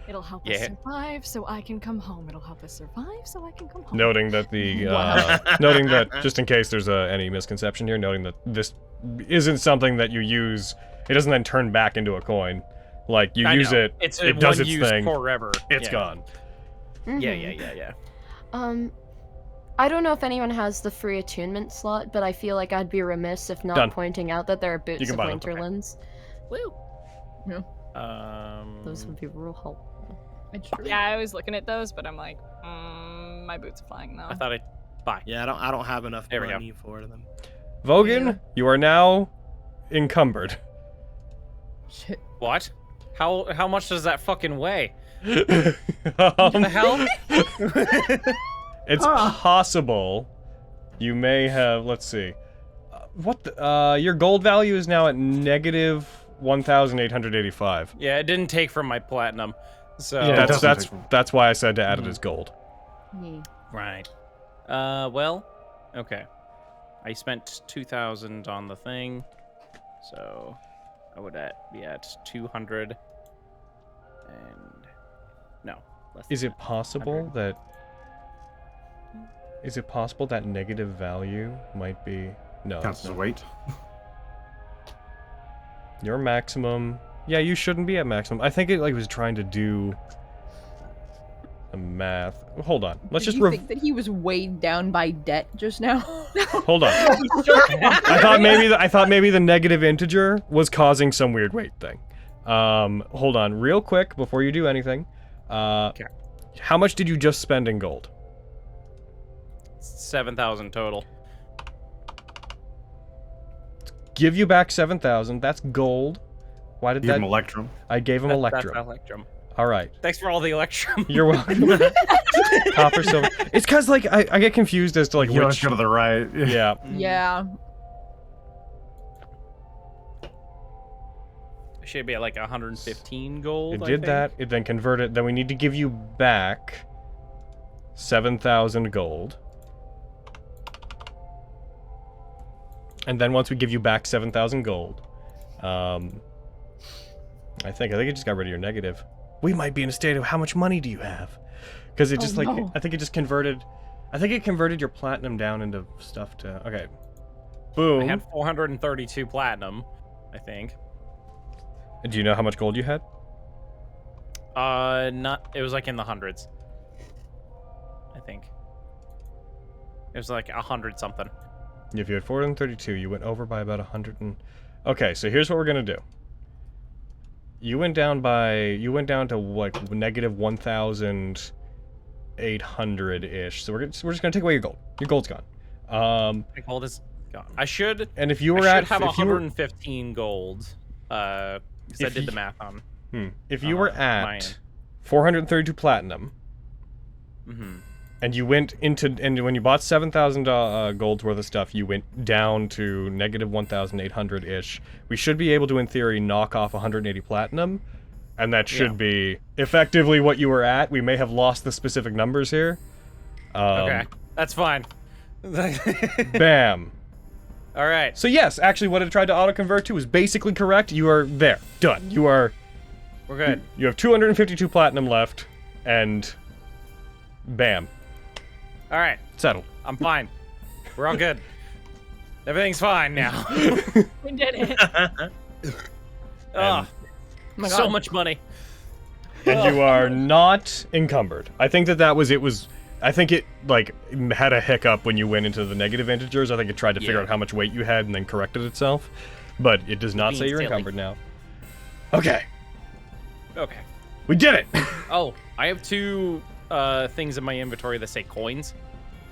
It'll help us survive so I can come home. It'll help us survive so I can come home. Noting that noting that just in case there's any misconception here, noting that this isn't something that you use. It doesn't then turn back into a coin. Like you use it, it does its thing. Forever. It's gone. Yeah. I don't know if anyone has the free attunement slot, but I feel like I'd be remiss if not pointing out that there are boots of Winterlands. Woo. Yeah. Those would be real helpful. Yeah, I was looking at those, but I'm like, my boots are flying though. I thought I'd buy. Yeah, I don't have enough There we money for them. Vogan, you are now encumbered. Shit. What? How much does that fucking weigh? What the hell? It's possible you may have. Let's see. Your gold value is now at negative 1,885. Yeah, it didn't take from my platinum, so yeah, that's why I said to add it as gold. Right. Well, okay. I spent 2,000 on the thing, so I would be at 200. And no. Is it possible that? Is it possible that negative value might be no? Counts as weight. Your maximum. Yeah, you shouldn't be at maximum. I think it was trying to do the math. Hold on. Let's just. You think that he was weighed down by debt just now? Hold on. I thought maybe the negative integer was causing some weird weight thing. Hold on, real quick before you do anything. Okay. How much did you just spend in gold? 7,000 total. Give you back 7,000. That's gold. Why did Give him Electrum. I gave him Electrum. That's Electrum. All right. Thanks for all the Electrum. You're welcome. Copper, silver. It's because like I get confused as to like You which. go to the right. Yeah. Yeah. Should be at like 115 gold. It did that. It then converted. Then we need to give you back 7,000 gold. And then once we give you back 7,000 gold, I think it just got rid of your negative. We might be in a state of how much money do you have? Because it just I think it just converted. I think it converted your platinum down into stuff to. Okay. Boom. I had 432 platinum, I think. Do you know how much gold you had? Not. It was like in the hundreds. I think. It was like 100 something. If you had 432, you went over by about 100 and... Okay, so here's what we're gonna do. You went down to like negative 1,800-ish. So we're just gonna take away your gold. Your gold's gone. My gold is gone. I should. And if you were I at... should have if you were- 115 gold. Because I If did you- the math on. If you were mine. at 432 platinum, and you went into, and when you bought 7,000 gold's worth of stuff, you went down to negative 1,800-ish. We should be able to, in theory, knock off 180 platinum, and that should be effectively what you were at. We may have lost the specific numbers here. Okay, that's fine. Bam. All right. So yes, actually what it tried to auto-convert to is basically correct. You are there. Done. You are... We're good. You have 252 platinum left, and... Bam. All right. Settled. I'm fine. We're all good. Everything's fine now. We did it. Oh, my so God. much money. And you are not encumbered. I think that was... I think it, like, had a hiccup when you went into the negative integers. I think it tried to figure out how much weight you had and then corrected itself. But it does not say Being you're silly. encumbered now. Okay. Okay. We did it! Oh, I have two things in my inventory that say coins.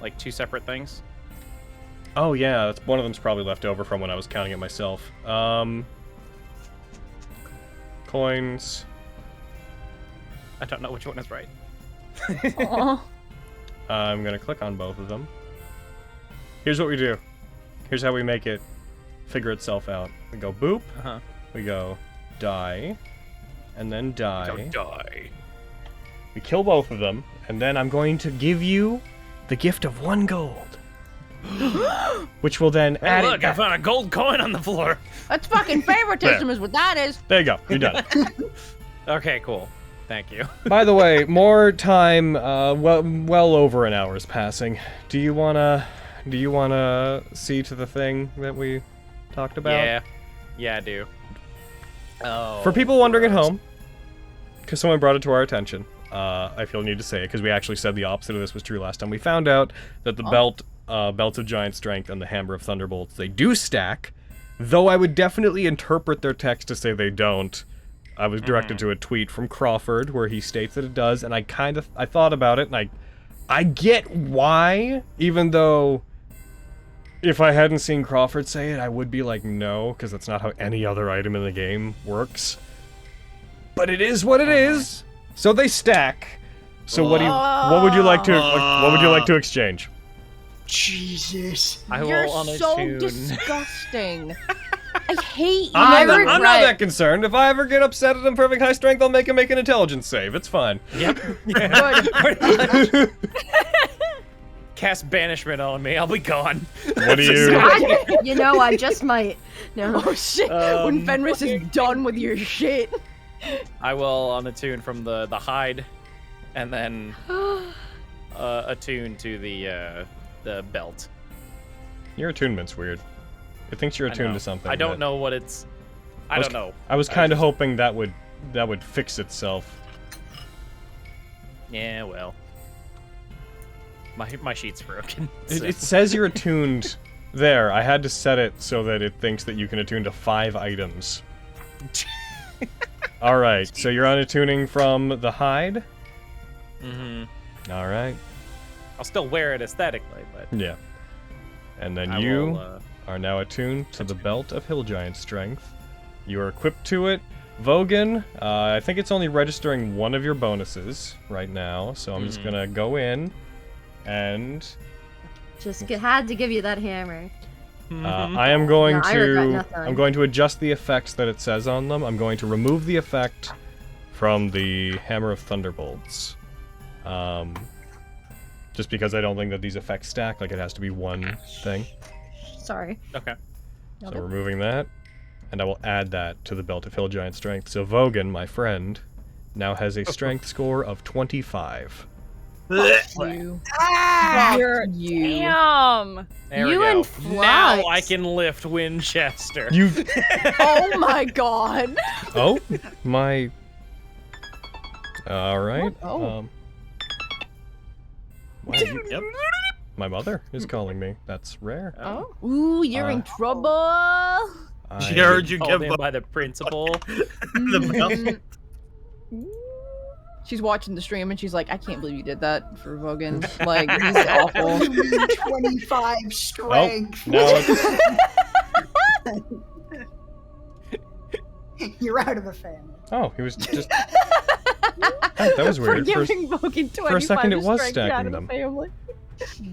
Like 2 separate things. Oh yeah, that's, one of them's probably left over from when I was counting it myself. Coins. I don't know which one is right. Aw. I'm gonna click on both of them. Here's what we do. Here's how we make it figure itself out. We go boop. We go die. And then die. Don't die. We kill both of them. And then I'm going to give you the gift of 1 gold. Which will then Hey, add it look, I back. found a gold coin on the floor. That's fucking favoritism is what that is. There you go. You're done. Okay, cool. Thank you. By the way, more time, well over an hour is passing. Do you wanna see to the thing that we talked about? Yeah, I do. Oh. For people wondering at home, because someone brought it to our attention, I feel the need to say it because we actually said the opposite of this was true last time. We found out that the belts of giant strength and the hammer of thunderbolts, they do stack, though I would definitely interpret their text to say they don't. I was directed to a tweet from Crawford where he states that it does, and I thought about it, and I get why, even though if I hadn't seen Crawford say it, I would be like, no, because that's not how any other item in the game works. But it is what it is. So they stack. So what would you like to exchange? Jesus. You're so disgusting. I hate you. I'm not that concerned. If I ever get upset at imperfect high strength, I'll make him make an intelligence save. It's fine. Yep. Cast banishment on me. I'll be gone. What do you... You know, I just might. No. Oh shit! When Fenris is done with your shit. I will unattune from the hide, and then attune to the belt. Your attunement's weird. It thinks you're attuned to something. I don't know what it's. I don't know. I was kind of hoping that would fix itself. Yeah, well. My sheet's broken. It says you're attuned there. I had to set it so that it thinks that you can attune to 5 items. Alright, so you're unattuning from the hide? Mm-hmm. Alright. I'll still wear it aesthetically, but... Yeah. And then I you will, are now attuned to the Belt of Hill Giant Strength. You are equipped to it. Vogan, I think it's only registering one of your bonuses right now, so I'm just gonna go in and... Just had to give you that hammer. I am going No, I regret to... nothing. I'm going to adjust the effects that it says on them. I'm going to remove the effect from the Hammer of Thunderbolts. Just because I don't think that these effects stack, like it has to be one thing. Sorry. Okay. So removing that, and I will add that to the Belt of Hill Giant Strength. So Vogan, my friend, now has a strength score of 25. You. You're you. Damn. There You we go. and Flux. Now I can lift Winchester. You... Oh my god. Oh, my... Alright. Oh. Wow, yep. My mother is calling me. That's rare. Oh. Ooh, you're in trouble. She heard you Called give in up by the principal. the belt. She's watching the stream and she's like, I can't believe you did that for Vogan. Like, he's awful. 25 strength. Oh, no, You're out of the family. oh, he was just. Oh, that was weird. For giving Vogan 25 for a second, it was strength out stacking of the them. family.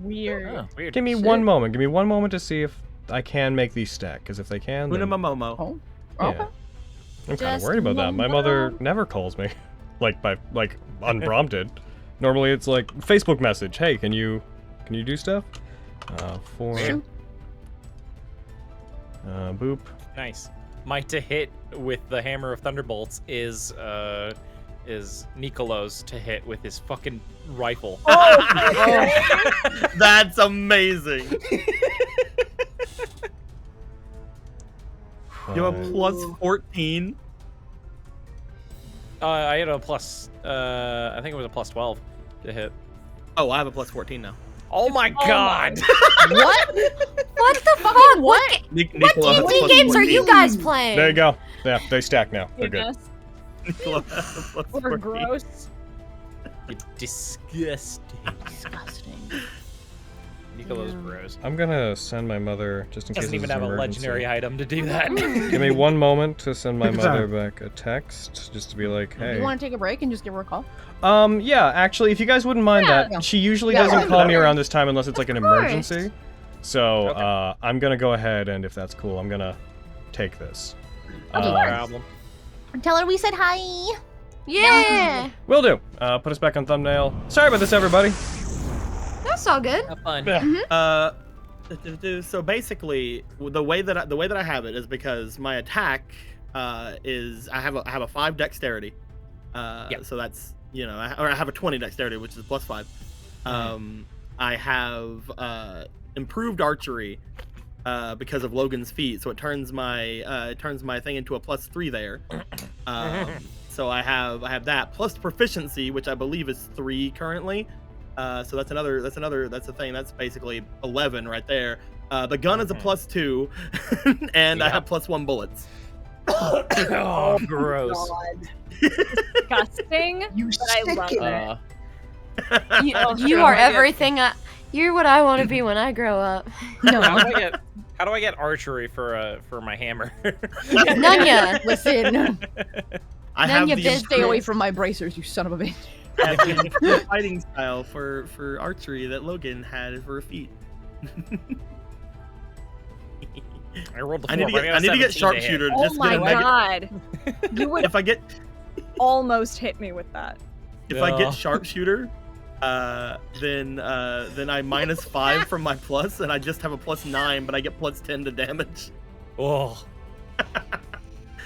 Weird. Oh, weird. Give me Shit. one moment. Give me one moment to see if I can make these stack. Because if they can, then, Momo. Oh. yeah. Okay. I'm kind of Just worried about that. My one mother more. never calls me, like unprompted. Normally it's like Facebook message. Hey, can you do stuff? For boop. Nice. My to hit with the Hammer of Thunderbolts is Nicolo's to hit with his fucking rifle. That's amazing. You have a plus 14. I had a plus. I think it was a plus 12 to hit. Oh, I have a plus 14 now. Oh my god! What? What the fuck? What? What Nicola has a D&D plus games are 14. you guys playing? There you go. Yeah, they stack now. They're good. Goodness. Nicola has a plus We're 14. gross. You disgusting. Disgusting. Nicolo's bros. I'm gonna send my mother just in case Doesn't it's even an have a emergency. legendary item to do that. Give me one moment to send my Take your mother time. back a text, just to be like, hey. You want to take a break and just give her a call? Yeah, actually, if you guys wouldn't mind Yeah. that, she usually Yeah, doesn't of call me course. around this time unless it's like an Of course. emergency. So, Okay. I'm gonna go ahead and if that's cool, I'm gonna take this. No problem. Tell her we said hi. Yeah. Will do. Put us back on thumbnail. Sorry about this, everybody. That's all good. Have fun. So basically, the way that I have it is because my attack is I have a 5 dexterity. So that's I have a 20 dexterity, which is plus 5. I have improved archery because of Logan's feat, so it turns my thing into a plus 3 there. So I have that plus proficiency, which I believe is 3 currently. So that's a thing. That's basically 11 right there. The gun is a plus 2, and I have plus 1 bullets. Oh, gross. God. Disgusting. You But I love sick it. You are everything. You're what I want to be when I grow up. How do I get archery for my hammer? Nunya. Listen, I Then have you the bitch, stay away from my bracers, you son of a bitch. I have the improved fighting style for archery that Logan had for a feat. I rolled the 4, I need to but get, got I need to 17 get hit. sharpshooter to Oh just my get a negative. god. You would If I get almost hit me with that. I Yeah. get sharpshooter, then I minus 5 from my plus, and I just have a plus 9, but I get plus 10 to damage. Oh.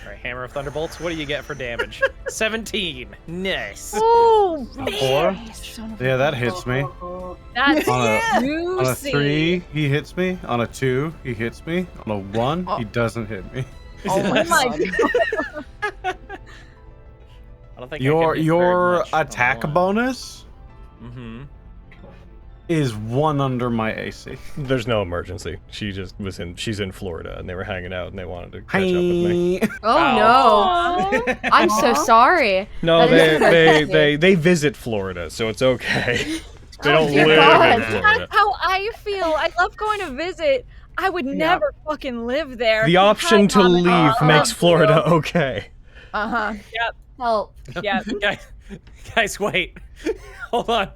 Alright, Hammer of Thunderbolts, what do you get for damage? 17. Nice. Oh, 4? Yeah, that hits me. that's On a juicy. 3, he hits me. On a 2, he hits me. On a 1, he doesn't hit me. Oh my Oh my god. I don't think Your attack bonus Mm-hmm. is 1 under my AC. There's no emergency. She just she's in Florida and they were hanging out and they wanted to catch up with me. Oh no. I'm so sorry. No, That is they visit Florida, so it's okay. They don't dear live God. in Florida. That's how I feel. I love going to visit. I would never fucking live there. The option Hi, to Mom. leave I makes love Florida you. okay. Uh-huh. Help. Yeah. Guys, wait. Hold on.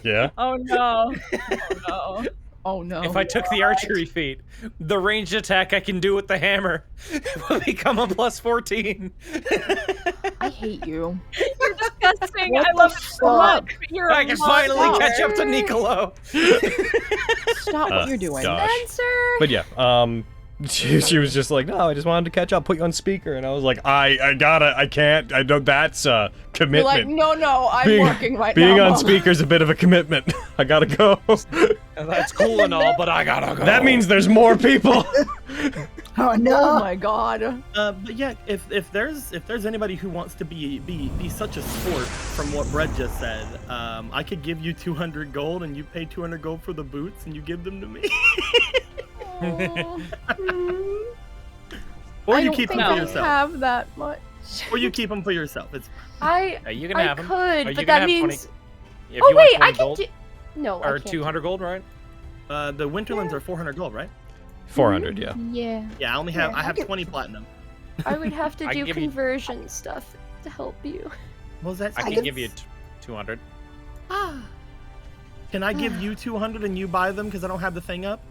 Yeah. Oh no. Oh no. Oh no. If I took the archery feat, the ranged attack I can do with the hammer will become a plus 14. I hate you. You're disgusting. What I the love you so fuck? much. but You're I a can finally monster. catch up to Nicolo. Stop what you're doing. gosh. Spencer. But yeah, she was just like, no, I just wanted to catch up, put you on speaker, and I was like, I can't, I know that's a You're like, commitment. no, I'm working right being now. on Mom. speaker's a bit of a commitment. I gotta go. That's cool and all, but I gotta go. That means there's more people. Oh no! Oh my god. But yeah, if there's anybody who wants to be such a sport from what Brett just said, I could give you 200 gold and you pay 200 gold for the boots and you give them to me. Or you keep them for I yourself. have that much. Or you keep them for yourself. It's You can have them. could, but that means. If Oh you want wait, I 20 can gold, do. No, I or can't. 200 gold, right? the Winterlands are 400 gold, right? 400, yeah. Yeah, Yeah, I have I'll get- 20 platinum. I would have to I do can give you- conversion stuff to help you. What was that? I say? can give you 200. Can I give you 200 and you buy them because I don't have the thing up?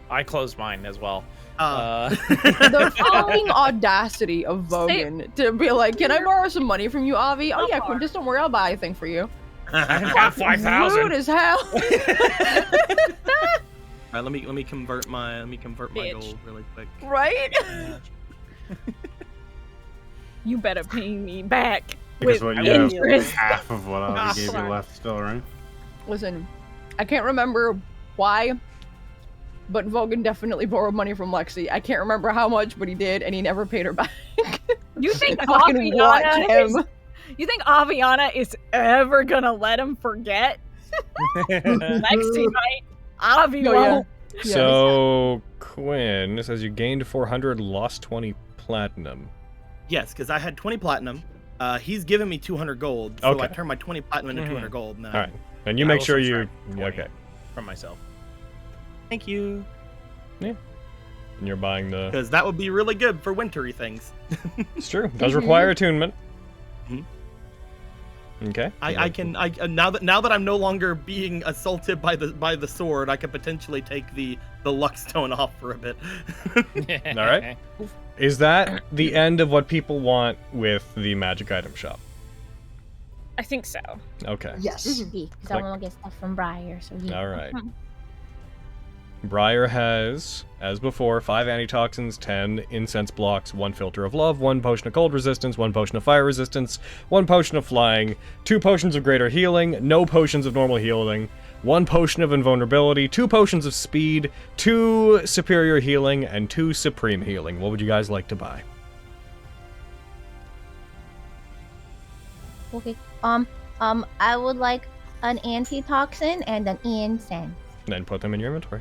I closed mine as well. The fucking audacity of Vogan to be like, can I borrow some money from you, Avi? Oh yeah, Quintus, don't worry, I'll buy a thing for you. I have Rude 5,000. as hell. Alright, let me convert my Bitch. gold really quick. Right? You better pay me back. Because with what you have interest. half of what I gave you Sorry. left still, right? Listen, I can't remember why, but Vogan definitely borrowed money from Lexi. I can't remember how much, but he did, and he never paid her back. You think Fucking watch Aviana him. you think Aviana is ever gonna let him forget? Lexi might. Avi No, yeah. won't. Yeah. So, Quinn says you gained 400, lost 20 platinum. Yes, because I had 20 platinum. He's given me 200 gold, so Okay. I turned my 20 platinum into 200 gold. Now. All right. And you I make will sure you. subtract 20 Okay. From myself. Thank you. And you're buying the. Because that would be really good for wintry things. It's true. Does require attunement. Mhm. Okay. I can now that I'm no longer being assaulted by the sword, I could potentially take the luck stone off for a bit. All right. Is that the end of what people want with the magic item shop? I think so. Okay. Yes. Because Click. I want to get stuff from Briar, so yeah. All right. Briar has, as before, 5 antitoxins, 10 incense blocks, 1 filter of love, 1 potion of cold resistance, 1 potion of fire resistance, 1 potion of flying, 2 potions of greater healing, no potions of normal healing, 1 potion of invulnerability, 2 potions of speed, 2 superior healing, and 2 supreme healing. What would you guys like to buy? Okay. I would like an antitoxin and an incense. Then put them in your inventory.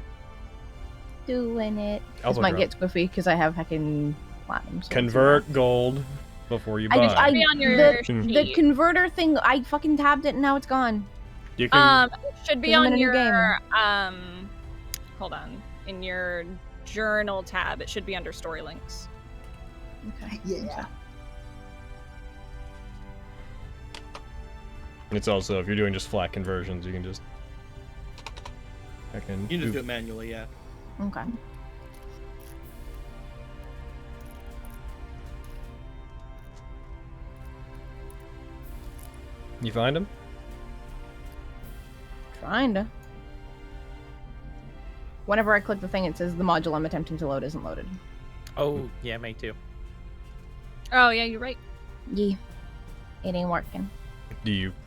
Doing it. This Elbow might drop. get squiffy because I have heckin' platinum. so Convert gold before you buy. Be on your the sheet. converter thing, I fucking tabbed it and now it's gone. You can. It should be Isn't it on a new your game? hold on. In your journal tab, it should be under story links. Okay. Yeah. It's also, if you're doing just flat conversions, you can just. I can. You can just do it manually, yeah. Okay. You find them? Kinda. Whenever I click the thing, it says the module I'm attempting to load isn't loaded. Oh, yeah, me too. Oh yeah, you're right. Yeah. It ain't working.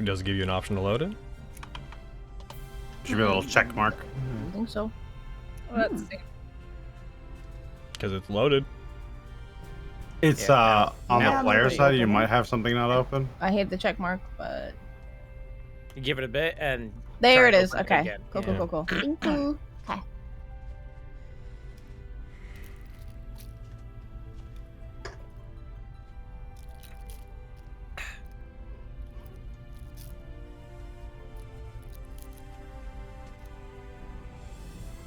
Does it give you an option to load it? Should be a little check mark. I think so. Let's see. Because it's loaded. It's Yeah, on now the player nobody side. You opened might it. have something not open. I hate the check mark, but You give it a bit and. there try it and is. open it Okay. again. Cool, Yeah. cool, cool, cool. Thank you. Okay.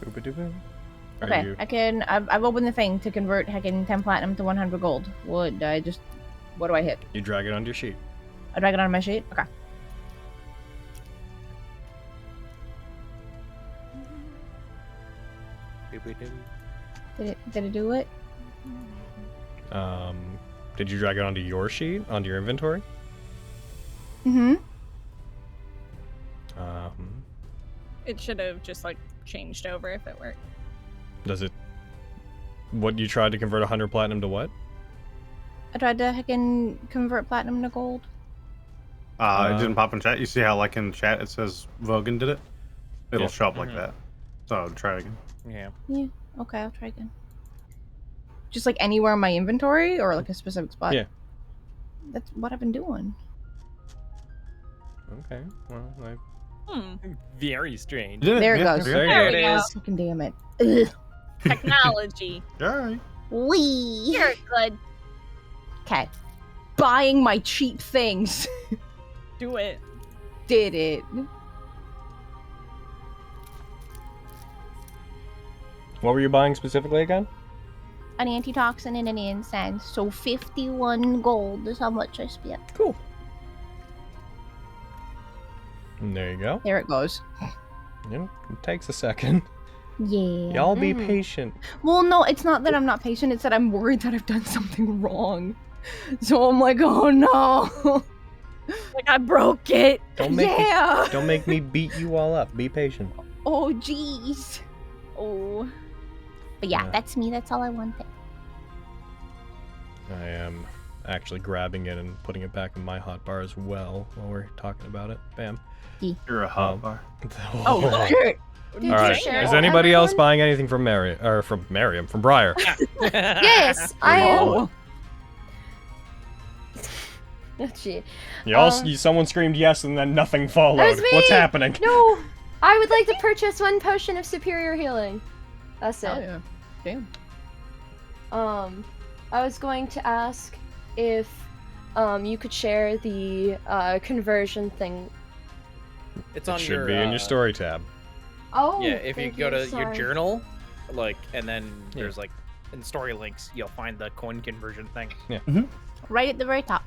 Boop-a-doo-boo. Are Okay, you- I've opened the thing to convert heckin' 10 platinum to 100 gold. What do I hit? You drag it onto your sheet. I drag it on my sheet? Okay. Did it do it? Did you drag it onto your sheet, onto your inventory? Mm-hmm. It should have just like changed over if it worked. Does it? What you tried to convert 100 platinum to what? I tried to heckin' convert platinum to gold. It didn't pop in chat. You see how, like, in chat it says Vogan did it? It'll Yeah. show up like that. So try again. Yeah. Yeah. Okay, I'll try again. Just like anywhere in my inventory or like a specific spot? Yeah. That's what I've been doing. Okay. Well, Very strange. There it goes. There we go. Fucking damn it. Ugh. Technology. Alright. Wee. You're good. Okay. Buying my cheap things. Do it. Did it. what were you buying specifically again? An antitoxin and an incense. So 51 gold is how much I spent. Cool. And there you go. There it goes. You know, it takes a second. Yeah. Y'all be patient. Well, no, it's not that I'm not patient. It's that I'm worried that I've done something wrong. So I'm like, oh no. Like I broke it. Don't make me beat you all up. Be patient. Oh, jeez. Oh. But yeah, Yeah. that's me. That's all I wanted. I am actually grabbing it and putting it back in my hotbar as well while we're talking about it. Bam. You're a hot bar. Oh, shit. Did All you right. share Is with anybody else everyone? buying anything from from Briar? Yes, I am. Oh. Oh, gee. Someone screamed yes and then nothing followed. That was me! What's happening? No, I would like to purchase 1 potion of superior healing. That's it. Oh, yeah. Damn. I was going to ask if you could share the conversion thing. It's It on should your, be in your story tab. Oh, Yeah, if you thank go to your sorry. journal, like, and then there's like in story links, you'll find the coin conversion thing. Right at the very top.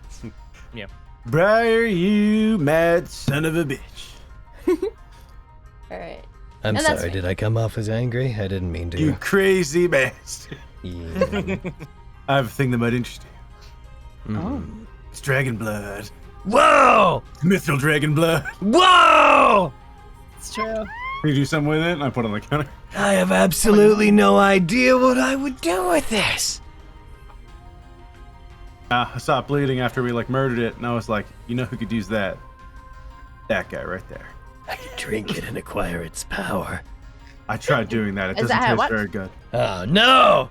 Briar, you mad son of a bitch. All right. I'm And that's sorry, me. did I come off as angry? I didn't mean to. You crazy bastard. Yeah. I have a thing that might interest you. Oh. It's dragon blood. Whoa! Mithril dragon blood. Whoa! It's true. You do something with it? And I put it on the counter. I have absolutely no idea what I would do with this. I stopped bleeding after we murdered it, and I was like, you know who could use that? That guy right there. I could drink it and acquire its power. I tried doing that. It Is doesn't that how it taste works? very good. Oh no!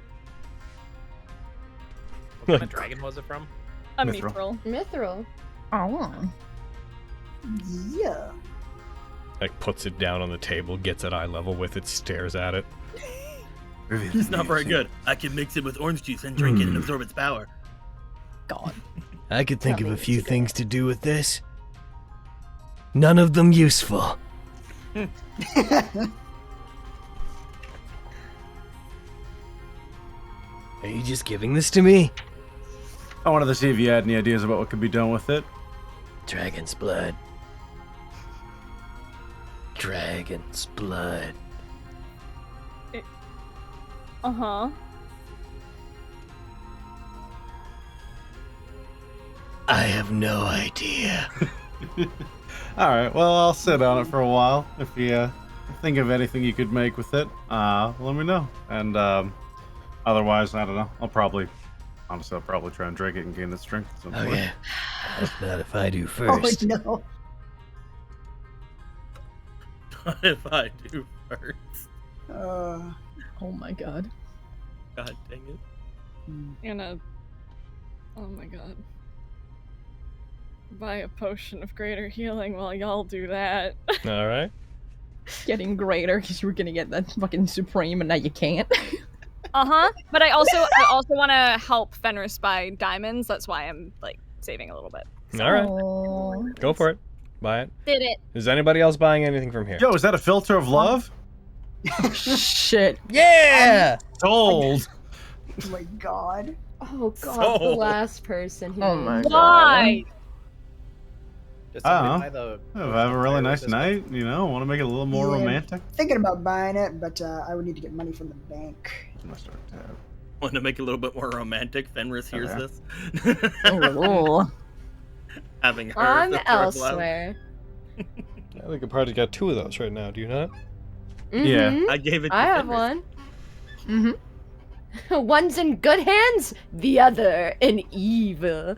What kind of dragon was it from? A Mithril. mithril. Mithril. Oh. Yeah. Like puts it down on the table, gets at eye level with it, stares at it. It's not very good. I can mix it with orange juice and drink it and absorb its power. God. I could think of a few things to do with this. None of them useful. Are you just giving this to me? I wanted to see if you had any ideas about what could be done with it. Dragon's blood. Dragon's blood. Uh-huh. I have no idea. All right. Well, I'll sit on it for a while. If you think of anything you could make with it, let me know. And otherwise, I don't know. I'll probably try and drink it and gain the strength. At some point. Okay. Not if I do Oh first. no. If I do first. Oh my god. God dang it. Gonna. Oh my god. Buy a potion of greater healing while y'all do that. All right. Getting greater because you were gonna get that fucking supreme and now you can't. Uh-huh. But I also want to help Fenris buy diamonds. That's why I'm saving a little bit. All right. Oh. Go for it. Buy it. Did it. Is anybody else buying anything from here? Yo, is that a filter of love? Shit. Yeah! Sold. Oh my god. Oh god, the Sold. last person who. Oh my Why? Just I simply don't buy the If I have a really nice night, want to make it a little more Yeah. romantic. Thinking about buying it, but I would need to get money from the bank. Want to make it a little bit more romantic? Fenris hears Okay. this. Oh. Having her. I'm the third love. elsewhere. I think I probably got 2 of those right now. Do you not? Yeah. Mhm. I gave it to I have Fenris. one. Mm-hmm. One's in good hands, the other in evil.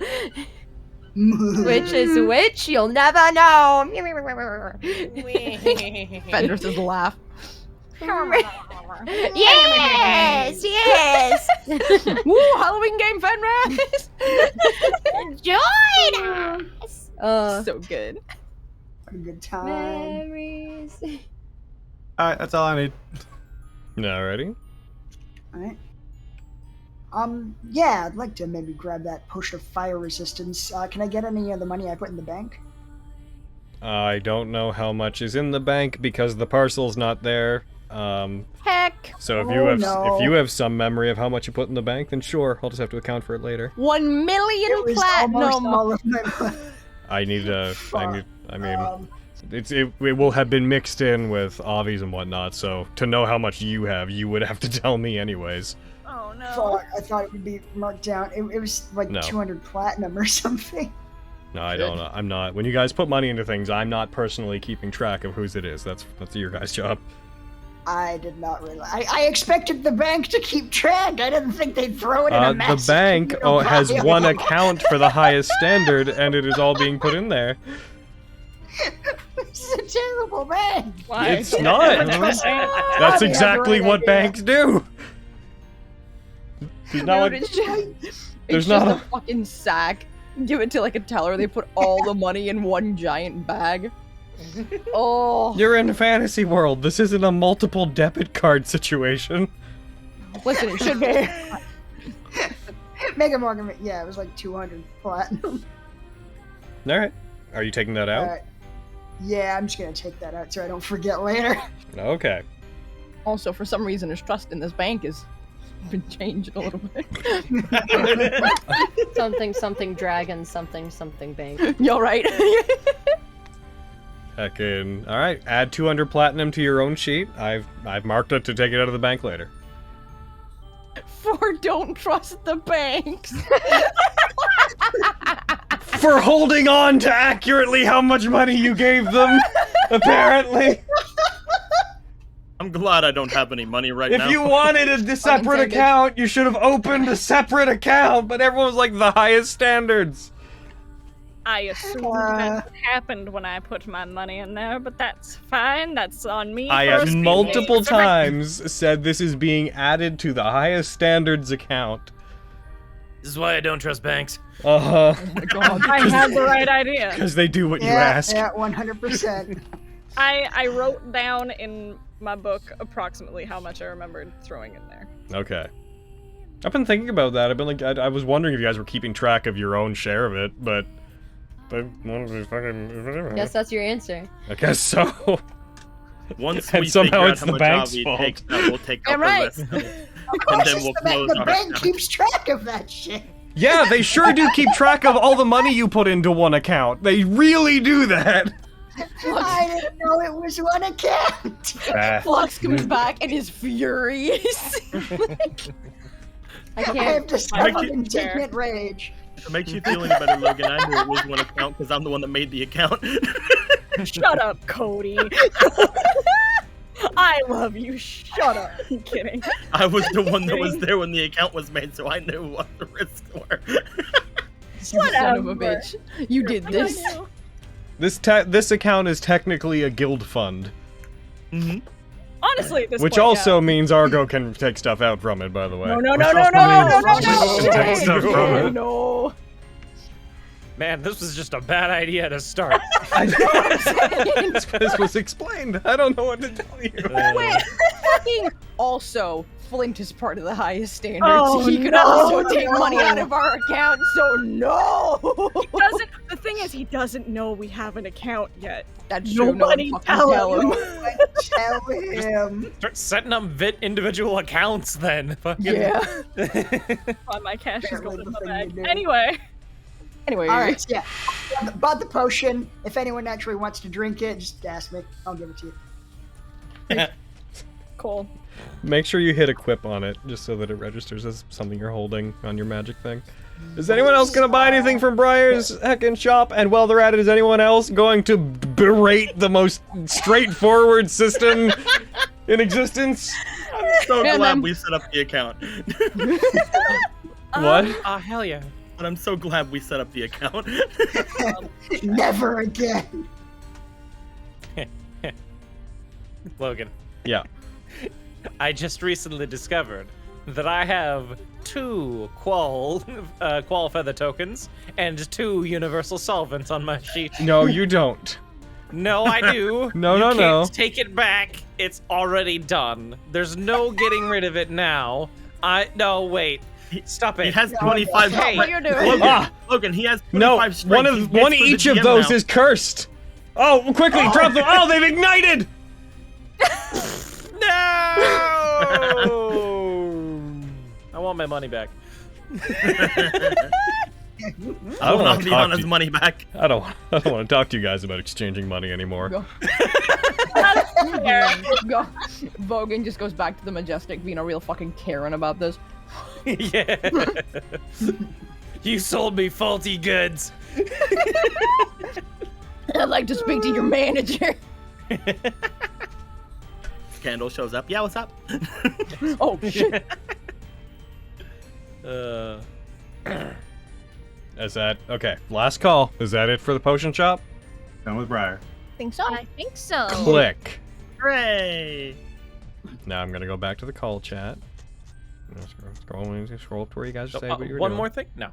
Which is which, you'll never know. Fenris's laugh. Yes, yes. Woo! Halloween game, Fenris. Join us. So good. What a good time. Memories. All right, that's all I need. Alrighty. Alright. Yeah, I'd like to maybe grab that potion of fire resistance. Can I get any of the money I put in the bank? I don't know how much is in the bank because the parcel's not there. Heck. So if Oh, you have some memory of how much you put in the bank, then sure, I'll just have to account for it later. 1 million It was almost platinum. all of my money. I mean, it will have been mixed in with Avi's and whatnot, so to know how much you have, you would have to tell me anyways. Oh no. Fuck, I thought it would be marked down. It was like No. 200 platinum or something. No, I don't know. I'm not. When you guys put money into things, I'm not personally keeping track of whose it is. That's your guys' job. I did not realize. I expected the bank to keep track. I didn't think they'd throw it in a The massive bank communal has pile. one account for the highest standard, and it is all being put in there. This is a terrible bank. Why? It's not. That's exactly what banks do. There's not Dude, like, it's there's just not a a- fucking sack. Give it to like a teller. They put all the money in one giant bag. Oh, You're in a fantasy world. This isn't a multiple debit card situation. listen, it should be. Mega Morgan, yeah, it was like 200 platinum. Alright. Are you taking that out? Alright. Yeah, I'm just gonna take that out so I don't forget later. Okay. Also, for some reason, his trust in this bank has been changed a little bit. Something dragon, something bank. You're right. Heckin'. Alright, add 200 platinum to your own sheet. I've marked it to take it out of the bank later. For don't trust the banks. For holding on to accurately how much money you gave them, apparently. I'm glad I don't have any money right If now. you wanted a separate Unintended. account, you should have opened a separate account, but everyone was like the highest standards. I assumed that happened when I put my money in there, but that's fine. That's on me. I have first. multiple times said this is being added to the highest standards account. This is why I don't trust banks. Uh-huh. Oh my god. I had the right idea. Because they do what you Yeah, ask. yeah, 100%. I wrote down in my book approximately how much I remembered throwing in there. Okay. I've been thinking about that. I've been like, I was wondering if you guys were keeping track of your own share of it, but one of these fucking. Guess that's your answer. I guess so. Once And we somehow figure it's out the how much bank's Avi fault. takes, we'll take out Yeah, right. the rest of it. Of And course, then we'll the close our bank account. keeps track of that shit. Yeah, they sure do keep track of all the money you put into one account. They really do that. I didn't know it was one account. Flux comes back and is furious. I I have can't. discovered it indignant rage. If it makes you feel any better, Logan, I knew it was one account because I'm the one that made the account. Shut up, Cody. I love you. Shut up. I'm kidding. I was the one that was there when the account was made, so I knew what the risks were. Son of a bitch. You did this. This account is technically a guild fund, Mm-hmm. Honestly, at this which point, also means Argo can take stuff out from it. By the way. No, no, Which no, no, also no, no, means no, Argo no, can take stuff no, from it. No. Man, this was just a bad idea to start. This was explained. I don't know what to tell you. Wait, fucking also, Flint is part of the highest standards. Oh, he could no. also take money out of our account, so no! doesn't. The thing is, he doesn't know we have an account yet. That's true, Nobody no one fucking tell him. Tell him. Start setting up individual accounts then. Fucking- Yeah. Oh, my cash is Apparently going in the my thing bag. you do. Anyway. Anyway, Alright, yeah. Bought the potion. If anyone actually wants to drink it, just ask me. I'll give it to you. Cool. Make sure you hit equip on it, just so that it registers as something you're holding on your magic thing. Is anyone else gonna buy anything from Briar's heckin' shop? And while they're at it, is anyone else going to berate the most straightforward system in existence? I'm so Yeah, glad man. we set up the account. What? Oh, hell yeah. But I'm so glad we set up the account. Never again. Logan, Yeah. I just recently discovered that I have 2 qual feather tokens and 2 universal solvents on my sheet. No, you don't. No, I do. No, you no, can't no. Take it back. It's already done. There's no getting rid of it now. No, wait. Stop it. He has 25. Hey, what you're doing. Logan, he has 25 No, strength. one each of those is cursed. Oh, quickly, drop them. Oh, they've ignited. No! I want my money back. I don't want to on his money back. I don't want to talk to you guys about exchanging money anymore. Go. Go. Vogan just goes back to the Majestic being a real fucking Karen about this. Yeah. You sold me faulty goods. I'd like to speak to your manager. Candle shows up. Yeah, what's up? Oh, shit. Is that okay? Last call. Is that it for the potion shop? Done with Briar. Think so? I think so. Click. Hooray! Now I'm gonna go back to the call chat. Scroll up to where you guys say what you were one doing. more thing? No.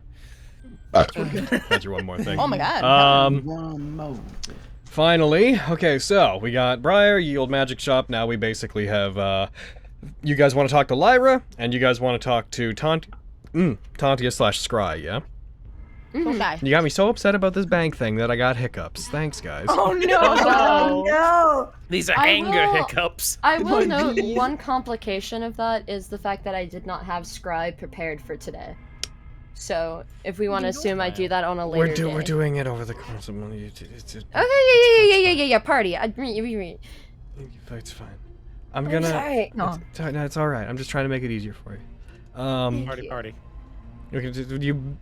That's your one more thing. Oh my god. One more. Finally, okay, so we got Briar, Yield Magic Shop. Now we basically have, you guys want to talk to Lyra, and you guys want to talk to Tantia / Scry, yeah? Okay. You got me so upset about this bank thing that I got hiccups. Thanks, guys. Oh no! Oh no! These are I anger will- hiccups. I will note one complication of that is the fact that I did not have Scribe prepared for today. So, if we want to assume I do that on a later day. We're doing it over the course of money. Okay, yeah, party. It's fine. I'm gonna. Sorry. No. It's all right. I'm just trying to make it easier for you. Party.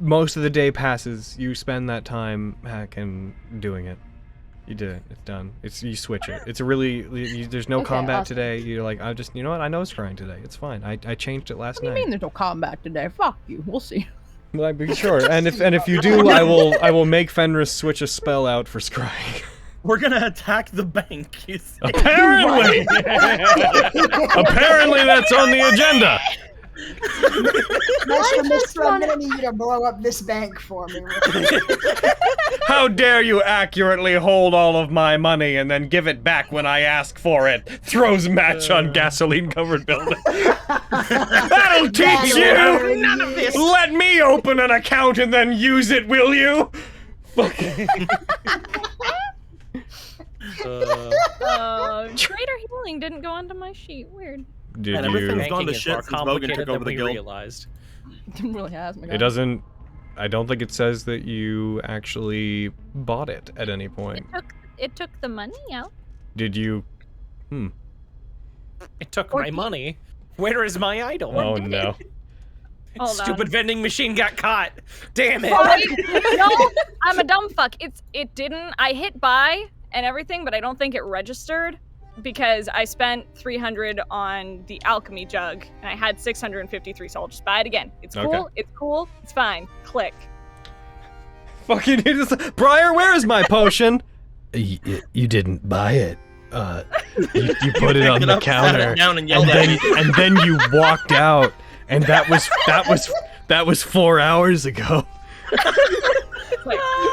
Most of the day passes. You spend that time hacking, doing it. You did it. It's done. You switch it. It's a really. There's no Okay, combat awesome. today. You're like, you know what? I know scrying today. It's fine. I changed it last What do you night. mean there's no combat today? Fuck you. We'll see. Like, be sure. And if you do, I will make Fenris switch a spell out for scrying. We're gonna attack the bank. You say. Apparently. Apparently that's on the agenda. Mister, I'm gonna need you to blow up this bank for me. How dare you accurately hold all of my money and then give it back when I ask for it? Throws match on gasoline-covered building. That'll teach you! None of this. Let me open an account and then use it, will you? Trader healing didn't go onto my sheet. Weird. Did And you? everything's gone to Banking is more shit since Bogan complicated took than over the we guild. realized. It really has. My God. It doesn't. I don't think it says that you actually bought it at any point. It took the money out. Did you? It took my money. Where is my idol? Oh no. Hold on. Stupid vending machine got caught. Damn it. No, I'm a dumb fuck. It didn't. I hit buy and everything, but I don't think it registered because I spent 300 on the alchemy jug and I had 653, so I'll just buy it again. It's cool. Okay. It's cool. It's fine. Click. Fucking Briar, where is my potion? You didn't buy it. You put it on the counter, sat it down and yelled at me. and then you walked out, and that was 4 hours ago.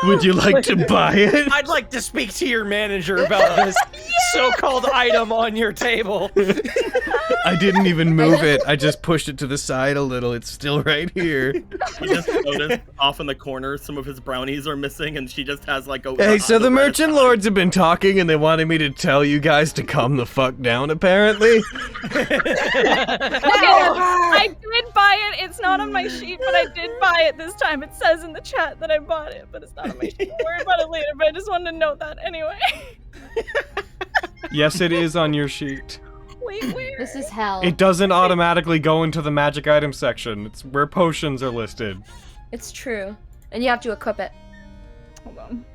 Would you like to buy it? I'd like to speak to your manager about this so-called item on your table. I didn't even move it. I just pushed it to the side a little. It's still right here. He just noticed off in the corner some of his brownies are missing, and she just has like a. Hey, so the merchant lords have been talking, and they wanted me to tell you guys to calm the fuck down, apparently. I did buy it. It's not on my sheet, but I did buy it this time. It says in the chat that I bought it, but it's not on my sheet. We'll worry about it later, but I just wanted to note that anyway. Yes, it is on your sheet. Wait, where? This is hell. It doesn't automatically go into the magic item section. It's where potions are listed. It's true. And you have to equip it. Hold on.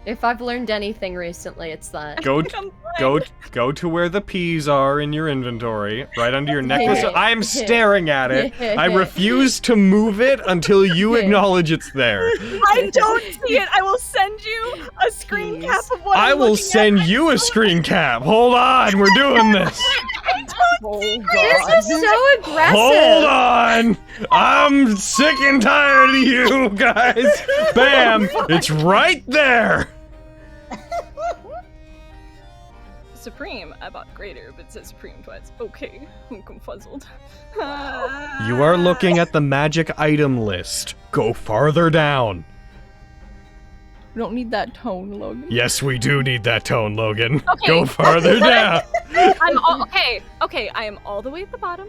If I've learned anything recently, it's that. Go to where the peas are in your inventory, right under your necklace. I'm staring at it. I refuse to move it until you acknowledge it's there. I don't see it. I will send you a screen cap of what I I'm will looking send at. you a screen cap. Hold on, we're doing this. Oh This god. is so aggressive. Hold on! I'm sick and tired of you guys! Bam! It's right there! Supreme. I bought greater, but it says Supreme twice. Okay, I'm confuzzled. You are looking at the magic item list. Go farther down. We don't need that tone, Logan. Yes, we do need that tone, Logan. Okay. Go farther down. Okay, I am all the way at the bottom.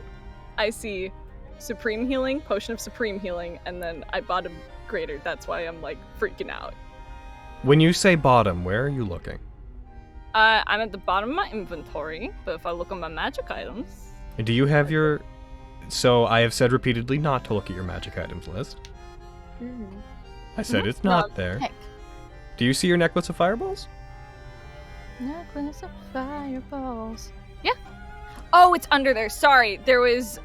I see Supreme Healing, Potion of Supreme Healing, and then I bought a greater. That's why I'm like freaking out. When you say bottom, where are you looking? I'm at the bottom of my inventory, but if I look at my magic items... Do you have your... So, I have said repeatedly not to look at your magic items list. I said it's not there. Heck. Do you see your necklace of fireballs? Necklace of fireballs. Yeah. Oh, it's under there. Sorry, there's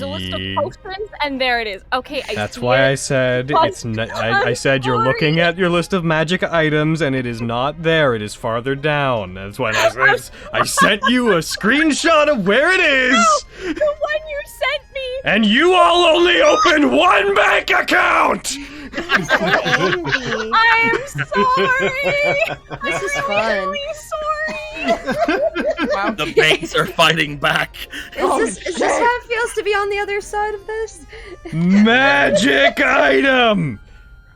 a list of potions, and there it is. Okay, That's why I said it's. I said you're looking at your list of magic items, and it is not there. It is farther down. That's why I sent you a screenshot of where it is. No, the one you sent me. And you all only opened one bank account. I'm so angry. I'm sorry. This is I'm fun. really sorry. Wow. The banks are fighting back. Is this how it feels to be on the other side of this? Magic item.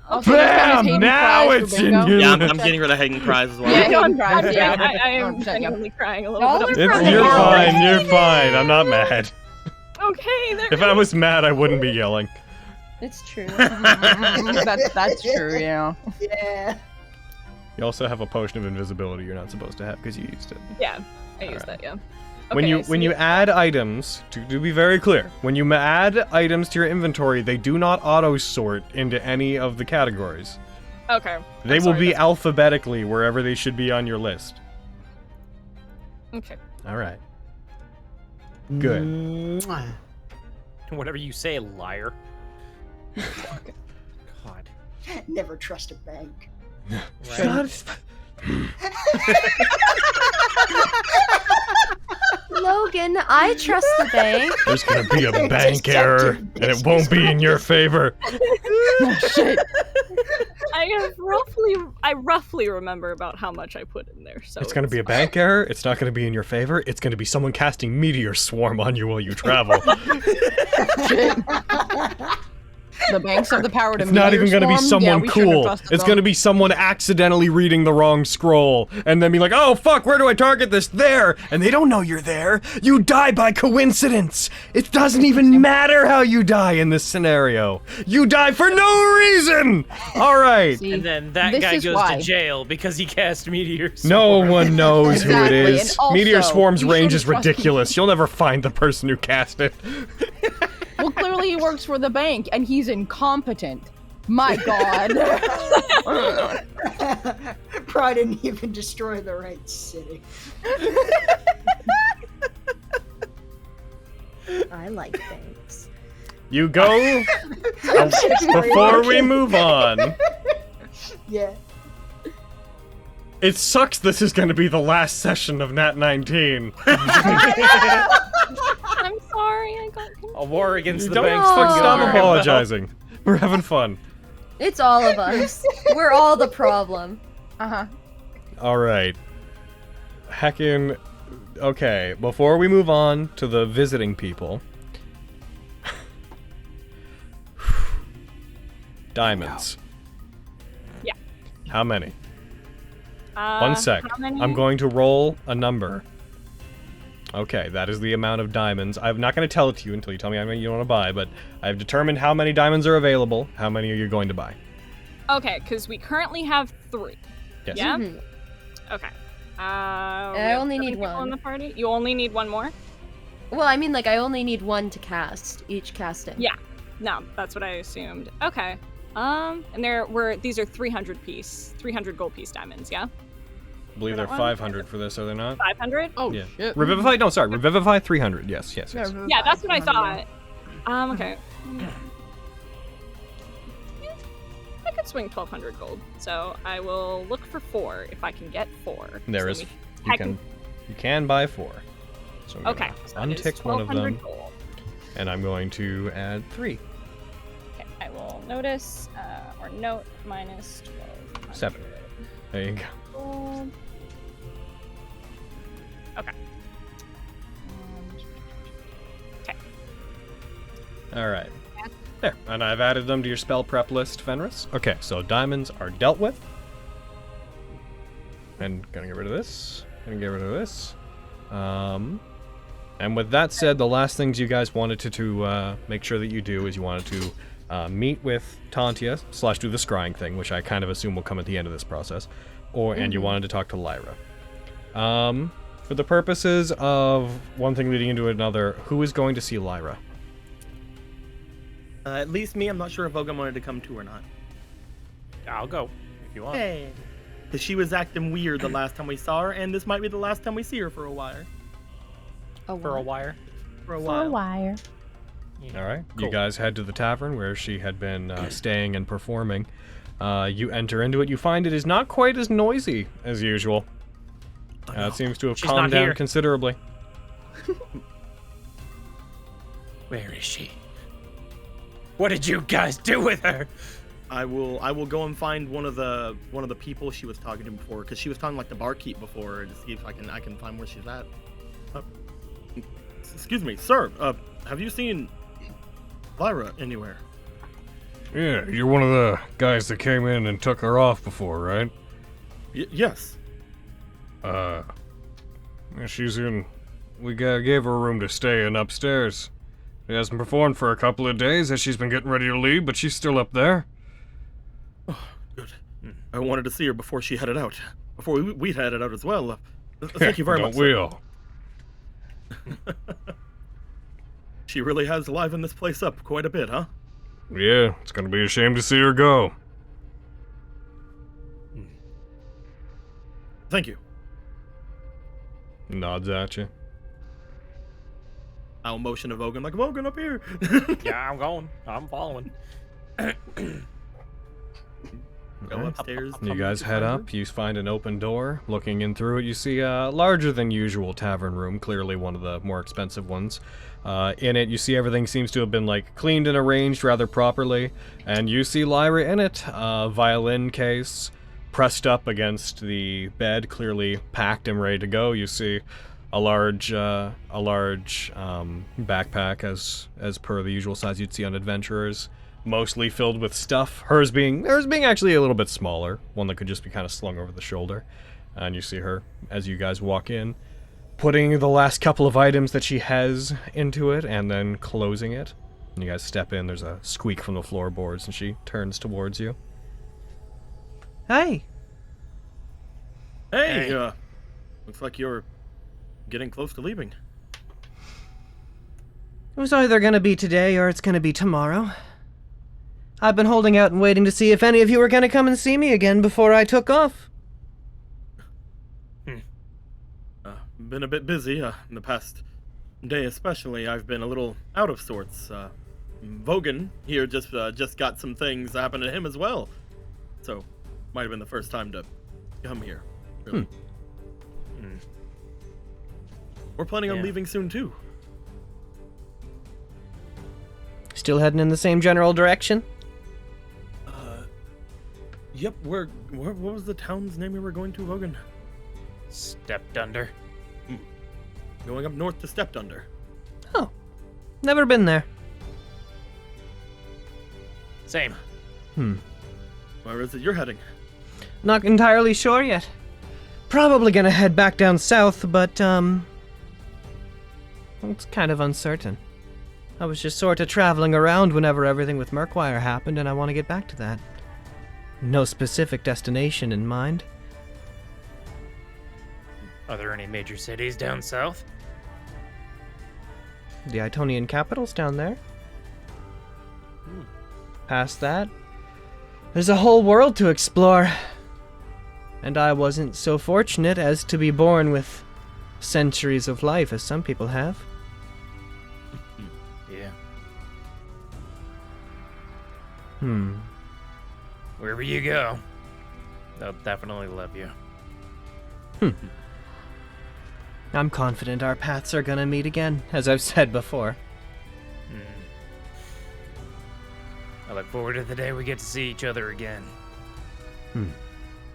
Also, there's kind of Bam! Hayden Now cries for it's in bingo. your. Yeah, I'm getting rid of Hagen cries as well. Yeah, No, Hayden cries. Yeah, I am 100%, yeah. genuinely crying a little Y'all bit. are I'm from You're hell. fine. You're fine. I'm not mad. Okay, there If I was mad, I wouldn't be yelling. It's true. That's true, yeah. Yeah. You also have a potion of invisibility you're not supposed to have because you used it. Yeah, I used that, yeah. When Okay, you so- add items, to be very clear, when you add items to your inventory, they do not auto sort into any of the categories. Okay. They I'm will sorry, be that's- alphabetically wherever they should be on your list. Okay. All right. Good. Mwah. Whatever you say, liar. God. Never trust a bank. Logan, I trust the bank. There's gonna be a bank error, and it won't be in your favor. Oh, shit. I roughly remember about how much I put in there. So It's gonna be a bank error. It's not gonna be in your favor. It's gonna be someone casting meteor swarm on you while you travel. Shit. The banks have the power to It's not even gonna be swarm? Yeah, someone we shouldn't have cool. trusted It's them. gonna be someone accidentally reading the wrong scroll and then be like, oh fuck, where do I target this? There! And they don't know you're there. You die by coincidence. It doesn't even matter how you die in this scenario. You die for no reason! Alright. See, And then that this guy is goes why. to jail because he cast meteors. No one knows who it Exactly, is. and also, Meteor Swarm's you range is shouldn't trust ridiculous. You'll never find the person who cast it. Well, clearly he works for the bank, and he's incompetent. My god. Probably didn't even destroy the right city. I like banks. You go. Before we move on, Yeah. it sucks this is going to be the last session of Nat19. I'm sorry, I got confused. A war against the Don't banks. stop Go. apologizing. We're having fun. It's all of us. We're all the problem. Uh-huh. All right. Heckin'. Okay, before we move on to the visiting people. Diamonds. Yeah. How many? 1 sec. How many? I'm going to roll a number. Okay, that is the amount of diamonds. I'm not going to tell it to you until you tell me how many you want to buy, but I've determined how many diamonds are available. How many are you going to buy? Okay, because we currently have 3. Yes. Yeah? Mhm. Okay. I only need people one. in the party? You only need one more? Well, I mean, like, I only need one to cast, each casting. Yeah. No, that's what I assumed. Okay. And these are 300 gold piece diamonds, yeah? I believe they're that one? 500 for this, are they not? 500? Oh, Yeah. shit. Revivify? No, sorry. Revivify 300. Yes. Yeah, that's what I thought. Okay. Yeah, I could swing 1,200 gold, so I will look for 4 if I can get 4. There So is. we- You can buy 4. So I'm Okay. gonna So that is untick one of them, 1,200 gold. and I'm going to add 3. Okay, I will notice or note minus 12. 7. There you go. Gold. Okay. Okay. All right. There, and I've added them to your spell prep list, Fenris. Okay, so diamonds are dealt with. And gonna get rid of this. Gonna get rid of this. And with that said, the last things you guys wanted to make sure that you do is you wanted to meet with Tantia / do the scrying thing, which I kind of assume will come at the end of this process, and you wanted to talk to Lyra. For the purposes of one thing leading into another, who is going to see Lyra? At least me. I'm not sure if Vogan wanted to come too or not. I'll go if you want. Hey. Because she was acting weird the last time we saw her, and this might be the last time we see her for a while. For a wire. For a while. wire. All right. Cool. You guys head to the tavern where she had been staying and performing. You enter into it. You find it is not quite as noisy as usual. It seems to have She's calmed not down here. considerably. Where is she? What did you guys do with her? I will go and find one of the people she was talking to before, because she was talking like the barkeep before, to see if I can find where she's at. Excuse me, sir. Have you seen Lyra anywhere? Yeah, you're one of the guys that came in and took her off before, right? Yes. She's in. We gave her a room to stay in upstairs. She hasn't performed for a couple of days as she's been getting ready to leave, but she's still up there. Oh, good. I wanted to see her before she headed out. Before we headed out as well. Thank you very much. Don't we all? She really has livened this place up quite a bit, huh? Yeah, it's gonna be a shame to see her go. Thank you. Nods at you. I'll motion to Vogan like, Vogan up here. Yeah, I'm going. I'm following. Go upstairs. You guys head up, you find an open door. Looking in through it, you see a larger than usual tavern room, clearly one of the more expensive ones. In it, you see everything seems to have been like cleaned and arranged rather properly, and you see Lyra in it, violin case, pressed up against the bed, clearly packed and ready to go. You see a large backpack as per the usual size you'd see on adventurers, mostly filled with stuff. Hers being actually a little bit smaller, one that could just be kind of slung over the shoulder. And you see her as you guys walk in, putting the last couple of items that she has into it and then closing it. And you guys step in, there's a squeak from the floorboards and she turns towards you. Hey, Hey, looks like you're getting close to leaving. it was either gonna be today or it's gonna be tomorrow. I've been holding out and waiting to see if any of you were gonna come and see me again before I took off. Been a bit busy in the past day, especially. I've been a little out of sorts. Vogan here just got some things happen to him as well, so might have been the first time to come here. Really. We're planning on leaving soon too. Still heading in the same general direction? Yep. What was the town's name we were going to, Vogan? Stepped under. Going up north to Stepdunder. Oh, never been there. Same. Where is it you're heading? Not entirely sure yet. Probably gonna head back down south, but, it's kind of uncertain. I was just sort of traveling around whenever everything with Murkwire happened, and I want to get back to that. No specific destination in mind. Are there any major cities down south? The Itonian capital's down there. Past that, there's a whole world to explore. And I wasn't so fortunate as to be born with centuries of life as some people have. Yeah. Wherever you go, they'll definitely love you. I'm confident our paths are gonna meet again, as I've said before. I look forward to the day we get to see each other again.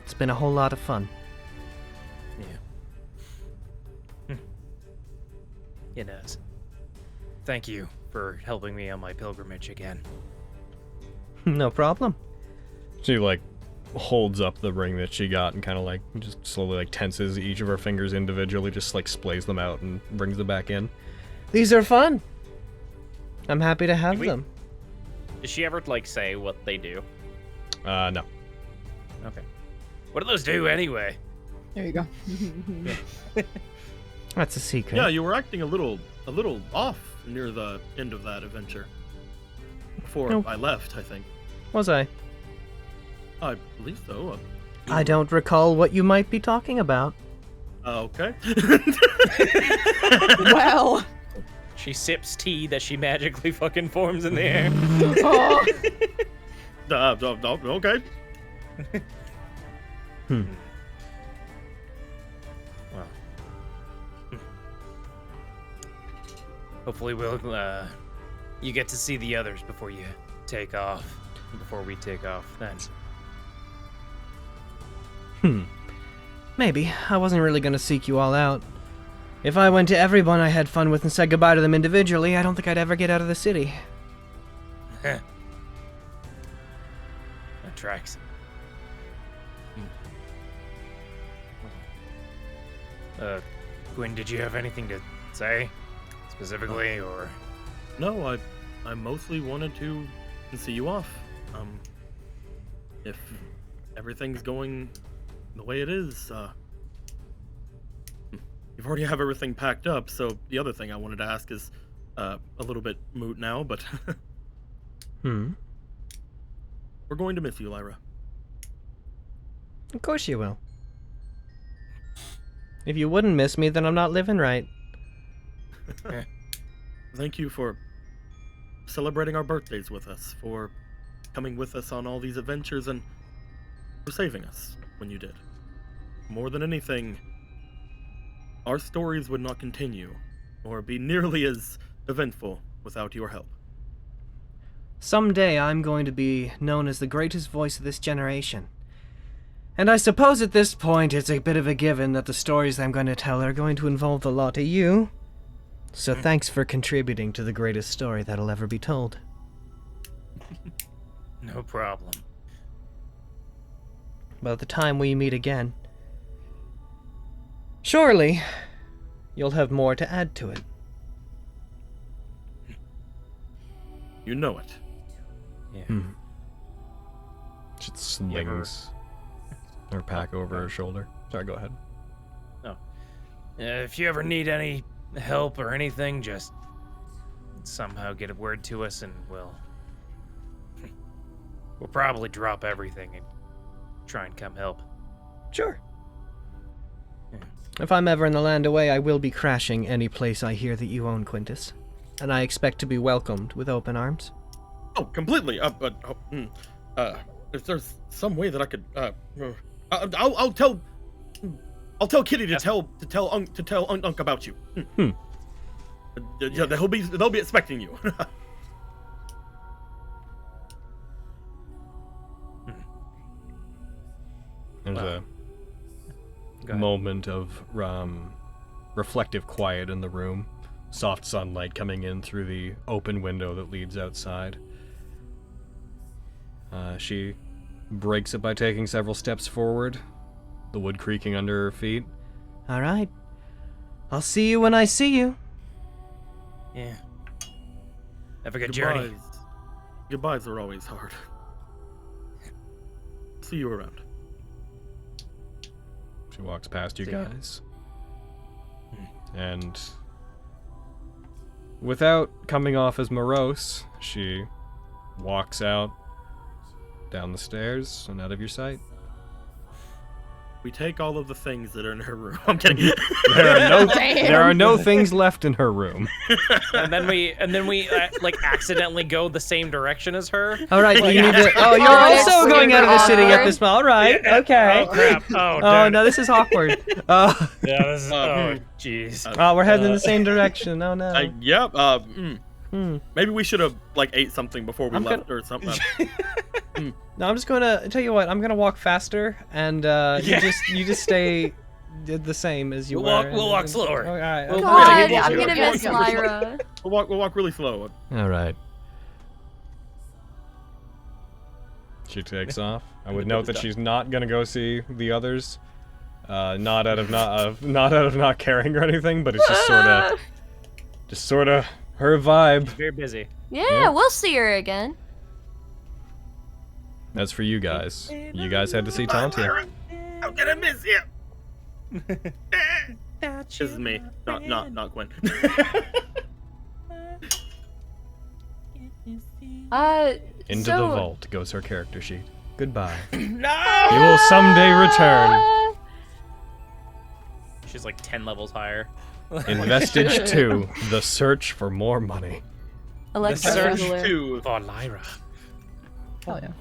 It's been a whole lot of fun. Yeah. It is. Thank you for helping me on my pilgrimage again. No problem. She, like, holds up the ring that she got and kind of, like, just slowly, like, tenses each of her fingers individually, just, like, splays them out and brings them back in. These are fun. I'm happy to have them. Does she ever, like, say what they do? No. Okay. What do those do anyway? There you go. That's a secret. Yeah, you were acting a little off near the end of that adventure. Before I left, I think. Was I? I believe so. I don't recall what you might be talking about. Okay. Well. She sips tea that she magically fucking forms in the air. Oh. Okay. Well. Hopefully you get to see the others before you take off. Before we take off, then. Maybe. I wasn't really gonna seek you all out. If I went to everyone I had fun with and said goodbye to them individually, I don't think I'd ever get out of the city. That tracks. Gwyn, did you have anything to say? Specifically, or? No, I mostly wanted to see you off. If everything's going the way it is, you've already have everything packed up, so the other thing I wanted to ask is a little bit moot now, but we're going to miss you, Lyra. Of course you will. If you wouldn't miss me, then I'm not living right. Thank you for celebrating our birthdays with us, for coming with us on all these adventures, and for saving us when you did. More than anything, our stories would not continue or be nearly as eventful without your help. Someday I'm going to be known as the greatest voice of this generation. And I suppose at this point it's a bit of a given that the stories I'm going to tell are going to involve the lot of you. So thanks for contributing to the greatest story that'll ever be told. No problem. By the time we meet again, surely you'll have more to add to it. You know it. Yeah. She slings her pack over her shoulder. Sorry, go ahead. If you ever need any help or anything, just somehow get a word to us and we'll probably drop everything and try and come help. Sure. If I'm ever in the land away, I will be crashing any place I hear that you own, Quintus. And I expect to be welcomed with open arms. Oh, completely. If there's some way that I could, I'll tell Kitty to tell Unc about you. Yeah, they'll be expecting you. There's a moment of reflective quiet in the room. Soft sunlight coming in through the open window that leads outside. She breaks it by taking several steps forward, the wood creaking under her feet. All right. I'll see you when I see you. Yeah. Have a good journey. Goodbyes are always hard. See you around. She walks past you guys. And without coming off as morose, she walks out down the stairs and out of your sight. We take all of the things that are in her room. I'm kidding. There are no things left in her room. and then we like accidentally go the same direction as her. All right, you need to. Oh, you're also going out of the city at this moment. All right, okay. Oh crap! Oh no, this is awkward. Yeah, this is. Oh jeez. Oh, we're heading in the same direction. Oh no. Yep. Maybe we should have like ate something before we left or something. No, I'm just gonna tell you what. I'm gonna walk faster, and you just stay the same as you were. We'll walk slower. All right. God, I'm gonna miss Lyra. We'll walk really slow. All right. She takes off. I would note that she's not gonna go see the others. Not out of not caring or anything, but it's just sort of her vibe. Very busy. Yeah, we'll see her again. As for you guys had to see Tantia. I'm gonna miss you. This is me, not Gwen. Into the vault goes her character sheet. Goodbye. No! You will someday return. She's like 10 levels higher. In Vestige 2, the search for more money. Alexa, search to for Lyra. Hell yeah.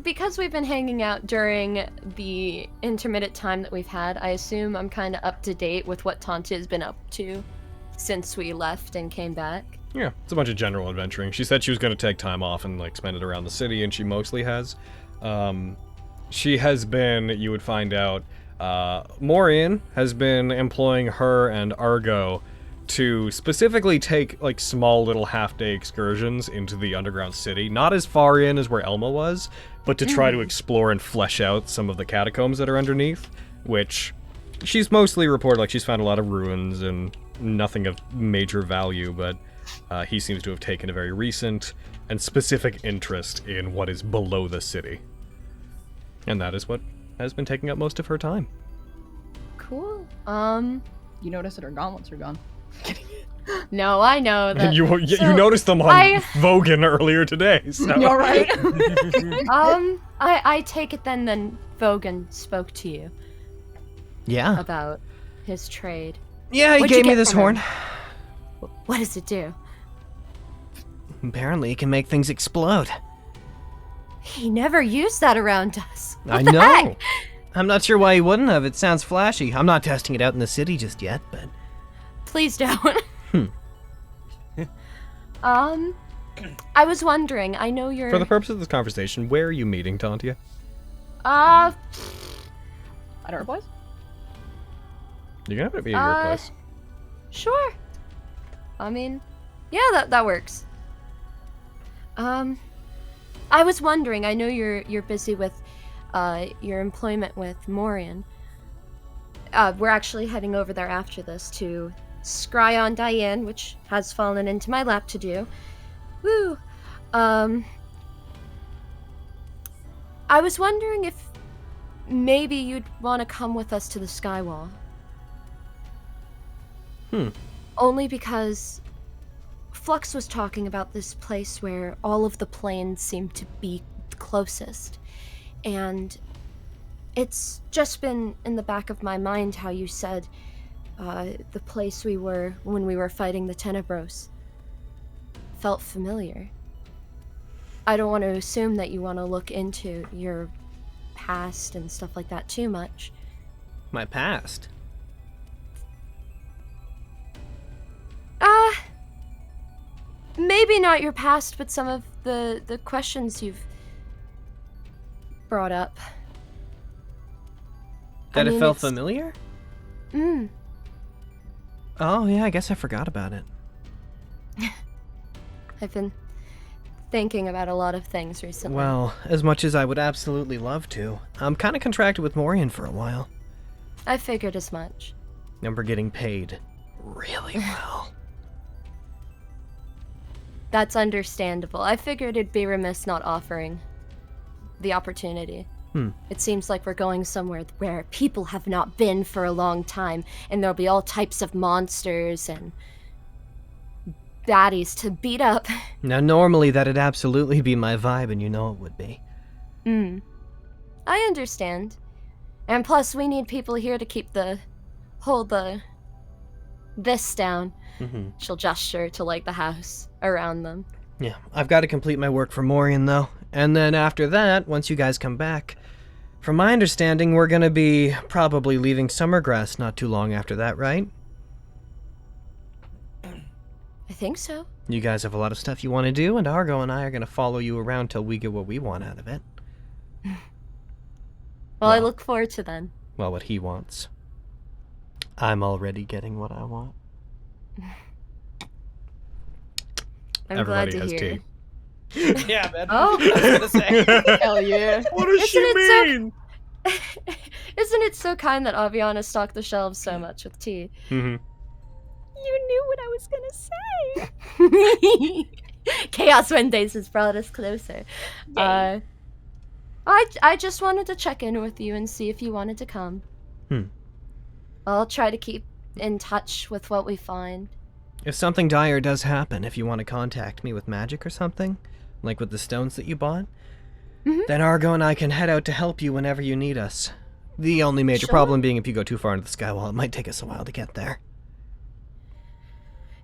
Because we've been hanging out during the intermittent time that we've had, I assume I'm kind of up to date with what Tantia has been up to since we left and came back. Yeah, it's a bunch of general adventuring. She said she was going to take time off and like spend it around the city, and she mostly has. She has been, you would find out, Morian has been employing her and Argo to specifically take like small little half-day excursions into the underground city, not as far in as where Elma was, but to try to explore and flesh out some of the catacombs that are underneath, which she's mostly reported like she's found a lot of ruins and nothing of major value, but he seems to have taken a very recent and specific interest in what is below the city. And that is what has been taking up most of her time. Cool. You notice that her gauntlets are gone. No, I know that. And you noticed them on Vogan earlier today. So. You're right. I take it then Vogan spoke to you. Yeah. About his trade. Yeah, he gave me this horn. What does it do? Apparently, it can make things explode. He never used that around us. I know. Heck? I'm not sure why he wouldn't have. It sounds flashy. I'm not testing it out in the city just yet, but... Please don't. I was wondering, I know you're... For the purpose of this conversation, where are you meeting, Tantia? At our place? You're gonna have to be at your place. Sure. I mean, yeah, that works. I was wondering, I know you're busy with your employment with Morian. We're actually heading over there after this to scry on Diane, which has fallen into my lap to do. Woo! I was wondering if maybe you'd want to come with us to the Skywall. Only because Flux was talking about this place where all of the planes seem to be closest. And it's just been in the back of my mind how you said the place we were when we were fighting the Tenebros felt familiar. I don't want to assume that you want to look into your past and stuff like that too much. My past? Maybe not your past, but some of the questions you've brought up. That it felt familiar? Mm. Oh, yeah, I guess I forgot about it. I've been thinking about a lot of things recently. Well, as much as I would absolutely love to, I'm kind of contracted with Morian for a while. I figured as much. And we're getting paid really well. That's understandable. I figured it'd be remiss not offering the opportunity. It seems like we're going somewhere where people have not been for a long time, and there'll be all types of monsters and baddies to beat up. Now, normally that'd absolutely be my vibe, and you know it would be. I understand. And plus, we need people here to hold this down. Mm-hmm. She'll gesture to, like, the house around them. Yeah, I've got to complete my work for Morian, though. And then after that, once you guys come back, from my understanding, we're gonna be probably leaving Summergrass not too long after that, right? I think so. You guys have a lot of stuff you want to do, and Argo and I are gonna follow you around till we get what we want out of it. Well, I look forward to then. Well, what he wants. I'm already getting what I want. I'm Everybody glad to has hear. tea. Yeah, man. Oh. I was gonna say. Hell yeah. What does she mean? Isn't it so kind that Aviana stocked the shelves so much with tea? Mm-hmm. You knew what I was gonna say. Chaos Wednesdays has brought us closer. I just wanted to check in with you and see if you wanted to come. I'll try to keep in touch with what we find. If something dire does happen, if you want to contact me with magic or something, like with the stones that you bought, then Argo and I can head out to help you whenever you need us. The only major problem being if you go too far into the skywall, it might take us a while to get there.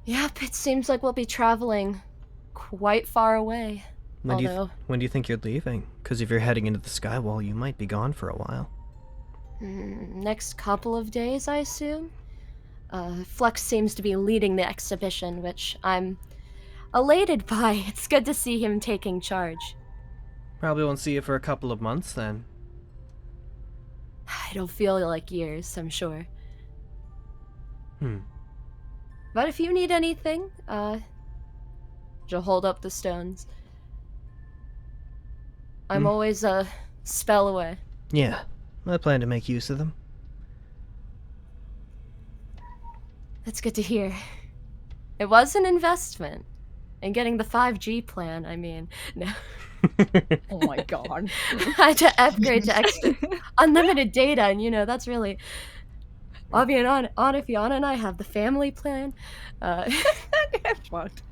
Yep, it seems like we'll be traveling quite far away. When do you think you're leaving? Because if you're heading into the skywall, you might be gone for a while. Next couple of days, I assume. Flex seems to be leading the exhibition, which I'm elated by. It's good to see him taking charge. Probably won't see you for a couple of months then. It'll feel like years, I'm sure. But if you need anything, you'll hold up the stones. I'm always a spell away. Yeah, I plan to make use of them. That's good to hear. It was an investment. In getting the 5G plan, I mean. No. Oh my god. I had to upgrade to extra unlimited data, and you know, that's really... Aviana and I have the family plan. Fucked.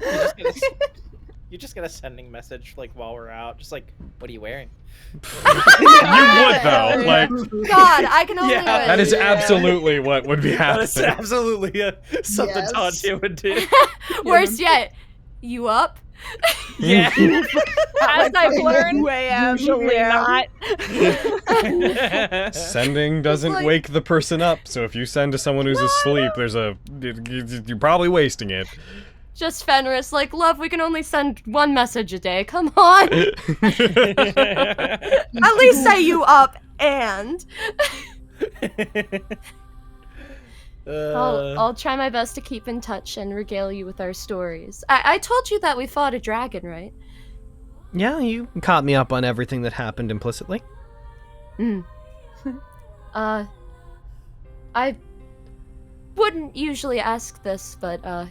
You're just gonna sending message like while we're out, just like, what are you wearing? You would though, like. God, I can only. That is absolutely what would be happening. That's absolutely something Tantia would do. Worse yet, you up? Yeah. As I've learned, usually not. Sending doesn't like- wake the person up, so if you send to someone who's asleep, you're probably wasting it. Just Fenris, like, love, we can only send one message a day. Come on. At least say you up and. I'll try my best to keep in touch and regale you with our stories. I told you that we fought a dragon, right? Yeah, you caught me up on everything that happened implicitly. I wouldn't usually ask this, but,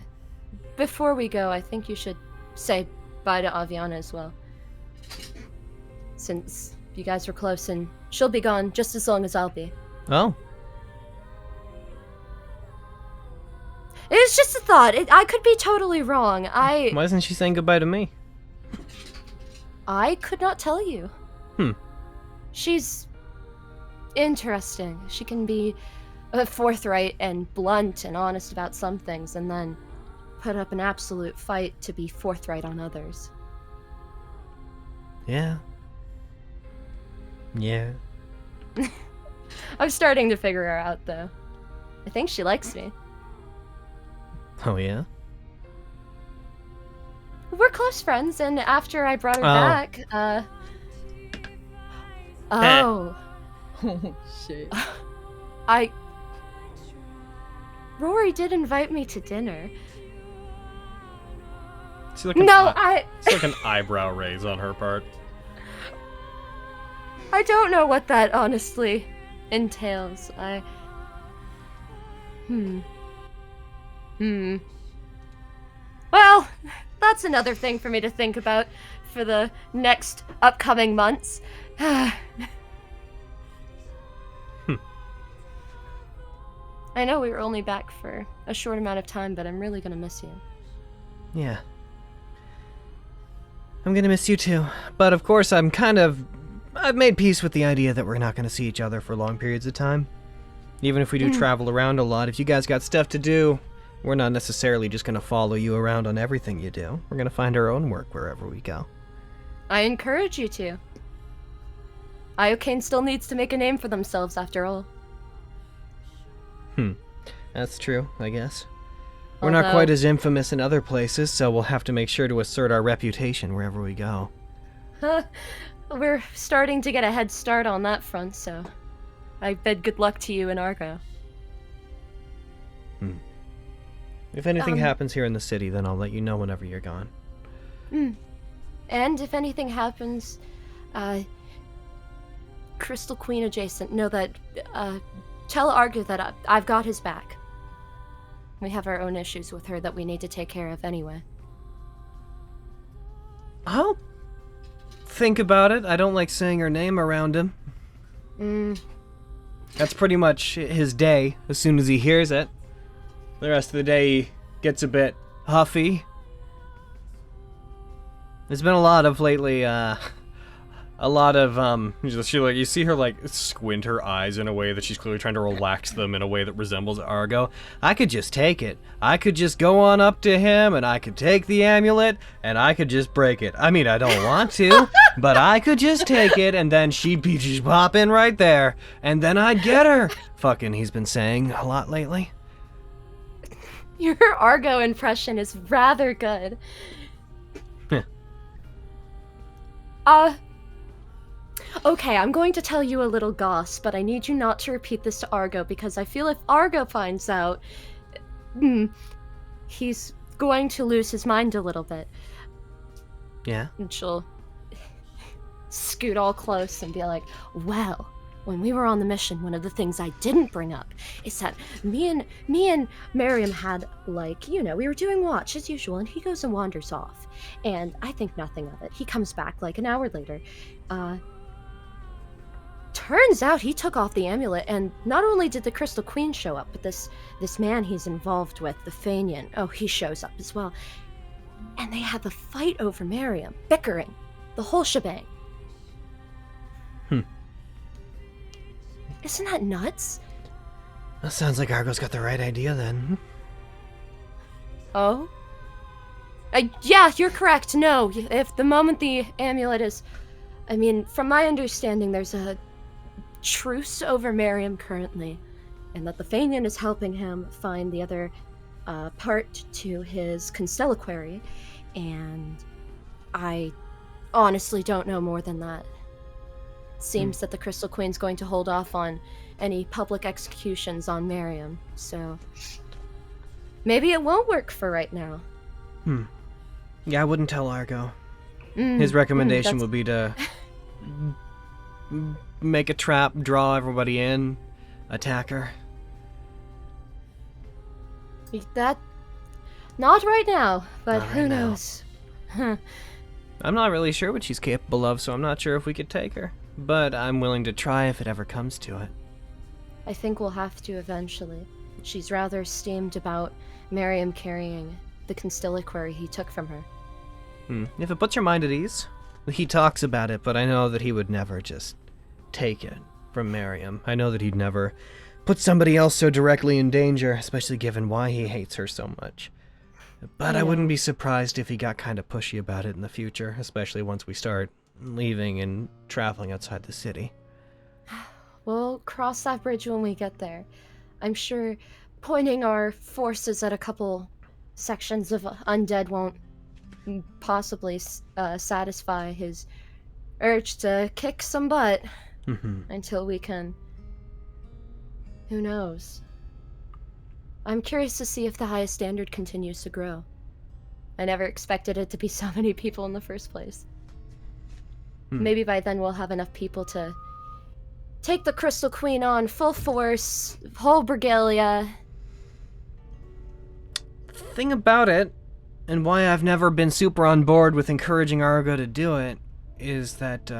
before we go, I think you should say bye to Aviana as well. Since you guys were close and she'll be gone just as long as I'll be. Oh. It was just a thought. I could be totally wrong. Why isn't she saying goodbye to me? I could not tell you. She's interesting. She can be forthright and blunt and honest about some things, and then put up an absolute fight to be forthright on others. Yeah. Yeah. I'm starting to figure her out, though. I think she likes me. Oh, yeah? We're close friends, and after I brought her back, Oh. Oh, shit. Rory did invite me to dinner. It's like it's like an eyebrow raise on her part. I don't know what that honestly entails. Well, that's another thing for me to think about for the next upcoming months. I know we were only back for a short amount of time, but I'm really gonna miss you. Yeah. I'm gonna miss you too. But of course, I'm kind of I've made peace with the idea that we're not going to see each other for long periods of time. Even if we do travel around a lot, if you guys got stuff to do, we're not necessarily just going to follow you around on everything you do. We're going to find our own work wherever we go. I encourage you to. Iocane still needs to make a name for themselves, after all. That's true, I guess. We're not quite as infamous in other places, so we'll have to make sure to assert our reputation wherever we go. We're starting to get a head start on that front, so I bid good luck to you and Argo. If anything happens here in the city, then I'll let you know whenever you're gone. And if anything happens, Crystal Queen adjacent, know that, tell Argo that I've got his back. We have our own issues with her that we need to take care of anyway. I'll think about it. I don't like saying her name around him. That's pretty much his day, as soon as he hears it. The rest of the day, he gets a bit huffy. There's been a lot of lately, you see her like squint her eyes in a way that she's clearly trying to relax them in a way that resembles Argo. I could just take it. I could just go on up to him and I could take the amulet and I could just break it. I mean, I don't want to, but I could just take it and then she'd be just pop in right there and then I'd get her. Fucking, he's been saying a lot lately. Your Argo impression is rather good. Okay, I'm going to tell you a little goss, but I need you not to repeat this to Argo, because I feel if Argo finds out, he's going to lose his mind a little bit. Yeah? And she'll scoot all close and be like, well, when we were on the mission, one of the things I didn't bring up is that me and Miriam had, like, you know, we were doing watch as usual, and he goes and wanders off. And I think nothing of it. He comes back like an hour later. Turns out he took off the amulet, and not only did the Crystal Queen show up, but this man he's involved with, the Fanian, he shows up as well. And they have a fight over Miriam, bickering, the whole shebang. Isn't that nuts? That sounds like Argo's got the right idea then. Oh? Yeah, you're correct. No, if the moment the amulet is... I mean, from my understanding, there's a truce over Miriam currently, and that the Fanian is helping him find the other part to his constelliquary, and I honestly don't know more than that. Seems that the Crystal Queen's going to hold off on any public executions on Miriam, so maybe it won't work for right now. Yeah, I wouldn't tell Argo. His recommendation would be to make a trap, draw everybody in, attack her. That... Not right now, but Not who right now. knows? I'm not really sure what she's capable of, so I'm not sure if we could take her. But I'm willing to try if it ever comes to it. I think we'll have to eventually. She's rather steamed about Miriam carrying the constelliquary he took from her. If it puts your mind at ease. He talks about it, but I know that he would never just take it from Miriam. I know that he'd never put somebody else so directly in danger, especially given why he hates her so much. But I wouldn't be surprised if he got kind of pushy about it in the future, especially once we start leaving and traveling outside the city. We'll cross that bridge when we get there. I'm sure pointing our forces at a couple sections of undead won't possibly satisfy his urge to kick some butt until we can... Who knows? I'm curious to see if the highest standard continues to grow. I never expected it to be so many people in the first place. Maybe by then we'll have enough people to take the Crystal Queen on full force, whole regalia. Thing about it, and why I've never been super on board with encouraging Argo to do it, is that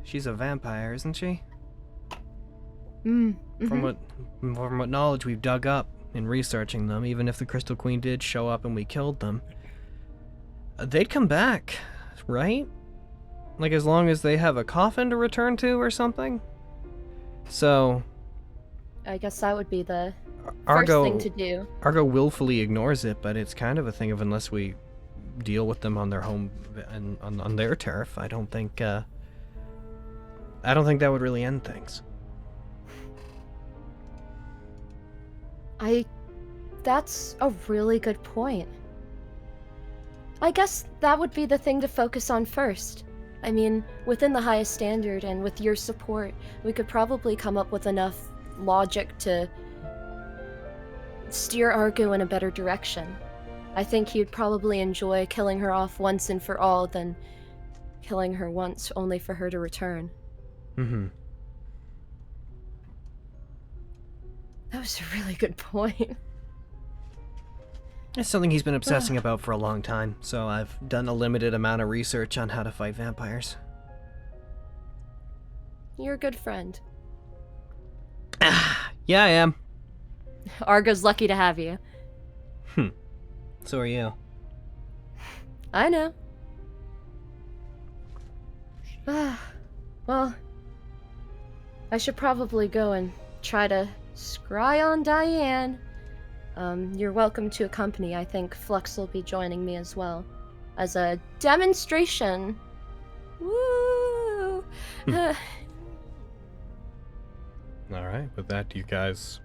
she's a vampire, isn't she? From what knowledge we've dug up in researching them, even if the Crystal Queen did show up and we killed them, they'd come back, right? like, as long as they have a coffin to return to or something. So... I guess that would be the Argo, first thing to do. Argo willfully ignores it, but it's kind of a thing of unless we deal with them on their home and on their turf. I don't think that would really end things. That's a really good point. I guess that would be the thing to focus on first. I mean, within the highest standard and with your support, we could probably come up with enough logic to steer Argo in a better direction. I think he'd probably enjoy killing her off once and for all than killing her once only for her to return. Mm-hmm. That was a really good point. It's something he's been obsessing about for a long time, so I've done a limited amount of research on how to fight vampires. You're a good friend. Yeah, I am. Argo's lucky to have you. So are you. I know. Well, I should probably go and try to scry on Diane. You're welcome to accompany. I think Flux will be joining me as well. As a demonstration. Woo! Alright, with that, you guys...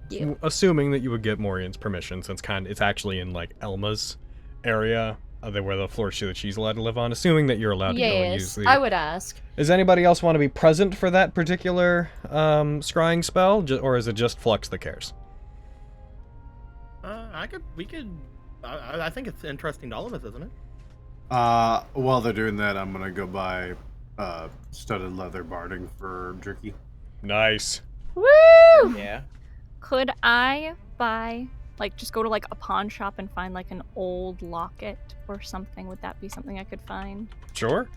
Yeah. Assuming that you would get Morian's permission, since it's actually in, like, Elma's area, where the floor that she's allowed to live on, assuming that you're allowed to go and use the... I would ask. Does anybody else want to be present for that particular scrying spell, or is it just Flux that cares? I think it's interesting to all of us, isn't it? While they're doing that, I'm gonna go buy studded leather barding for Jerky. Nice. Woo! Yeah. Could I buy, like, just go to, like, a pawn shop and find, like, an old locket or something? Would that be something I could find? Sure.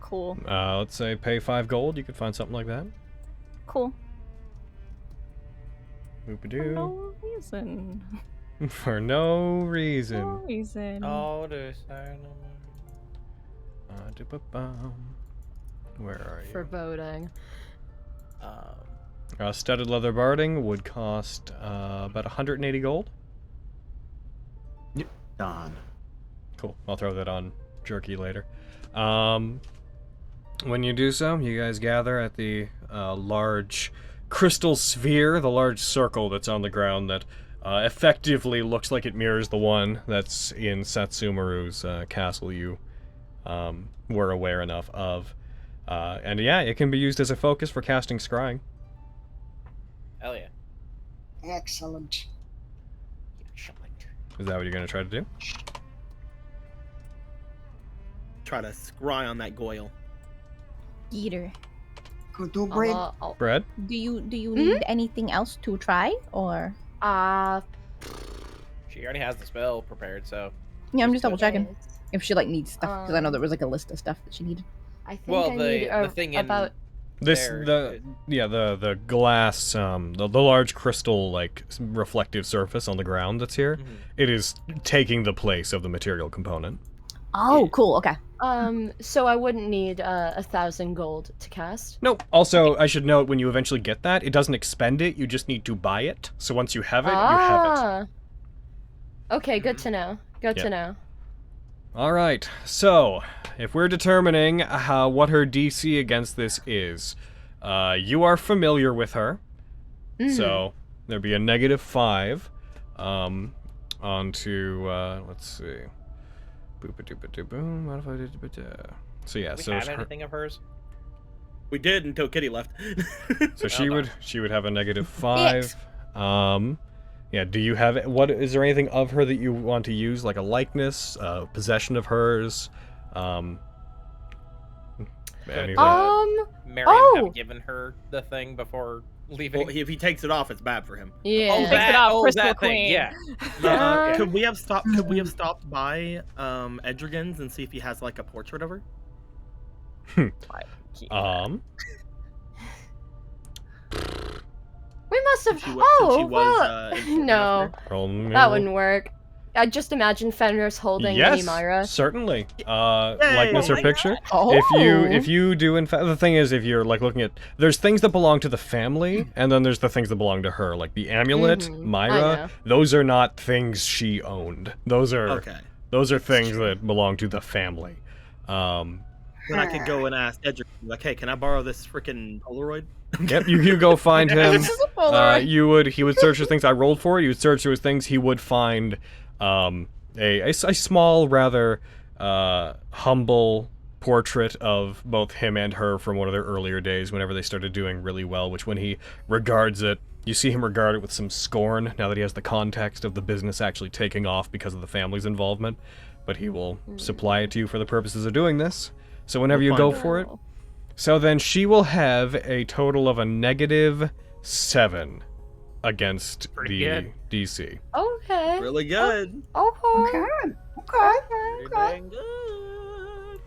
Cool. Let's say pay 5 gold, you could find something like that. Cool. Boop-a-doo. For no reason. For no reason. No reason. Oh, there's Where are you? For voting. Studded leather barding would cost about 180 gold. Yep. Done. Cool. I'll throw that on Jerky later. When you do so, you guys gather at the large crystal sphere, the large circle that's on the ground that effectively looks like it mirrors the one that's in Satsumaru's castle you were aware enough of. And yeah, it can be used as a focus for casting scrying. Hell yeah. Excellent. Is that what you're going to try to do? Try to scry on that Goyle. Eater. Go do bread. Brad? Do you need anything else to try, or? She already has the spell prepared, so. Yeah, I'm just double checking if she like needs stuff because I know there was like a list of stuff that she needed. I think Well, I need the thing in about the glass, the large crystal like reflective surface on the ground that's here. It is taking the place of the material component. Oh, cool. Okay. So I wouldn't need 1,000 gold to cast. Nope. Also, I should note when you eventually get that, it doesn't expend it. You just need to buy it. So once you have it, you have it. Okay, good to know. Good to know. All right. So if we're determining what her DC against this is, you are familiar with her, so there'd be a -5 onto let's see. So yeah, we have anything of hers? We did until Kitty left. So she would have a -5. Yeah, do you have is there anything of her that you want to use, like a likeness, possession of hers? Marion have given her the thing before leaving. Well, if he takes it off, it's bad for him. Yeah. Oh, takes it off, Crystal that Queen. thing, yeah. Could we have stopped? Could we have stopped by Edrigan's and see if he has like a portrait of her? We must have. She Oh, was, well, no, that wouldn't work. I just imagine Fenris holding Yes, Mini Myra. certainly. Likeness Oh or my picture. Oh. If you do, in fact, the thing is, if you're like looking at, there's things that belong to the family, and then there's the things that belong to her, like the amulet, I Myra. know. Those are not things she owned. Those are Okay. those are things that belong to the family. Then I could go and ask Edric, like, hey, can I borrow this freaking Polaroid? Yep, you go find him. This is a Polaroid. He would search his things. I rolled for it. He would search through his things. He would find a small, rather humble portrait of both him and her from one of their earlier days, whenever they started doing really well. Which, when he regards it, you see him regard it with some scorn. Now that he has the context of the business actually taking off because of the family's involvement, but he will supply it to you for the purposes of doing this. So whenever you go for it. So then she will have a total of a -7 against Pretty the good. DC. Okay. Really good. Okay. Okay. Pretty dang good.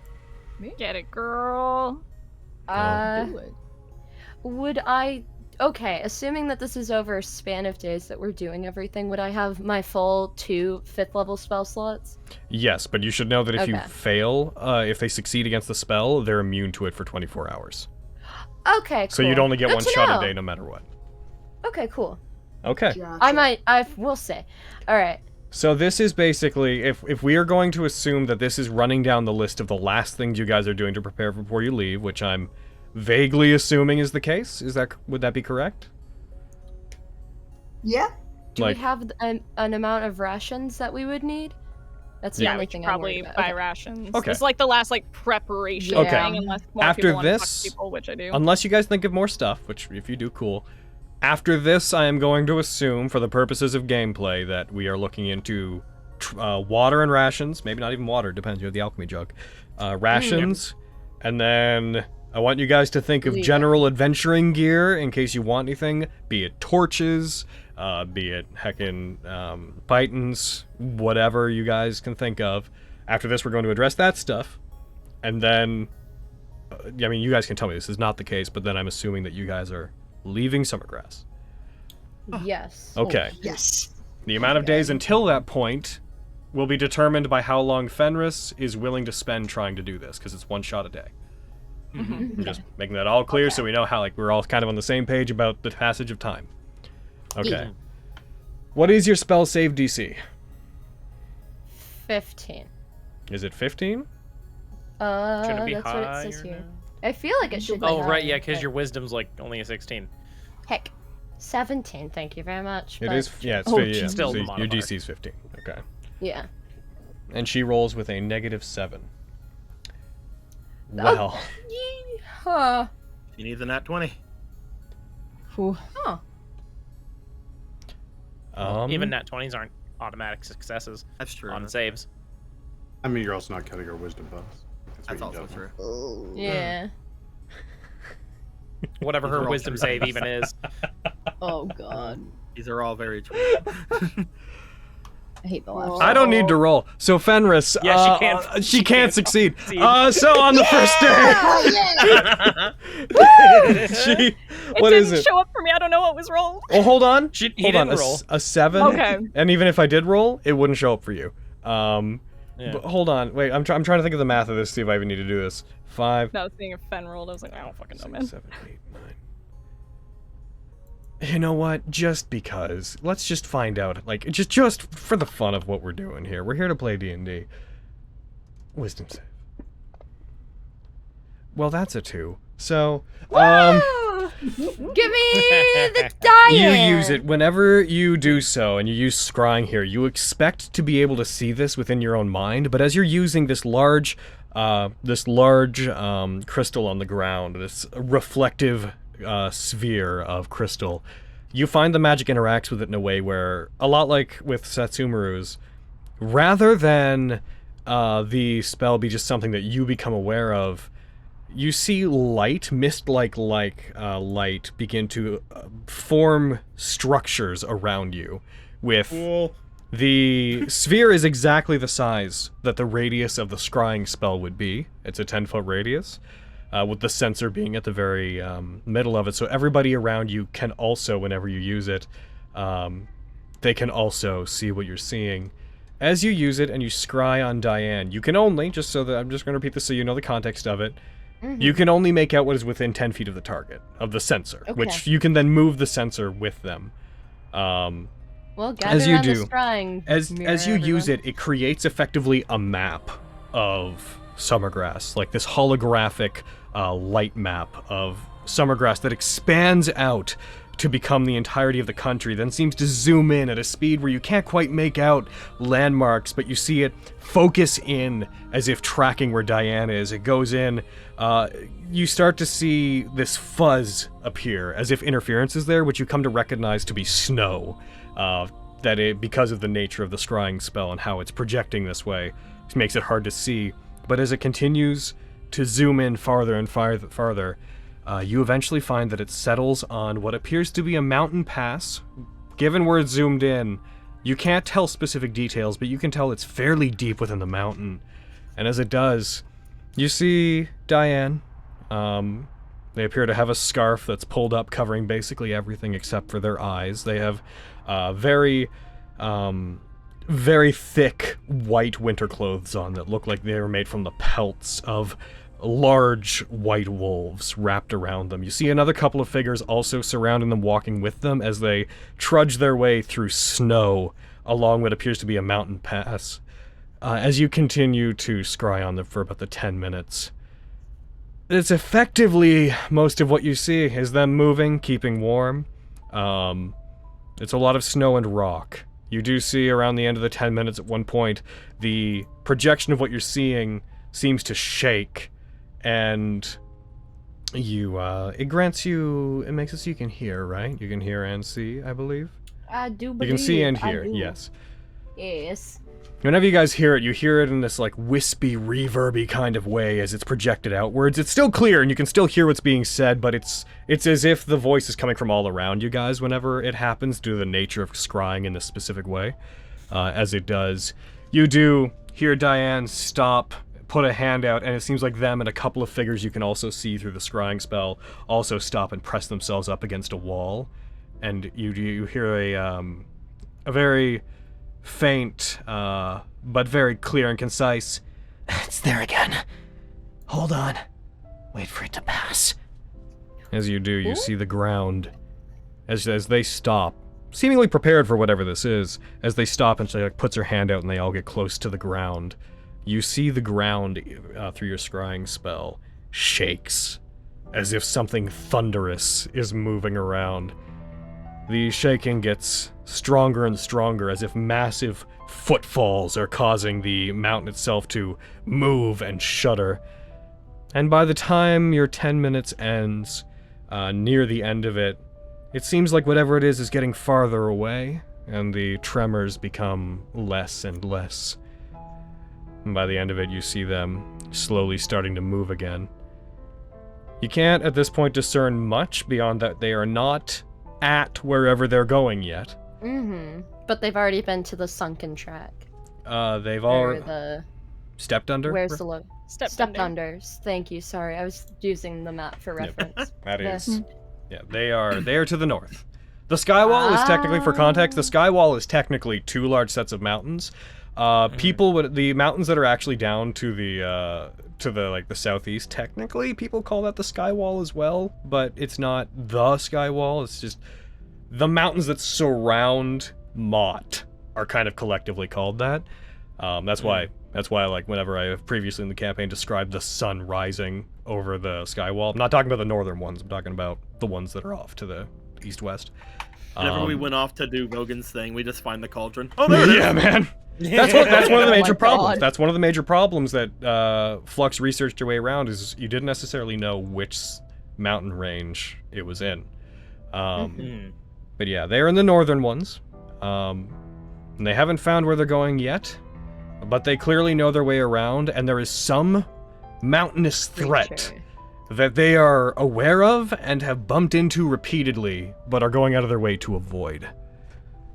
Get it, girl. Do it. Would I... Okay, assuming that this is over a span of days that we're doing everything, would I have my full 2 5th level spell slots? Yes, but you should know that if you Okay. fail, if they succeed against the spell, they're immune to it for 24 hours. Okay, cool. So you'd only get Good one to shot know. a day no matter what. Okay, cool. Okay. Gotcha. We'll say. Alright. So this is basically, if we are going to assume that this is running down the list of the last things you guys are doing to prepare before you leave, which I'm vaguely assuming is the case, would that be correct? Yeah. Do Like- we have an amount of rations that we would need? That's the Yeah, only we should thing probably I'm worried buy about. rations. Okay. It's like the last like preparation Okay. thing, unless more After people want to talk this, to people, which I do. Unless you guys think of more stuff, which if you do, cool. After this, I am going to assume, for the purposes of gameplay, that we are looking into water and rations. Maybe not even water, depends. You have the alchemy jug. Rations, and then I want you guys to think of Leave it. general adventuring gear in case you want anything, be it torches, be it heckin' pythons, whatever you guys can think of. After this, we're going to address that stuff, and then, I mean, you guys can tell me this is not the case, but then I'm assuming that you guys are leaving Summergrass. Yes. Okay. Yes. The amount of days until that point will be determined by how long Fenris is willing to spend trying to do this, because it's one shot a day. I'm just making that all clear so we know how, like, we're all kind of on the same page about the passage of time. Okay. What is your spell save DC? 15. Is it 15? Should it be That's what it says higher here. now? I feel like it should be Oh, right, yeah, higher, because but- your wisdom's like only a 16. Heck. 17, thank you very much. It but- is, yeah, it's Oh, yeah, still so the your modifier. DC is 15. Okay. Yeah. And she rolls with a -7. Well, Huh. You need the nat 20. Ooh. Oh. Even nat 20s aren't automatic successes That's true. on saves. I mean, you're also not counting your wisdom bonus. That's what you also don't. true. Yeah. Whatever These are her all wisdom true. save even is. Oh god. These are all very true. I hate the laugh. I don't need to roll. So Fenris, Yeah, she can't- she she can't can't succeed. succeed. So on the first day, she, what it is didn't it? show up for me. I don't know what was rolled. Oh, hold on. He Hold on. didn't roll. A 7. Okay. And even if I did roll, it wouldn't show up for you. Yeah. But hold on. Wait, I'm trying to think of the math of this. See if I even need to do this. 5, No, I was seeing if Fen rolled. I was like, I don't fucking know, 6, man. 7, 8, 9. You know what? Just because. Let's just find out. Like, just for the fun of what we're doing here. We're here to play D&D. Wisdom save. Well, that's a 2. So, Woo! Give me the die. you use it whenever you do so, and you use scrying here. You expect to be able to see this within your own mind, but as you're using this large crystal on the ground, this reflective sphere of crystal, you find the magic interacts with it in a way where, a lot like with Satsumaru's, rather than the spell be just something that you become aware of, you see light, mist-like light begin to form structures around you. With Cool. the sphere is exactly the size that the radius of the scrying spell would be. It's a 10-foot radius, with the sensor being at the very middle of it. So everybody around you can also, whenever you use it, they can also see what you're seeing. as you use it and you scry on Diane, you can only, just so that I'm just going to repeat this so you know the context of it, you can only make out what is within 10 feet of the target, of the sensor, which you can then move the sensor with them. Well, as you do, as you use it, it creates effectively a map of Summergrass, like this holographic light map of Summergrass that expands out to become the entirety of the country, then seems to zoom in at a speed where you can't quite make out landmarks, but you see it focus in as if tracking where Diane is. It goes in, you start to see this fuzz appear, as if interference is there, which you come to recognize to be snow, because of the nature of the scrying spell and how it's projecting this way, which makes it hard to see. But as it continues to zoom in farther and farther, you eventually find that it settles on what appears to be a mountain pass. Given where it's zoomed in, you can't tell specific details, but you can tell it's fairly deep within the mountain. And as it does, you see Diane. They appear to have a scarf that's pulled up, covering basically everything except for their eyes. They have very thick white winter clothes on that look like they were made from the pelts of large white wolves wrapped around them. You see another couple of figures also surrounding them, walking with them as they trudge their way through snow along what appears to be a mountain pass. As you continue to scry on them for about the 10 minutes, it's effectively most of what you see is them moving, keeping warm. It's a lot of snow and rock. You do see around the end of the 10 minutes at one point, the projection of what you're seeing seems to shake, and it makes it so you can hear, right? You can hear and see, I believe. I do believe. You can see and hear, yes. Yes. Whenever you guys hear it in this like wispy, reverby kind of way as it's projected outwards. It's still clear and you can still hear what's being said, but it's as if the voice is coming from all around you guys whenever it happens due to the nature of scrying in this specific way. As it does, you do hear Diane stop, put a hand out, and it seems like them and a couple of figures you can also see through the scrying spell also stop and press themselves up against a wall. And you hear a very faint, but very clear and concise, "It's there again. Hold on. Wait for it to pass." As you do, you see the ground, as they stop, seemingly prepared for whatever this is, as they stop and she like puts her hand out and they all get close to the ground. You see the ground through your scrying spell shakes, as if something thunderous is moving around. The shaking gets stronger and stronger, as if massive footfalls are causing the mountain itself to move and shudder. And by the time your 10 minutes ends, near the end of it, it seems like whatever it is getting farther away, and the tremors become less and less. And by the end of it, you see them slowly starting to move again. You can't at this point discern much beyond that they are not at wherever they're going yet. But they've already been to the sunken track. They've already stepped under? Where's the logo? Stepped unders. Thank you, sorry. I was using the map for reference. That is. Yeah, they are to the north. The skywall is technically, for context, the skywall is technically 2 large sets of mountains. The mountains that are actually down to the southeast, technically people call that the skywall as well, but it's not the skywall. It's just the mountains that surround Mott are kind of collectively called that. That's why like whenever I have previously in the campaign described the sun rising over the skywall, I'm not talking about the northern ones. I'm talking about the ones that are off to the east-west. Whenever we went off to do Vogan's thing, we just find the cauldron. Oh, there it is! Yeah, man. That's one of the major problems. God. That's one of the major problems that Flux researched your way around, is you didn't necessarily know which mountain range it was in. But yeah, they're in the northern ones. And they haven't found where they're going yet, but they clearly know their way around, and there is some mountainous threat that they are aware of and have bumped into repeatedly, but are going out of their way to avoid.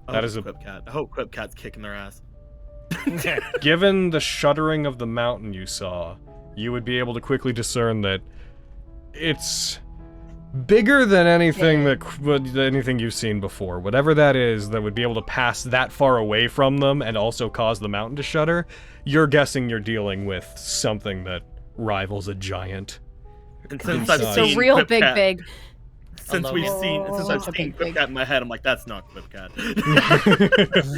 That is a Quipcat. I hope Quipcat's kicking their ass. Given the shuddering of the mountain you saw, you would be able to quickly discern that it's bigger than anything anything you've seen before. Whatever that is that would be able to pass that far away from them and also cause the mountain to shudder, you're guessing you're dealing with something that rivals a giant. And since It's I've a seen real Quipcat- big. Since I've seen Such a Quipcat big. in my head, I'm like, that's not Quipcat.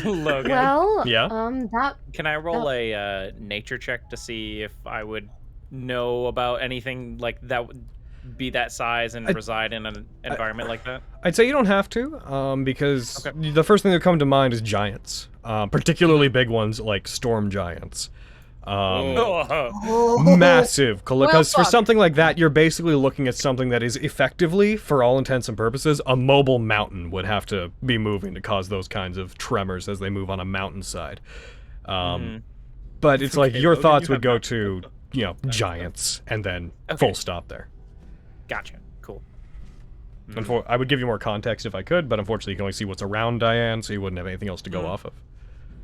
Logan. Well, Yeah? that Can I roll a nature check to see if I would know about anything like that would be that size and reside in an environment like that? I'd say you don't have to, because the first thing that come to mind is giants, particularly big ones like storm giants. Massive, because for something like that, you're basically looking at something that is effectively, for all intents and purposes, a mobile mountain would have to be moving to cause those kinds of tremors as they move on a mountainside. But it's like your thoughts would go to, giants, and then full stop there. Gotcha. Cool. I would give you more context if I could, but unfortunately you can only see what's around Diane, so you wouldn't have anything else to go off of.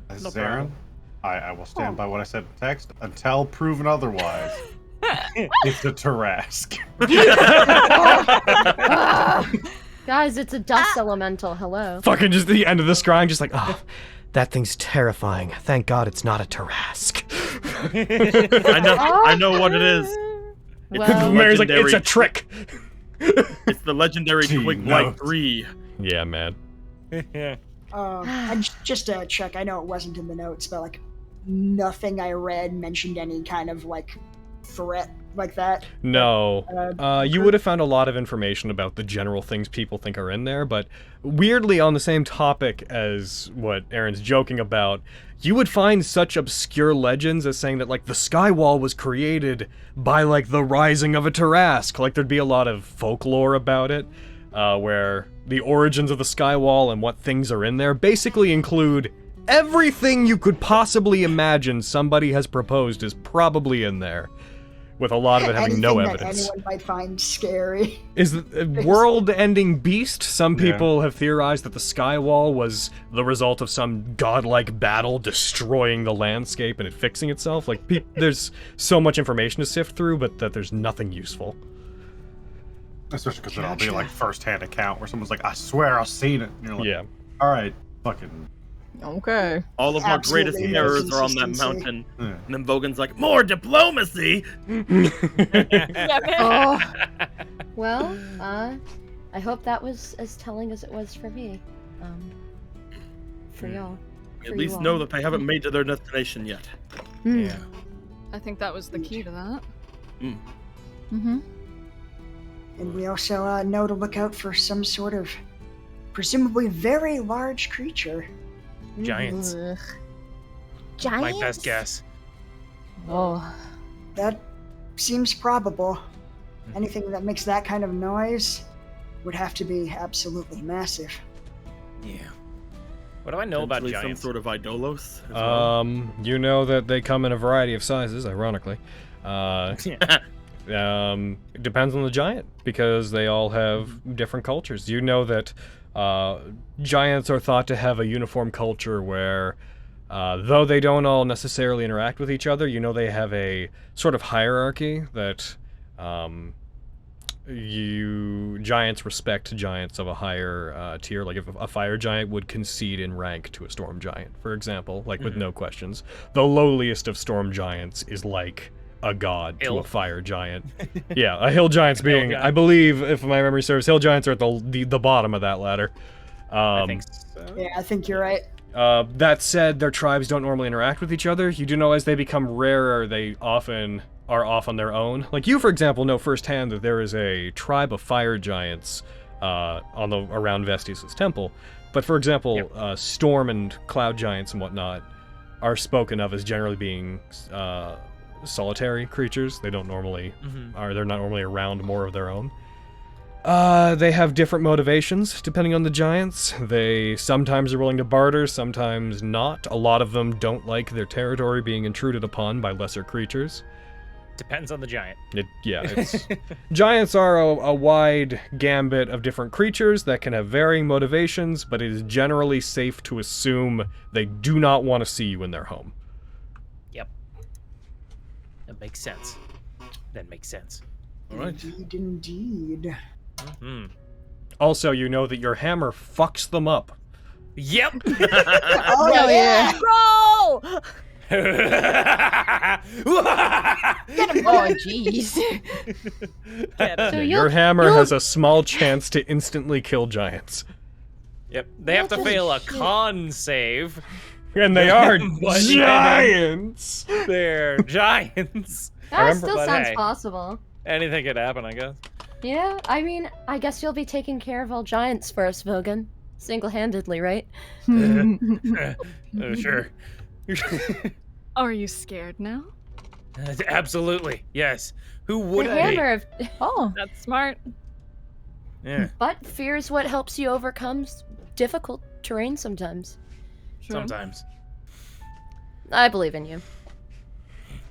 Zarin, I will stand by what I said in text until proven otherwise. It's a Tarask. guys, it's a dust elemental. Hello. Fucking just the end of the scrying, just like, oh, that thing's terrifying. Thank God it's not a Tarask. I know what it is. Well, Mary's like, it's a trick. It's the legendary Twig White 3. Yeah, man. And just to check, I know it wasn't in the notes, but like nothing I read mentioned any kind of like threat like that. No. You would have found a lot of information about the general things people think are in there, but weirdly on the same topic as what Aaron's joking about, you would find such obscure legends as saying that like the Skywall was created by like the rising of a Tarask. Like there'd be a lot of folklore about it, where the origins of the Skywall and what things are in there basically include everything you could possibly imagine somebody has proposed is probably in there, with a lot of it having no Anything evidence. that anyone might find scary. Is the world-ending beast? Some people have theorized that the Skywall was the result of some godlike battle destroying the landscape and it fixing itself. Like, there's so much information to sift through, but that there's nothing useful. Especially because it'll be like first-hand account where someone's like, I swear I've seen it. And you're like, Yeah. all right, fucking. Okay. All of our greatest Absolutely no terrors are on that consistency. mountain. Yeah. And then Vogan's like, more diplomacy! Oh. Well, I hope that was as telling as it was for me. For y'all. At least know that they haven't made to their destination yet. Yeah. I think that was the key to that. Mm-hmm. And we also know to look out for some sort of presumably very large creature. Giants. My best guess. Oh. That seems probable. Anything that makes that kind of noise would have to be absolutely massive. Yeah. What do I know about Potentially giants? some sort of Idolos. as well. You know that they come in a variety of sizes, ironically. It depends on the giant, because they all have different cultures. You know that giants are thought to have a uniform culture where, though they don't all necessarily interact with each other, you know they have a sort of hierarchy that giants respect giants of a higher tier. Like if a fire giant would concede in rank to a storm giant, for example, like with no questions. The lowliest of storm giants is like a god to a fire giant. Yeah, a hill giant's being, I believe, if my memory serves, hill giants are at the bottom of that ladder. I think so. Yeah, I think you're right. That said, their tribes don't normally interact with each other. You do know as they become rarer, they often are off on their own. Like you, for example, know firsthand that there is a tribe of fire giants around Vestige temple. But for example, storm and cloud giants and whatnot are spoken of as generally being solitary creatures. They don't normally they're not normally around more of their own. They have different motivations depending on the giants. They sometimes are willing to barter, sometimes not. A lot of them don't like their territory being intruded upon by lesser creatures. Depends on the giant. Giants are a wide gambit of different creatures that can have varying motivations, but it is generally safe to assume they do not want to see you in their home. Yep. That makes sense. That makes sense. All right. Indeed, indeed. Also, you know that your hammer fucks them up. Yep. Oh yeah. Roll! Oh, jeez. So Your hammer has a small chance to instantly kill giants. Yep. They have to fail a con save. And they are But giants! They're giants. That still but sounds hey. possible. Anything could happen, I guess. Yeah, I mean, I guess you'll be taking care of all giants first, Vogan. Single-handedly, right? Sure. Are you scared now? Absolutely, yes. Who The wouldn't hammer of... Oh. That's smart. be? Yeah, But fear is what helps you overcome difficult terrain sometimes. sometimes. I believe in you.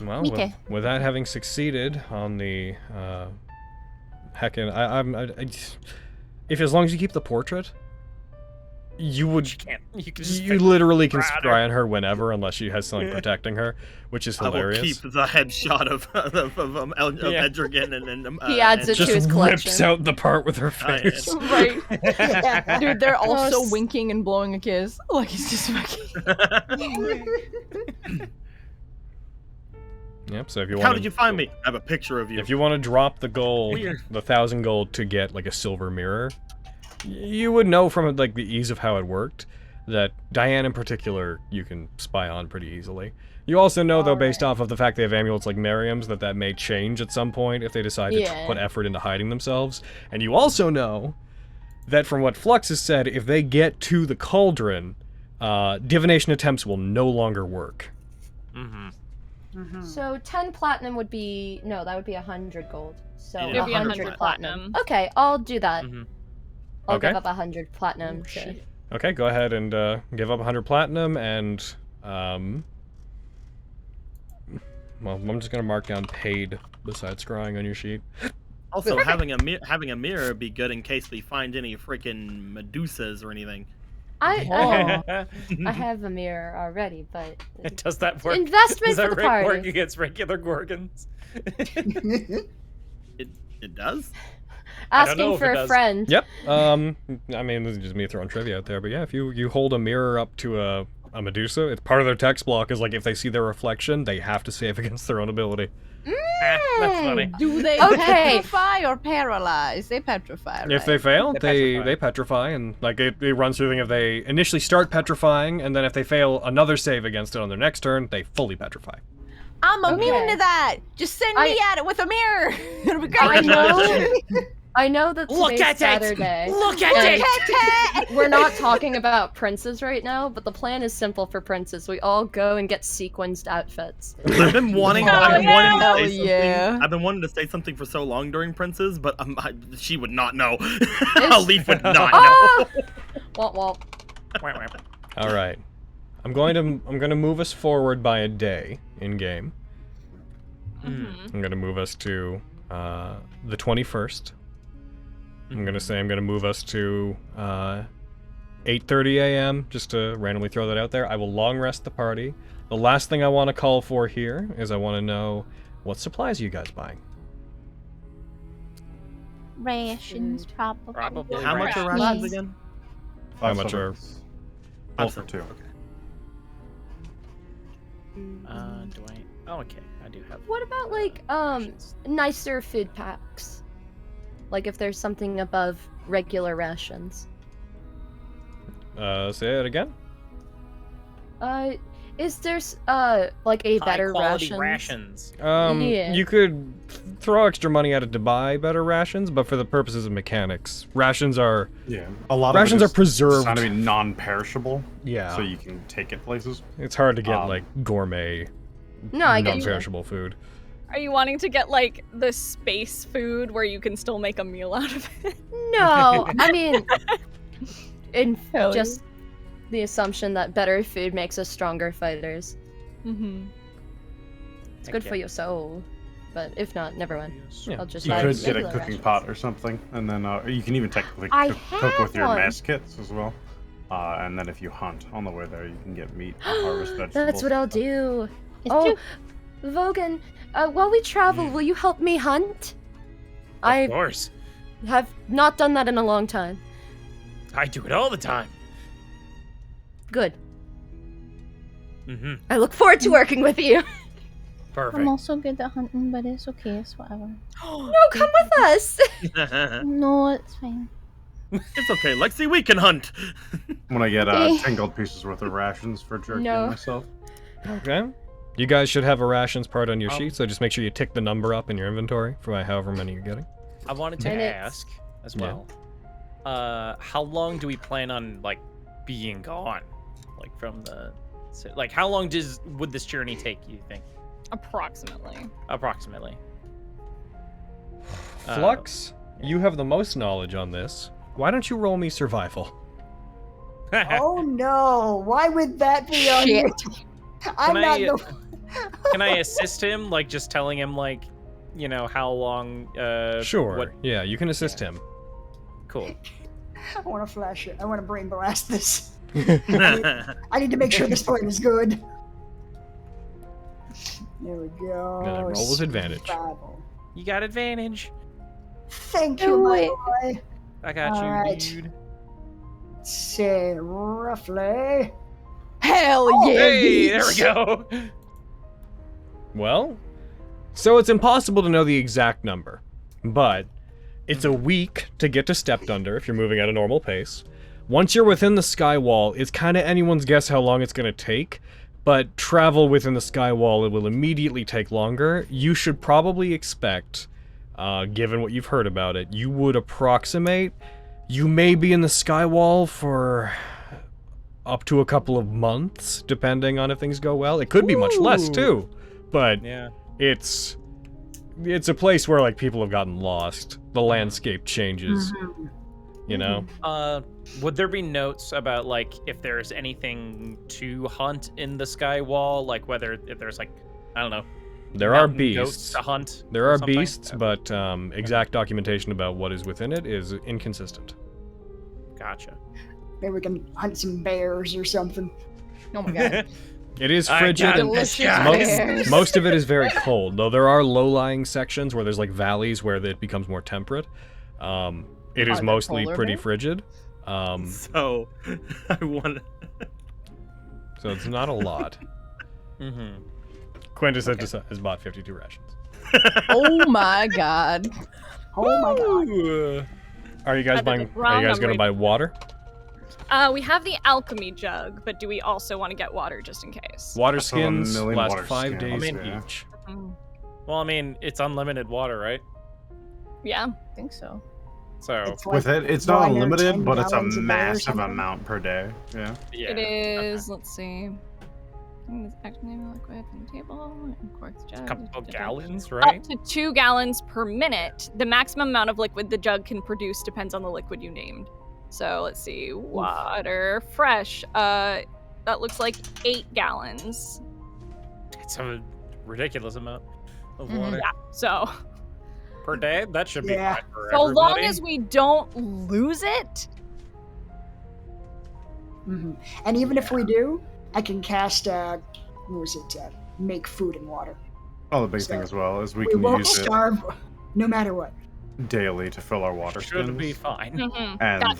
Well, Mike. with that having succeeded on the, if as long as you keep the portrait, you would... You can't. You can just You literally can Rather. spry on her whenever, unless she has something protecting her, which is I will hilarious. keep the headshot of Yeah. Edrigan and He adds it Just to his collection. rips out the part with her Oh, yeah. face. Right. Dude, they're also Gross. winking and blowing a kiss. Like he's just fucking. Yep. So if you How want, did you find me? I have a picture of you. if you want to drop the gold, Weird. the 1,000 gold to get like a silver mirror, you would know from like the ease of how it worked that Diane in particular you can spy on pretty easily. You also know though, based off of the fact they have amulets like Miriam's, that may change at some point if they decide to Yeah. put effort into hiding themselves. And you also know that from what Flux has said, if they get to the cauldron, divination attempts will no longer work. Mm-hmm. So 10 platinum would be... No, that would be 100 gold. So Yeah. It'd be 100 platinum. Okay, I'll do that. Mhm. I'll Okay. give up 100 platinum. Oh, to... Okay, go ahead and give up 100 platinum and, well, I'm just gonna mark down paid beside scrying on your sheet. Also, having a mirror would be good in case we find any freaking Medusas or anything. I have a mirror already, but... Does that work? Investment Does that for the work party. against regular Gorgons? It does? I don't know Asking if for it a does. friend. Yep. I mean, this is just me throwing trivia out there, but yeah, if you hold a mirror up to a Medusa, it's part of their text block is like if they see their reflection, they have to save against their own ability. That's funny. Do they Okay. petrify or paralyze? They petrify, right? If they fail, They they petrify, and like it runs through the thing if they initially start petrifying, and then if they fail another save against it on their next turn, they fully petrify. I'm immune Okay. to that. Just send me at it with a mirror. It'll be great. I know. I know that Look today's at it! Saturday. Look at and it! We're not talking about princes right now, but the plan is simple for princes. We all go and get sequenced outfits. I've been wanting. Oh, I've been wanting to Hell say something. yeah. I've been wanting to say something for so long during Princes, but she would not know. Leaf would not know. Ah! Womp womp. All right, I'm going to move us forward by a day in game. I'm going to move us to the 21st. I'm going to move us to 8:30 a.m. just to randomly throw that out there. I will long rest the party. The last thing I want to call for here is I want to know what supplies are you guys buying? Rations, probably. Probably. How much are Rations. rations again? How much are... All for two. Do I? Oh, okay. I do have. What about like nicer food packs? Like if there's something above regular rations. Say it again? Is there like a better High-quality rations? rations. You could throw extra money at it to buy better rations, but for the purposes of mechanics, rations are... Yeah, a lot Rations of it are is preserved. designed to be non-perishable. Yeah. So you can take it places. It's hard to get, like, gourmet, No, I get you. non-perishable food. Are you wanting to get like the space food where you can still make a meal out of it? No, I mean, in Hell just the assumption that better food makes us stronger fighters. Mm-hmm. It's good for your soul. But if not, never mind. Yeah. I'll just You buy could get a regular cooking rations. pot or something, and then you can even technically I cook with have your one. mess kits as well. And then if you hunt on the way there, you can get meat, harvest vegetables. That's what I'll and stuff. do. Oh, Vogan, while we travel, will you help me hunt? Of course. have not done that in a long time. I do it all the time. Good. Mm-hmm. I look forward to working with you. Perfect. I'm also good at hunting, but it's okay. It's whatever. No, come with us. No, it's fine. It's okay, Lexi, we can hunt. I'm gonna get Okay. 10 gold pieces worth of rations for jerking No. myself. Okay. You guys should have a rations part on your sheet, so just make sure you tick the number up in your inventory for however many you're getting. I wanted to Minutes. ask as well. How long do we plan on like being gone? Like from the, like how long would this journey take? You think? Approximately. Approximately. Flux, you have the most knowledge on this. Why don't you roll me survival? Oh no! Why would that be on Shit. you? I'm not the. Can I assist him? Like just telling him like, you know, how long? Sure. What, Yeah, you can assist him. cool. I want to flash it. I want to brain blast this. I need to make sure this point is good. There we go. Now, roll with advantage. Survival. You got advantage. Thank you, my boy. I got you, Alright. dude. Say roughly. Hell yeah! Hey, there we bitch. go. Well, so it's impossible to know the exact number, but it's a week to get to Stepped Under if you're moving at a normal pace. Once you're within the sky wall, it's kind of anyone's guess how long it's going to take, but travel within the sky wall, it will immediately take longer. You should probably expect, given what you've heard about it, you would approximate, you may be in the sky wall for up to a couple of months, depending on if things go well. It could be much less too, but Yeah. it's a place where like people have gotten lost. The landscape changes, you know? Would there be notes about like if there's anything to hunt in the sky wall, like whether if there's like, I don't know, There are mountain goats beasts. to hunt? There or are something? beasts, but exact documentation about what is within it is inconsistent. Gotcha. Maybe we can hunt some bears or something. Oh my god. It is I frigid got and delicious most, bears. most of it is very cold, though there are low-lying sections where there's like valleys where it becomes more temperate. It Are is there mostly polar pretty bears? frigid. So, I want. So it's not a lot. Mm-hmm. Quintus has bought 52 rations. Oh my god. Oh my god. Are you guys I did buying? the Are you wrong guys gonna number. buy water? We have the alchemy jug, but do we also want to get water just in case? Water That's a million skins last water 5 skins, days yeah. each. Well, I mean, it's unlimited water, right? Yeah. I think so. So It's With like it, it's not 9 or 10 unlimited, but it's a gallons day or massive something. amount per day. Yeah. yeah. It is. Let's see. Activating liquid from the table. And quartz jug. A couple of gallons, Up right? to 2 gallons per minute. The maximum amount of liquid the jug can produce depends on the liquid you named. So let's see. Water, fresh. That looks like 8 gallons. It's a ridiculous amount of Mhm. water Yeah. So per day. That should be Yeah. fine for so long everybody. as we don't lose it. Mhm. And even if we do, I can cast, what was it, make food and water. Oh, the big thing So, as well is we We can won't use starve no matter what. it daily to fill our water should skins. be fine. Mhm. And That's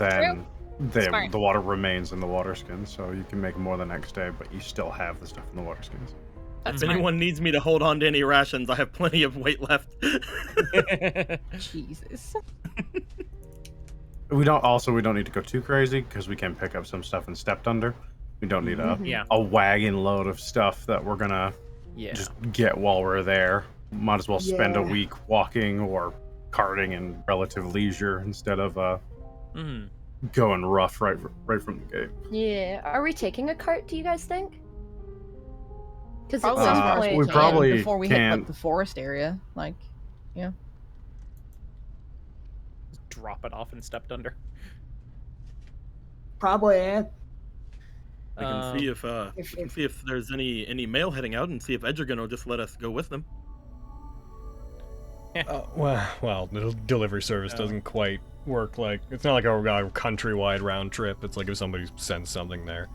then Smart. the water remains in the water skins, so you can make more the next day, but you still have the stuff in the water skins. That's If fine. anyone needs me to hold on to any rations, I have plenty of weight left. Jesus. We don't need to go too crazy because we can pick up some stuff and Stepped Under. We don't need Yeah. a wagon load of stuff that we're gonna Yeah. just get while we're there. Might as well spend a Yeah. week walking or carting in relative leisure instead of Mhm. going rough right from the gate. Yeah. Are we taking a cart, do you guys think? Because it Probably seems as far as like- we can probably before we hit can't- like the forest area. Like, yeah. Drop it off and Stepped Under. Probably, eh? I can see if If- we can see if there's any mail heading out, and see if Edgergan will just let us go with them. Well, the delivery service doesn't quite work like it's not like a countrywide round trip. It's like if somebody sends something there,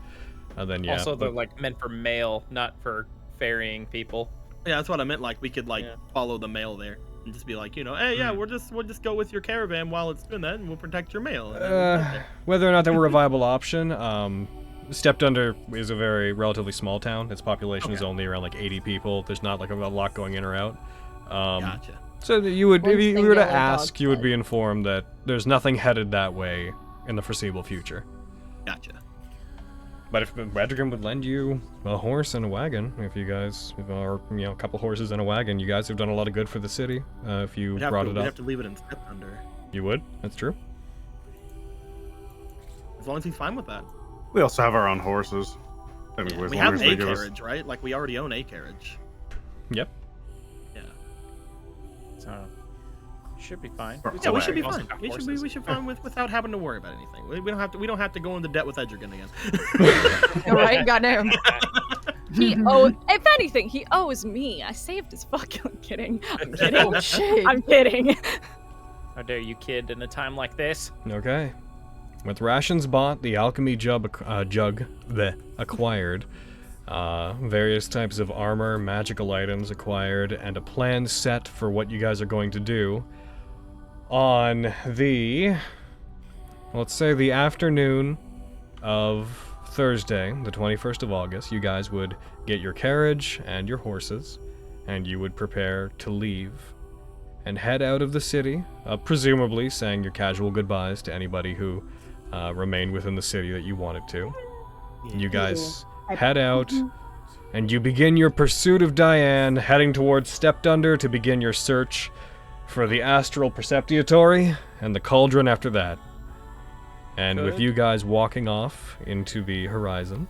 and then yeah. Also, they're but- like meant for mail, not for ferrying people. Yeah, that's what I meant. Like we could Yeah. follow the mail there. and just be like, hey, yeah, we'll just go with your caravan while it's doing that, and we'll protect your mail. And then we'll get there. Whether or not they were a viable option, Stepped Under is a very relatively small town. Its population is only around like 80 people. There's not like a lot going in or out. Gotcha. So you would, if you were to ask, dogs, you would but- be informed that there's nothing headed that way in the foreseeable future. Gotcha. But if Wedrigan would lend you a horse and a wagon, if you guys, or a couple horses and a wagon, you guys have done a lot of good for the city. If you We'd have brought to, it we'd up, have to leave it in Step Under. you would. That's true. As long as he's fine with that. We also have our own horses. I mean, as We long have as a they give us- carriage, right? Like, we already own a carriage. Yep. Yeah. So should be fine. Or- Yeah, we Wagon. should be Also fine. got We should horses. be fine without having to worry about anything. We don't have to go into debt with Edgergan again. All right, goddamn. He owes. If anything, he owes me. I saved his fucking. I'm kidding. I'm kidding. Oh, shit. I'm kidding. How dare you, kid, in a time like this? Okay. With rations bought, the alchemy jug acquired, various types of armor, magical items acquired, and a plan set for what you guys are going to do on the, let's say, the afternoon of Thursday, the 21st of August. You guys would get your carriage and your horses, and you would prepare to leave and head out of the city, presumably saying your casual goodbyes to anybody who remained within the city that you wanted to. You guys head out, and you begin your pursuit of Diane, heading towards Stepped Under to begin your search for the Astral Perceptiatory and the Cauldron after that. And with you guys walking off into the horizon,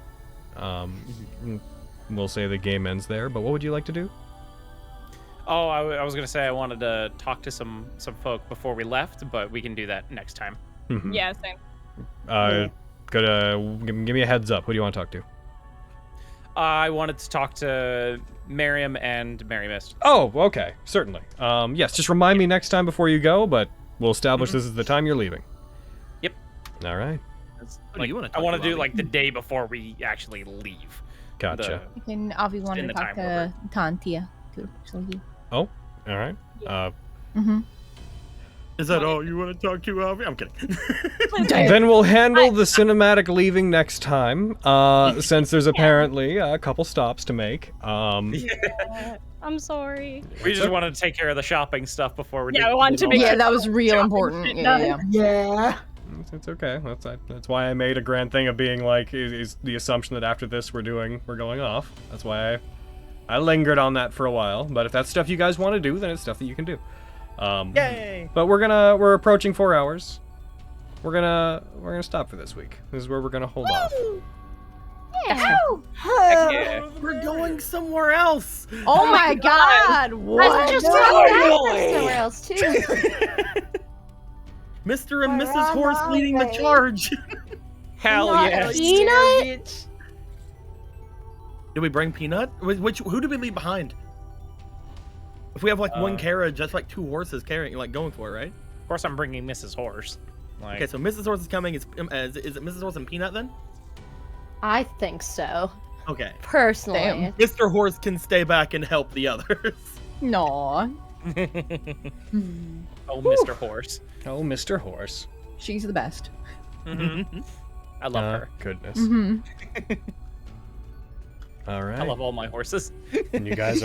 we'll say the game ends there, but what would you like to do? Oh, I was gonna say I wanted to talk to some folk before we left, but we can do that next time. Yeah, same. Give me a heads up. Who do you want to talk to? I wanted to talk to Miriam and Mary Mist. Oh, okay. Certainly. Yes, just remind me next time before you go, but we'll establish this is the time you're leaving. Yep. All right. What do you wanna I talk want to, to do Avi? like the day before we actually leave. Gotcha. And Avi wanted in to the talk time to Tantia, too. So he... Oh, all right. Is that all you want to talk to, Avi? I'm kidding. Then we'll handle the cinematic leaving next time, since there's apparently a couple stops to make. I'm sorry. We just wanted to take care of the shopping stuff before we. Yeah, I wanted to make Yeah, sure that was real shopping important. shit Yeah, done. yeah. Yeah. It's okay. That's why I made a grand thing of being like, is the assumption that after this we're going off. That's why I lingered on that for a while. But if that's stuff you guys want to do, then it's stuff that you can do. Yay! But we're approaching 4 hours. We're gonna stop for this week. This is where we're gonna hold off. Yeah. We're going somewhere else. Oh my god! I What? was just somewhere else too. Mr. and Mrs. Horse leading the charge. Hell Not yes! Peanut? Did we bring Peanut? Who did we leave behind? If we have like one carriage, that's like 2 horses carrying, like going for it, right? Of course, I'm bringing Mrs. Horse. Like, Okay, so Mrs. Horse is coming. Is it Mrs. Horse and Peanut then? I think so. Okay. Personally. Damn. Mr. Horse can stay back and help the others. No. oh, Mr. Horse. Oh, Mr. Horse. She's the best. I love her. Goodness. Mm-hmm. All right. I love all my horses. And you guys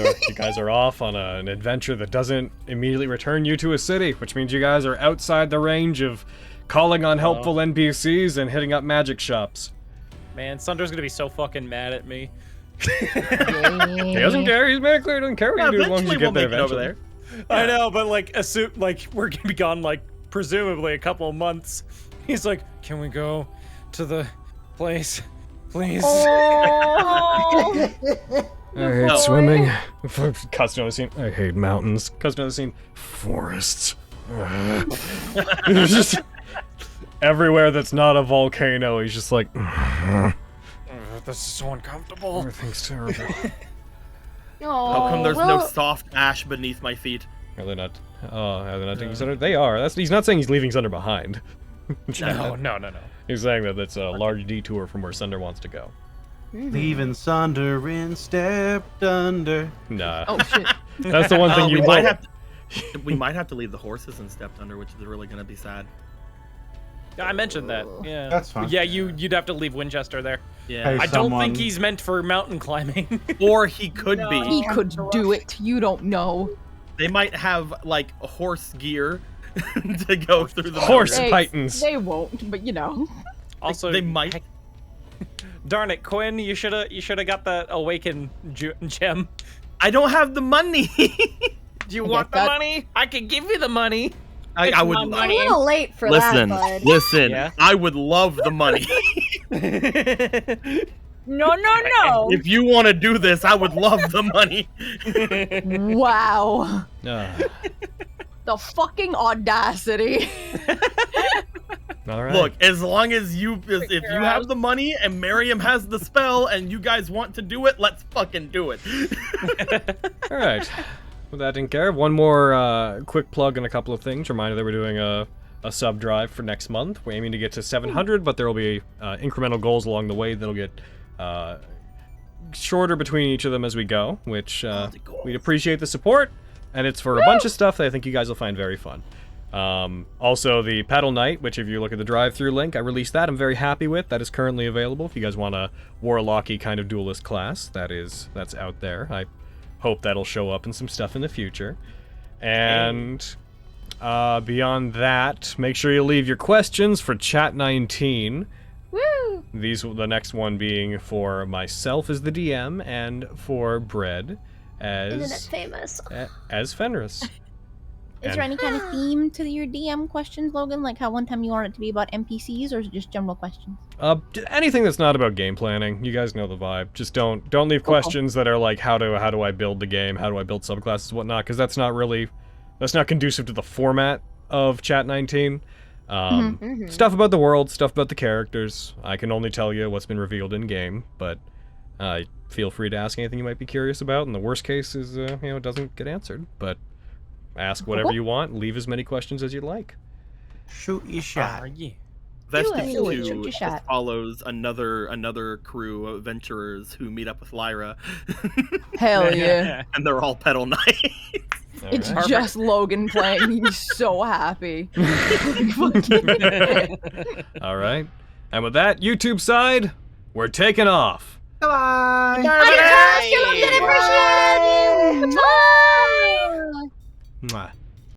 are off on an adventure that doesn't immediately return you to a city, which means you guys are outside the range of calling on helpful NPCs and hitting up magic shops. Man, Sunder's gonna be so fucking mad at me. He doesn't care. He's made it clear he doesn't care what you do as long as you get there eventually. I know, but like, we're gonna be gone like presumably a couple of months. He's like, "Can we go to the place, please?" I hate swimming. Cuts to another scene. I hate mountains. Cuts to another scene. Forests. It's just everywhere that's not a volcano. He's just like, This is so uncomfortable. everything's terrible. How come there's no soft ash beneath my feet? Are they not? Oh, are they not taking Sunder? They are. He's not saying he's leaving Sunder behind. No. He's saying that it's a large detour from where Sunder wants to go. Leaving Sunder in Stepped Under. Nah. Oh shit. That's the one thing you we might won't. have We might have to leave the horses in Stepped Under, which is really gonna be sad. I mentioned that. Yeah. That's fine. Yeah, you'd have to leave Winchester there. Yeah. Hey, I don't someone- think he's meant for mountain climbing. Or he could No. be. He could do it. You don't know. They might have like horse gear to go through the Horse mountains. Titans. They won't, but you know. Also, They might. darn it, Quinn, you should have got that Awaken gem. I don't have the money. Do you want the that. money? I can give you the money. I would. my I'm a money. little late for Listen, that, bud. listen. Yeah? I would love the money. No, no, no. If you want to do this, I would love the money. Wow. Ah, The fucking audacity. all right. Look, as long as if you have the money and Miriam has the spell and you guys want to do it, let's fucking do it. All right. With that taken care of, one more quick plug and a couple of things. Reminder that we're doing a sub drive for next month. We're aiming to get to 700, but there will be incremental goals along the way that'll get shorter between each of them as we go, which we'd appreciate the support. And it's for a bunch of stuff that I think you guys will find very fun. Also, the Paddle Night, which if you look at the drive-through link, I released that. I'm very happy with. That is currently available. If you guys want a Warlocky kind of duelist class, that's out there. I hope that'll show up in some stuff in the future. And beyond that, make sure you leave your questions for Chat 19. Woo! The next one being for myself as the DM and for Bread Internet as famous. as Fenris. Is there any kind of theme to your DM questions, Logan? Like how one time you want it to be about NPCs, or is it just general questions? Anything that's not about game planning. You guys know the vibe. Just don't leave questions that are like how do I build the game, how do I build subclasses, whatnot, because that's not conducive to the format of Chat 19. Stuff about the world, stuff about the characters. I can only tell you what's been revealed in game, but feel free to ask anything you might be curious about. And the worst case is it doesn't get answered, but ask whatever you want. Leave as many questions as you'd like. Shoot your shot. Yeah. Vestige Do it. 2 Shoot your just shot. follows another crew of adventurers who meet up with Lyra, Hell yeah. and they're all pedal knights. It's Alright. just Logan playing. He's so happy. All right. And with that, YouTube side, we're taking off. Come on. Adios, you love it, appreciate it. Bye.